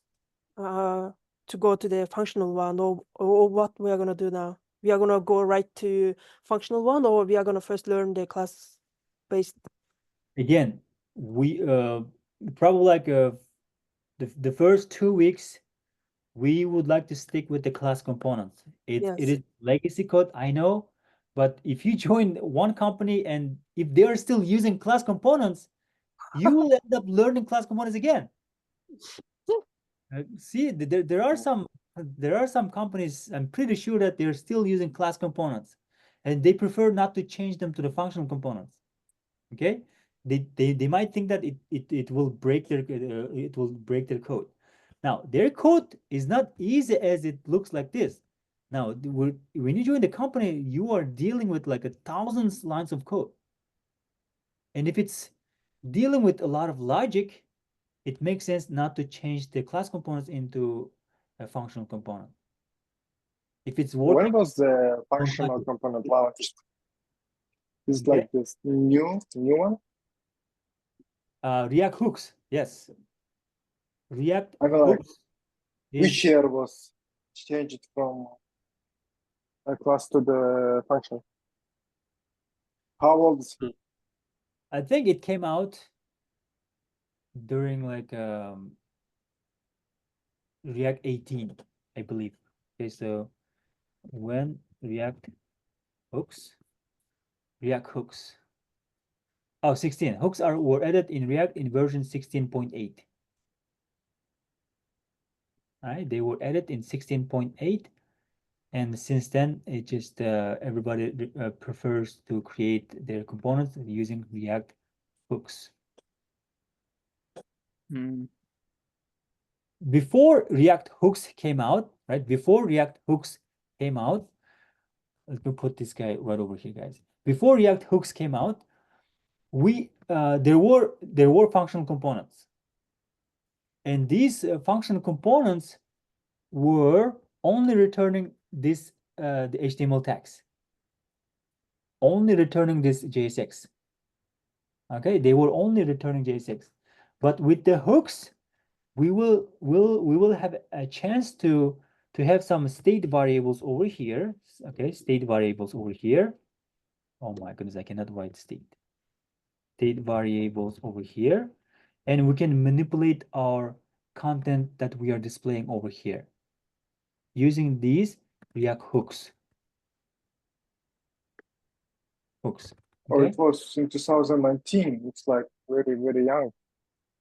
to go to the functional one, or what we are gonna do now. We are gonna go right to functional one, or we are gonna first learn the class based. Again, we probably like the first 2 weeks, we would like to stick with the class components. It Yes. is legacy code, I know, but if you join one company and if they are still using class components, you will end up learning class components again. See, there are some companies, I'm pretty sure that they're still using class components, and they prefer not to change them to the functional components. Okay, they might think that it will break their code. Now their code is not easy as it looks like this. Now when you join the company, you are dealing with like 1,000 lines of code, and if it's dealing with a lot of logic, it makes sense not to change the class components into a functional component. If it's working, When was the don't functional touch it. component launched? Is Okay. like this new one? React hooks, yes. React I mean, like, hooks which is year was changed from a class to the function? How old is he? I think it came out during like React 18, I believe. Okay, so when React hooks, oh, 16 hooks were added in React in version 16.8. All right, they were added in 16.8, and since then it just everybody prefers to create their components using React hooks. Before React hooks came out, right? Before React hooks came out, let me put this guy right over here, guys. Before React hooks came out, there were functional components, and these functional components were only returning this the HTML tags, only returning this JSX. Okay, they were only returning JSX, but with the hooks, we will have a chance to have some state variables over here. Okay, state variables over here. Oh my goodness, I cannot write state variables over here, and we can manipulate our content that we are displaying over here using these React hooks. Or Okay. it was in 2019. It's like very, very young.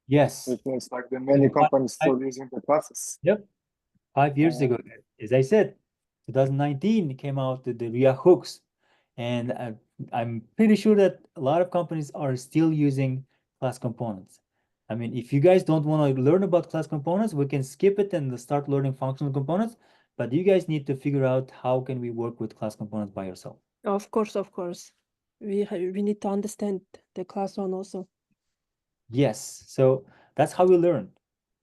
Yes. It means like the many companies still using the classes. Yep. 5 years ago, as I said, 2019 came out the React hooks, and I'm pretty sure that a lot of companies are still using class components. I mean, if you guys don't want to learn about class components, we can skip it and start learning functional components. But you guys need to figure out how can we work with class components by yourself. Of course. We need to understand the class one also. Yes, so that's how we learn.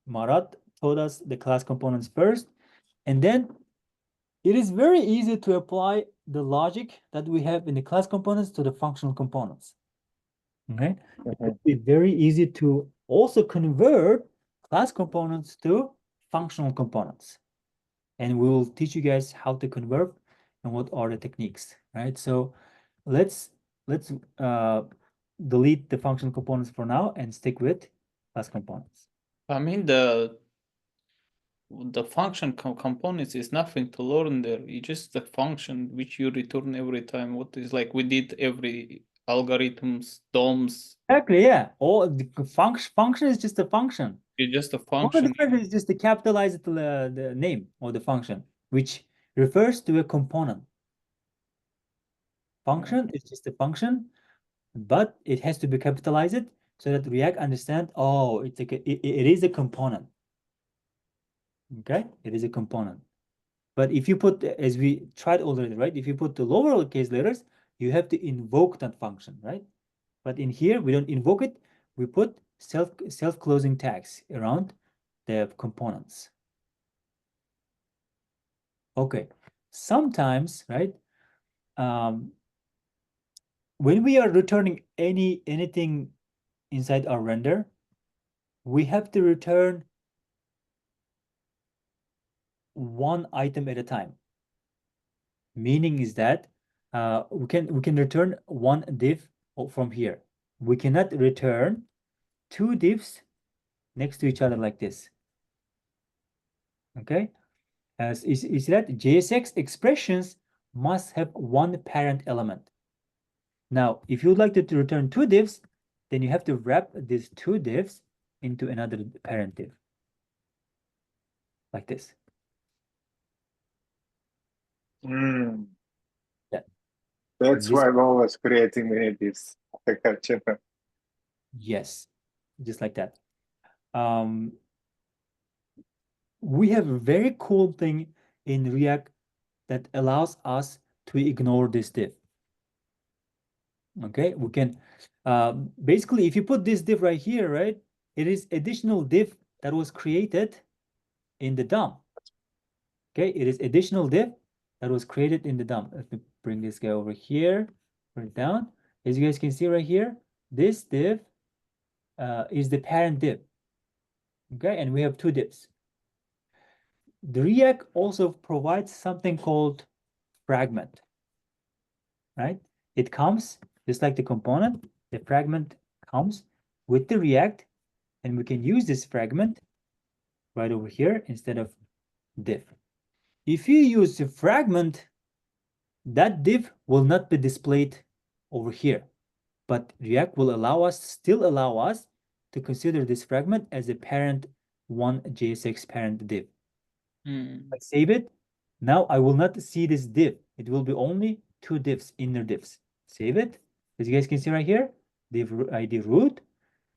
Marat taught us the class components first, and then it is very easy to apply the logic that we have in the class components to the functional components. Okay, it's very easy to also convert class components to functional components, and we will teach you guys how to convert and what are the techniques. Right, so let's delete the functional components for now and stick with class components. I mean, the function components is nothing to learn there. It's just the function which you return every time. What is like we did every algorithms, DOMs. Exactly, yeah. All the function is just a function. It's just a Only function. difference is just to capitalize the name of the function, which refers to a component. Function is just a function, but it has to be capitalized so that React understand, oh, it is a component. Okay, it is a component. But if you put, as we tried already, right? If you put the lowercase letters, you have to invoke that function, right? But in here, we don't invoke it. We put self-closing tags around the components. Okay, sometimes, right? When we are returning anything inside our render, we have to return one item at a time. Meaning is that we can return one div from here. We cannot return two divs next to each other like this. Okay, is that JSX expressions must have one parent element. Now, if you would like to return two divs, then you have to wrap these two divs into another parent div, like this. Mm. Yeah. That's why I'm always creating many divs. I got you. Yes, just like that. We have a very cool thing in React that allows us to ignore this div. Okay, we can basically, if you put this div right here, right, it is additional div that was created in the DOM. Okay, it is additional div that was created in the DOM. Let me bring this guy over here, bring it down. As you guys can see right here, this div is the parent div. Okay, and we have two divs. The React also provides something called fragment, right? It comes just like the component. The fragment comes with the React, and we can use this fragment right over here instead of div. If you use the fragment, that div will not be displayed over here, but React will still allow us to consider this fragment as a parent one JSX parent div. I save it. Now I will not see this div. It will be only two divs, inner divs. Save it. As you guys can see right here, div ID root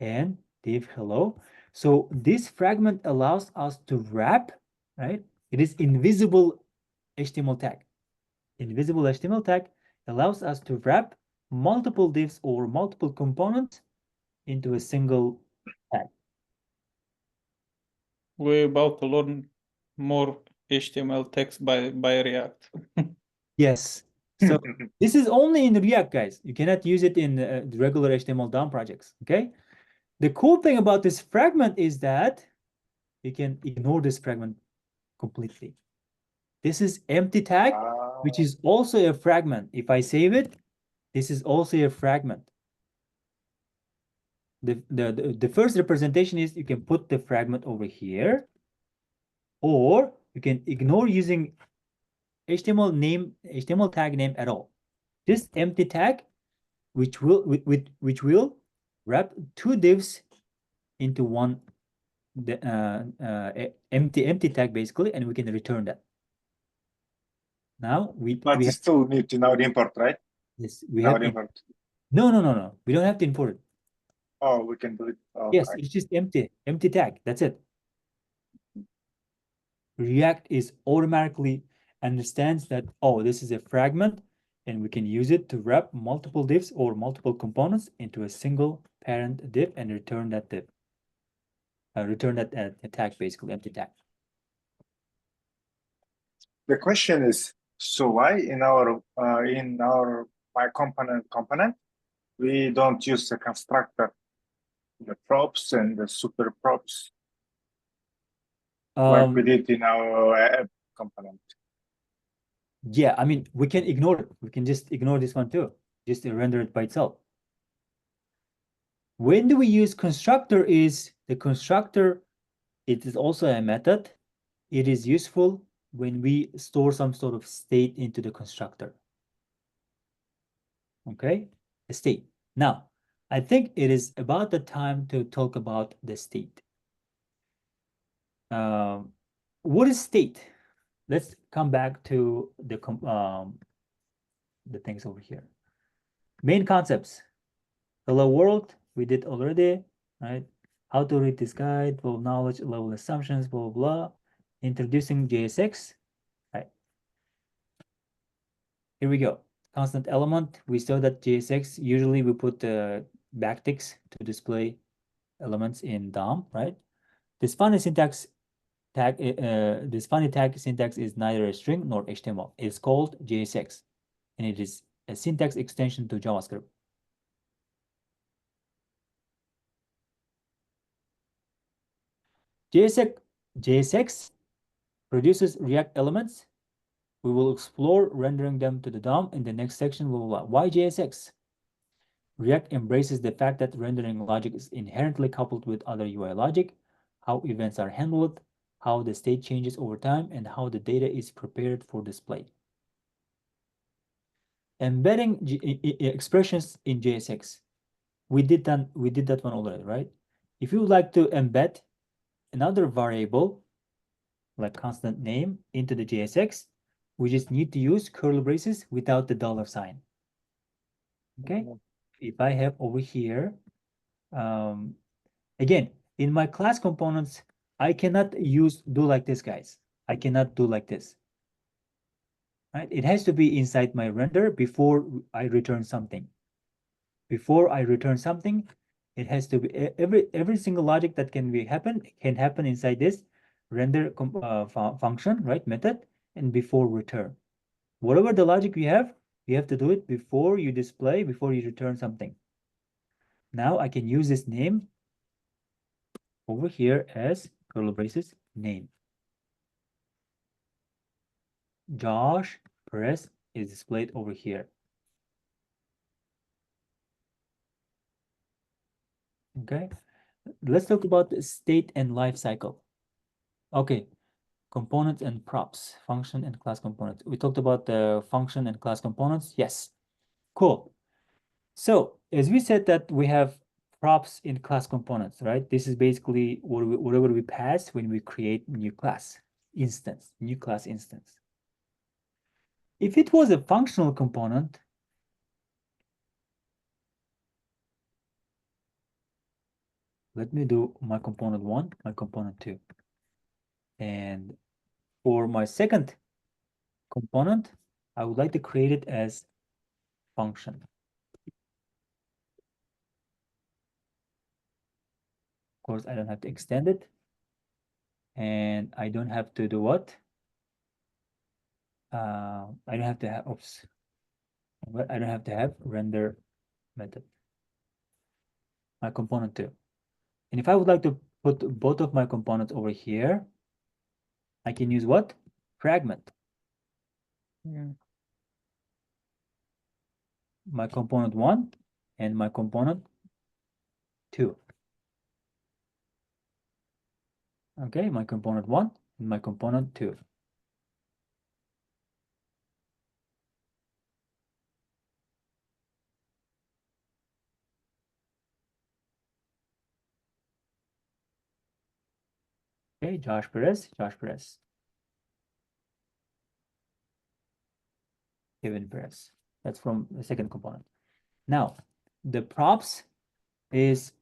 and div hello. So this fragment allows us to wrap, right? It is invisible HTML tag. Invisible HTML tag allows us to wrap multiple divs or multiple components into a single tag. We're about to learn more HTML text by React. Yes. So this is only in React, guys. You cannot use it in the regular HTML DOM projects, okay? The cool thing about this fragment is that you can ignore this fragment completely. This is empty tag, which is also a fragment. If I save it, this is also a fragment. The first representation is you can put the fragment over here, or you can ignore using HTML tag name at all. This empty tag, which will wrap two divs into one empty tag basically, and we can return that. Now But you still need to now import, right? Yes, we Now have import. No. We don't have to import it. Oh, we can do it. Oh, Yes, right. it's just empty tag. That's it. React is automatically understands that, oh, this is a fragment, and we can use it to wrap multiple divs or multiple components into a single parent div and return that div. Return that tag, basically empty tag. The question is, so why in our my component we don't use the constructor, the props and the super props, like we did in our app component? Yeah, I mean, we can ignore it. We can just ignore this one too. Just render it by itself. When do we use constructor? Is the constructor, it is also a method. It is useful when we store some sort of state into the constructor. Okay, the state. Now, I think it is about the time to talk about the state. What is state? Let's come back to the things over here. Main concepts. Hello world, we did already, right? How to read this guide, full knowledge, level assumptions, blah, blah, blah. Introducing JSX, right? Here we go. Constant element. We saw that JSX, usually we put the backticks to display elements in DOM, right? This funny syntax tag, this funny tag syntax is neither a string nor HTML. It's called JSX, and it is a syntax extension to JavaScript. JSX produces React elements. We will explore rendering them to the DOM in the next section. Why JSX? React embraces the fact that rendering logic is inherently coupled with other UI logic, how events are handled, how the state changes over time, and how the data is prepared for display. Embedding expressions in JSX. We did that one already, right? If you would like to embed another variable, like constant name, into the JSX, we just need to use curly braces without the $sign. Okay? If I have over here, again, in my class components, I cannot do like this, guys. I cannot do like this. Right? It has to be inside my render before I return something. Before I return something, it has to be every single logic that can happen inside this render function, right, method, and before return. Whatever the logic you have to do it before you display, before you return something. Now I can use this name over here as curly braces name. Josh Perez is displayed over here. Okay, let's talk about the state and life cycle. Okay, components and props, function and class components. We talked about the function and class components. Yes, cool. So as we said that we have props in class components, right? This is basically whatever we pass when we create new class instance, new class instance. If it was a functional component, let me do my component 1, my component 2. And for my second component, I would like to create it as function. Of course, I don't have to extend it. And I don't have to do what? I don't have to have, oops. I don't have to have render method. My component 2. And if I would like to put both of my components over here, I can use what? Fragment. My component 1 and my component 2. Okay, my component 1 and my component 2. Okay, Josh Perez. Kevin Perez. That's from the second component. Now, the props is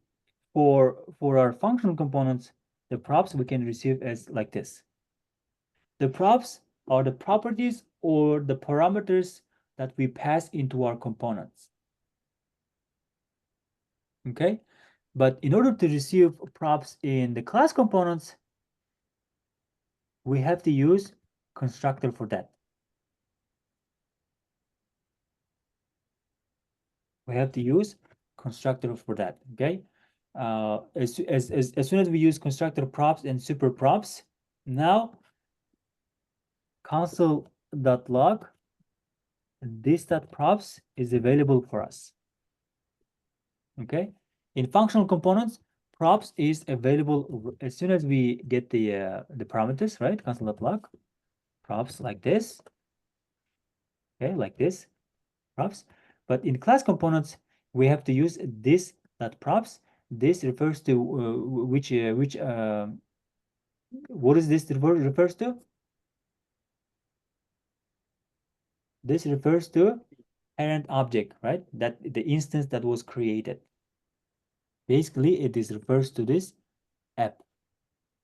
for our functional components, the props we can receive as like this. The props are the properties or the parameters that we pass into our components. Okay, but in order to receive props in the class components, we have to use constructor for that. We have to use constructor for that. Okay, as soon as we use constructor props and super props, now console.log this.props is available for us. Okay, in functional components, props is available as soon as we get the parameters, right? Console.log props like this. Okay, like this props. But in class components, we have to use this.props. This refers to what is this refers to? This refers to parent object, right? That the instance that was created. Basically, it is refers to this app.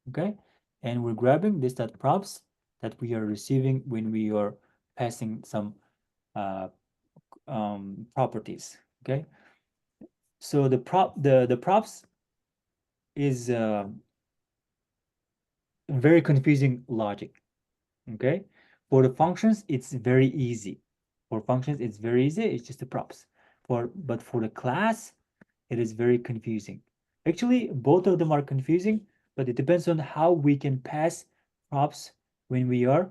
Okay, and we're grabbing this.props that we are receiving when we are passing some properties. Okay, so the props is very confusing logic. Okay, for the functions, it's very easy. For functions, it's very easy. It's just the props. But for the class, it is very confusing. Actually, both of them are confusing, but it depends on how we can pass props when we are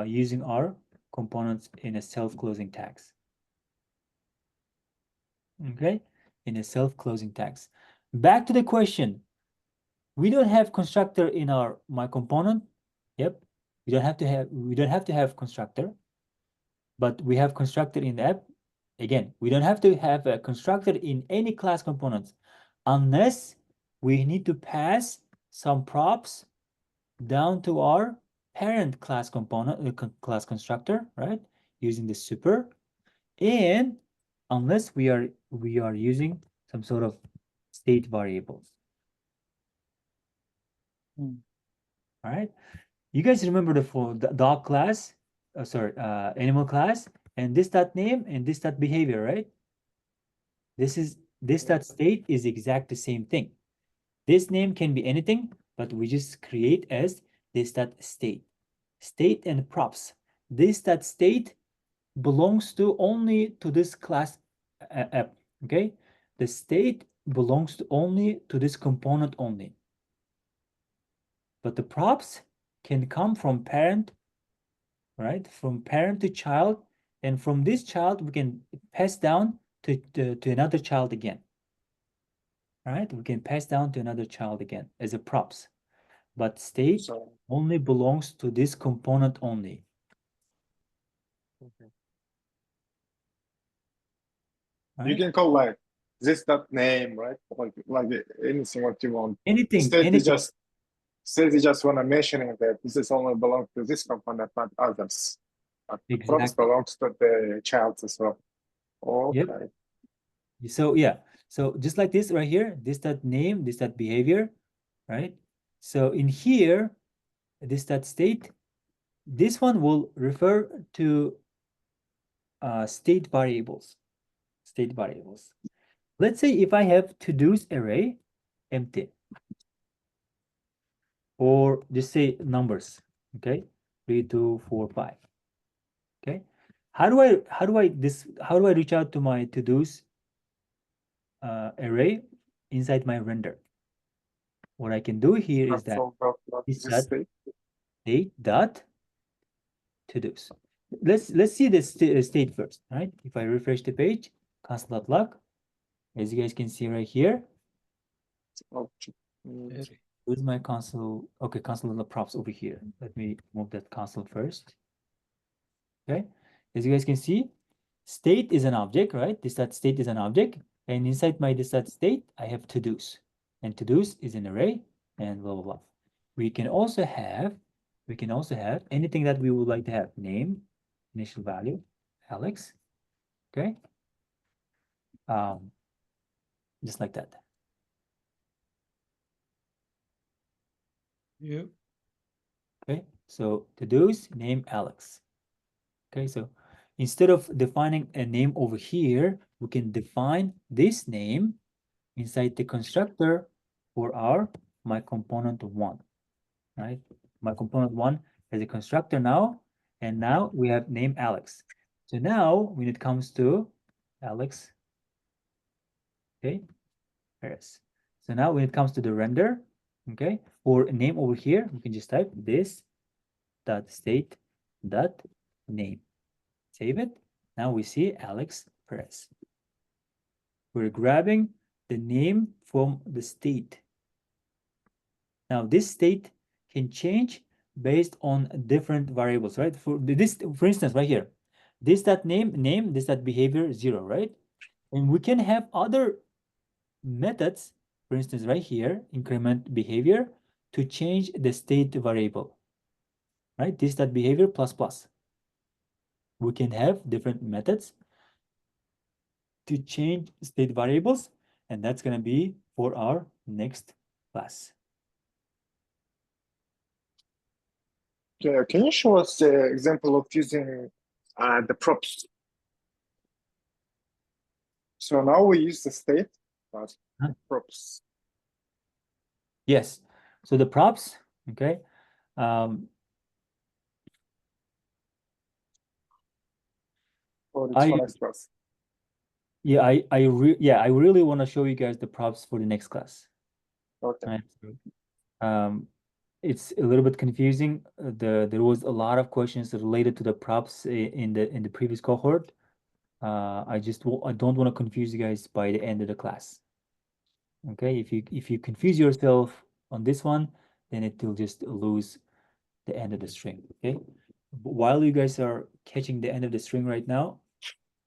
using our components in a self-closing tags. Okay, in a self-closing tags. Back to the question. We don't have constructor in our my component. Yep, we don't have to have constructor, but we have constructor in the app. Again, we don't have to have a constructor in any class components unless we need to pass some props down to our parent class component, class constructor, right? Using the super, and unless we are using some sort of state variables. All right. You guys remember the dog class, animal class, and this dot name and this dot behavior, right? This dot state is exact the same thing. This name can be anything, but we just create as this dot state. State and props. This dot state belongs to only to this class app. Okay, the state belongs to only to this component only. But the props can come from parent, right? From parent to child, and from this child we can pass down to another child again. Right? We can pass down to another child again as a props. But state only belongs to this component only. Okay. Right? You can call like this that name, right? Like anything what you want. Anything. Instead you just want to mention that this is only belongs to this component, not others. But the props Exactly. belongs to the child as well. Okay. Yep. So yeah, so just like this right here, this that name, this that behavior, right? So in here, this that state, this one will refer to state variables. State variables. Let's say if I have to-dos array empty, or just say numbers, okay, 3, 2, 4, 5. Okay, how do I reach out to my to-dos array inside my render? What I can do here is that state dot to-dos. Let's see the state first, right? If I refresh the page, console.log, as you guys can see right here. Where's my console? Okay, console.props over here. Let me move that console first. Okay, as you guys can see, state is an object, right? This dot state is an object, and inside my this dot state, I have to-dos, and to-dos is an array, and blah blah blah. We can also have anything that we would like to have. Name, initial value, Alex. Okay. Just like that. Yeah. Okay, so to-dos, name Alex. Okay, so instead of defining a name over here, we can define this name inside the constructor for our my component one, right? My component one has a constructor now, and now we have name Alex. So now when it comes to Alex, okay, Paris. So now when it comes to the render, okay, for a name over here, we can just type this dot state dot name. Save it. Now we see Alex Perez. We're grabbing the name from the state. Now this state can change based on different variables, right? For instance, right here, this that name, this that behavior 0, right? And we can have other methods, for instance, right here, increment behavior, to change the state variable, right? This that behavior plus plus. We can have different methods to change state variables, and that's going to be for our next class. Yeah, can you show us the example of using the props? So now we use the state plus props. Yes. So the props, okay. Or it's I for next class. yeah, I really want to show you guys the props for the next class. Okay. Right? It's a little bit confusing. There was a lot of questions related to the props in the previous cohort. I don't want to confuse you guys by the end of the class. Okay, if you confuse yourself on this one, then it will just lose the end of the string. Okay, but while you guys are catching the end of the string right now,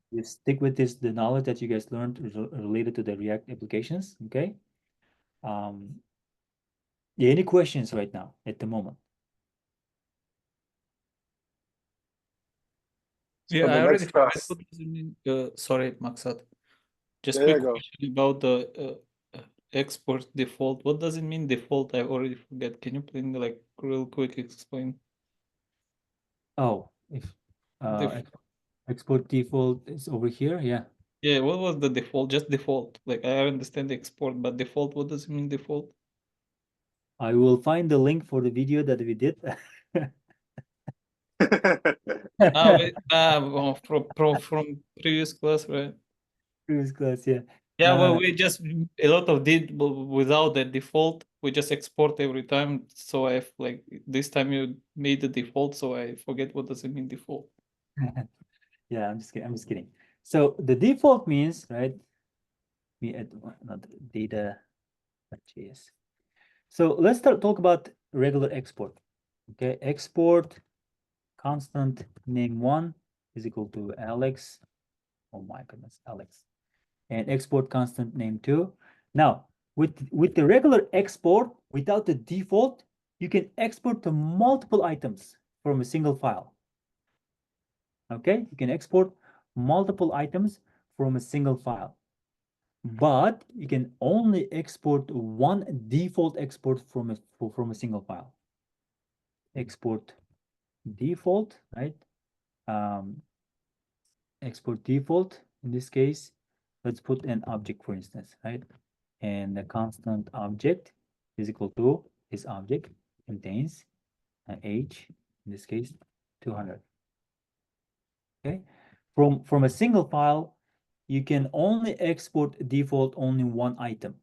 you stick with the knowledge that you guys learned related to the React applications. Okay. Yeah, any questions right now at the moment? Yeah, the I already next forgot class. what does it mean. Sorry, Maksat. Just There you quick go. question about the export default. What does it mean default? I already forget. Can you please like real quick explain? Oh, if Def export default is over here, yeah. Yeah, what was the default? Just default. Like I understand the export, but default, what does it mean default? I will find the link for the video that we did. Well, from previous class, right? Previous class, yeah. Yeah, No, well, no. we just a lot of did without the default. We just export every time. So I like this time you made the default, so I forget what does it mean default. Yeah, I'm just kidding. I'm just kidding. So the default means, right? We add not data.js. So let's talk about regular export. Okay, export constant name1 is equal to Alex. Oh my goodness, Alex. And export constant name2. Now, with the regular export, without the default, you can export to multiple items from a single file. Okay, you can export multiple items from a single file, but you can only export one default export from a single file. Export default, right? Export default in this case, let's put an object, for instance, right? And the constant object is equal to this object contains an age, in this case 200. Okay, from a single file you can only export default only one item,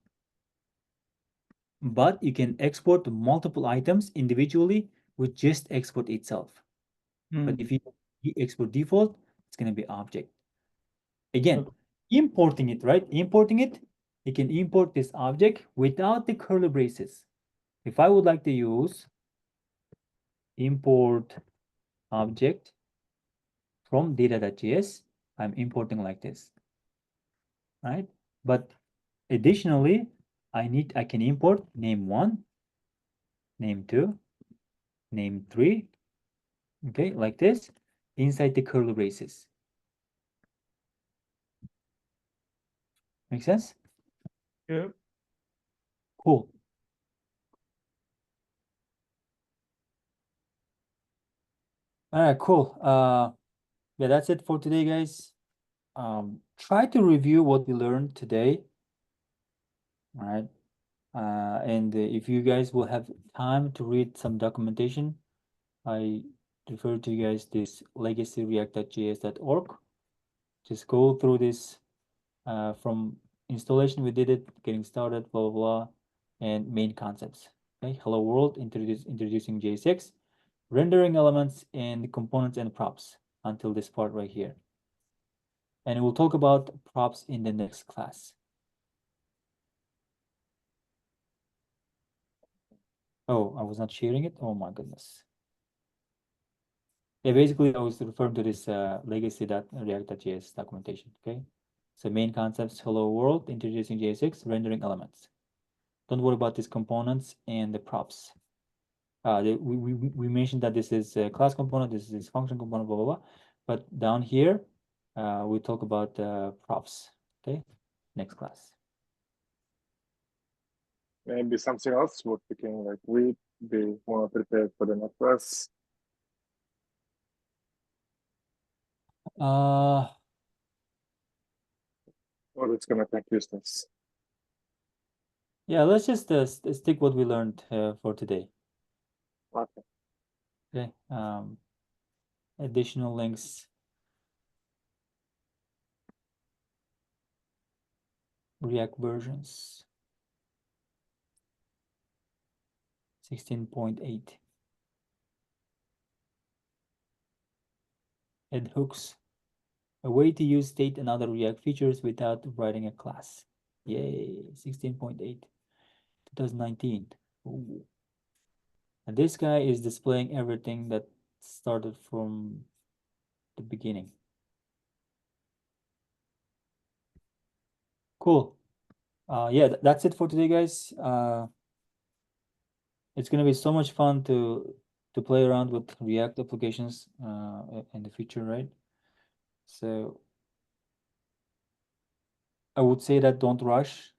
but you can export multiple items individually with just export itself. But if you export default, it's going to be object. Again, importing it, right? Importing it, you can import this object without the curly braces. If I would like to use import object from data.js, I'm importing like this, right? But additionally, I can import name1, name2, name3, okay, like this, inside the curly braces. Make sense? Yeah. Cool. All right, cool. Yeah, that's it for today, guys. Try to review what we learned today. All right. And if you guys will have time to read some documentation, I refer to you guys this legacyreact.js.org. Just go through this from installation, we did it, getting started, blah, blah, blah, and main concepts. Okay, hello world, introducing JSX, rendering elements and components and props until this part right here. And we'll talk about props in the next class. Oh, I was not sharing it. Oh my goodness. Yeah, basically I was referring to this legacy.react.js documentation. Okay. So main concepts, hello world, introducing JSX, rendering elements. Don't worry about these components and the props. We mentioned that this is a class component, this is function component, blah, blah, blah. But down here, we talk about props. Okay. Next class. Maybe something else what we can like read, be more prepared for the next class. Or it's gonna confuse us. Yeah, let's just stick what we learned for today. Okay. Okay. Additional links. React versions. 16.8. Add hooks. A way to use state and other React features without writing a class. Yay, 16.8, 2019. Ooh. And this guy is displaying everything that started from the beginning. Cool. Yeah, that's it for today, guys. It's gonna be so much fun to play around with React applications in the future, right? So I would say that don't rush,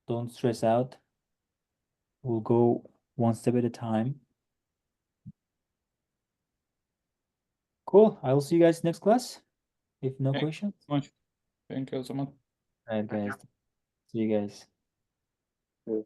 don't stress out. We'll go one step at a time. Cool. I'll see you guys next class. If no Thank you questions. so much. Thank you, Azamat. All right, guys. See you guys. Yeah.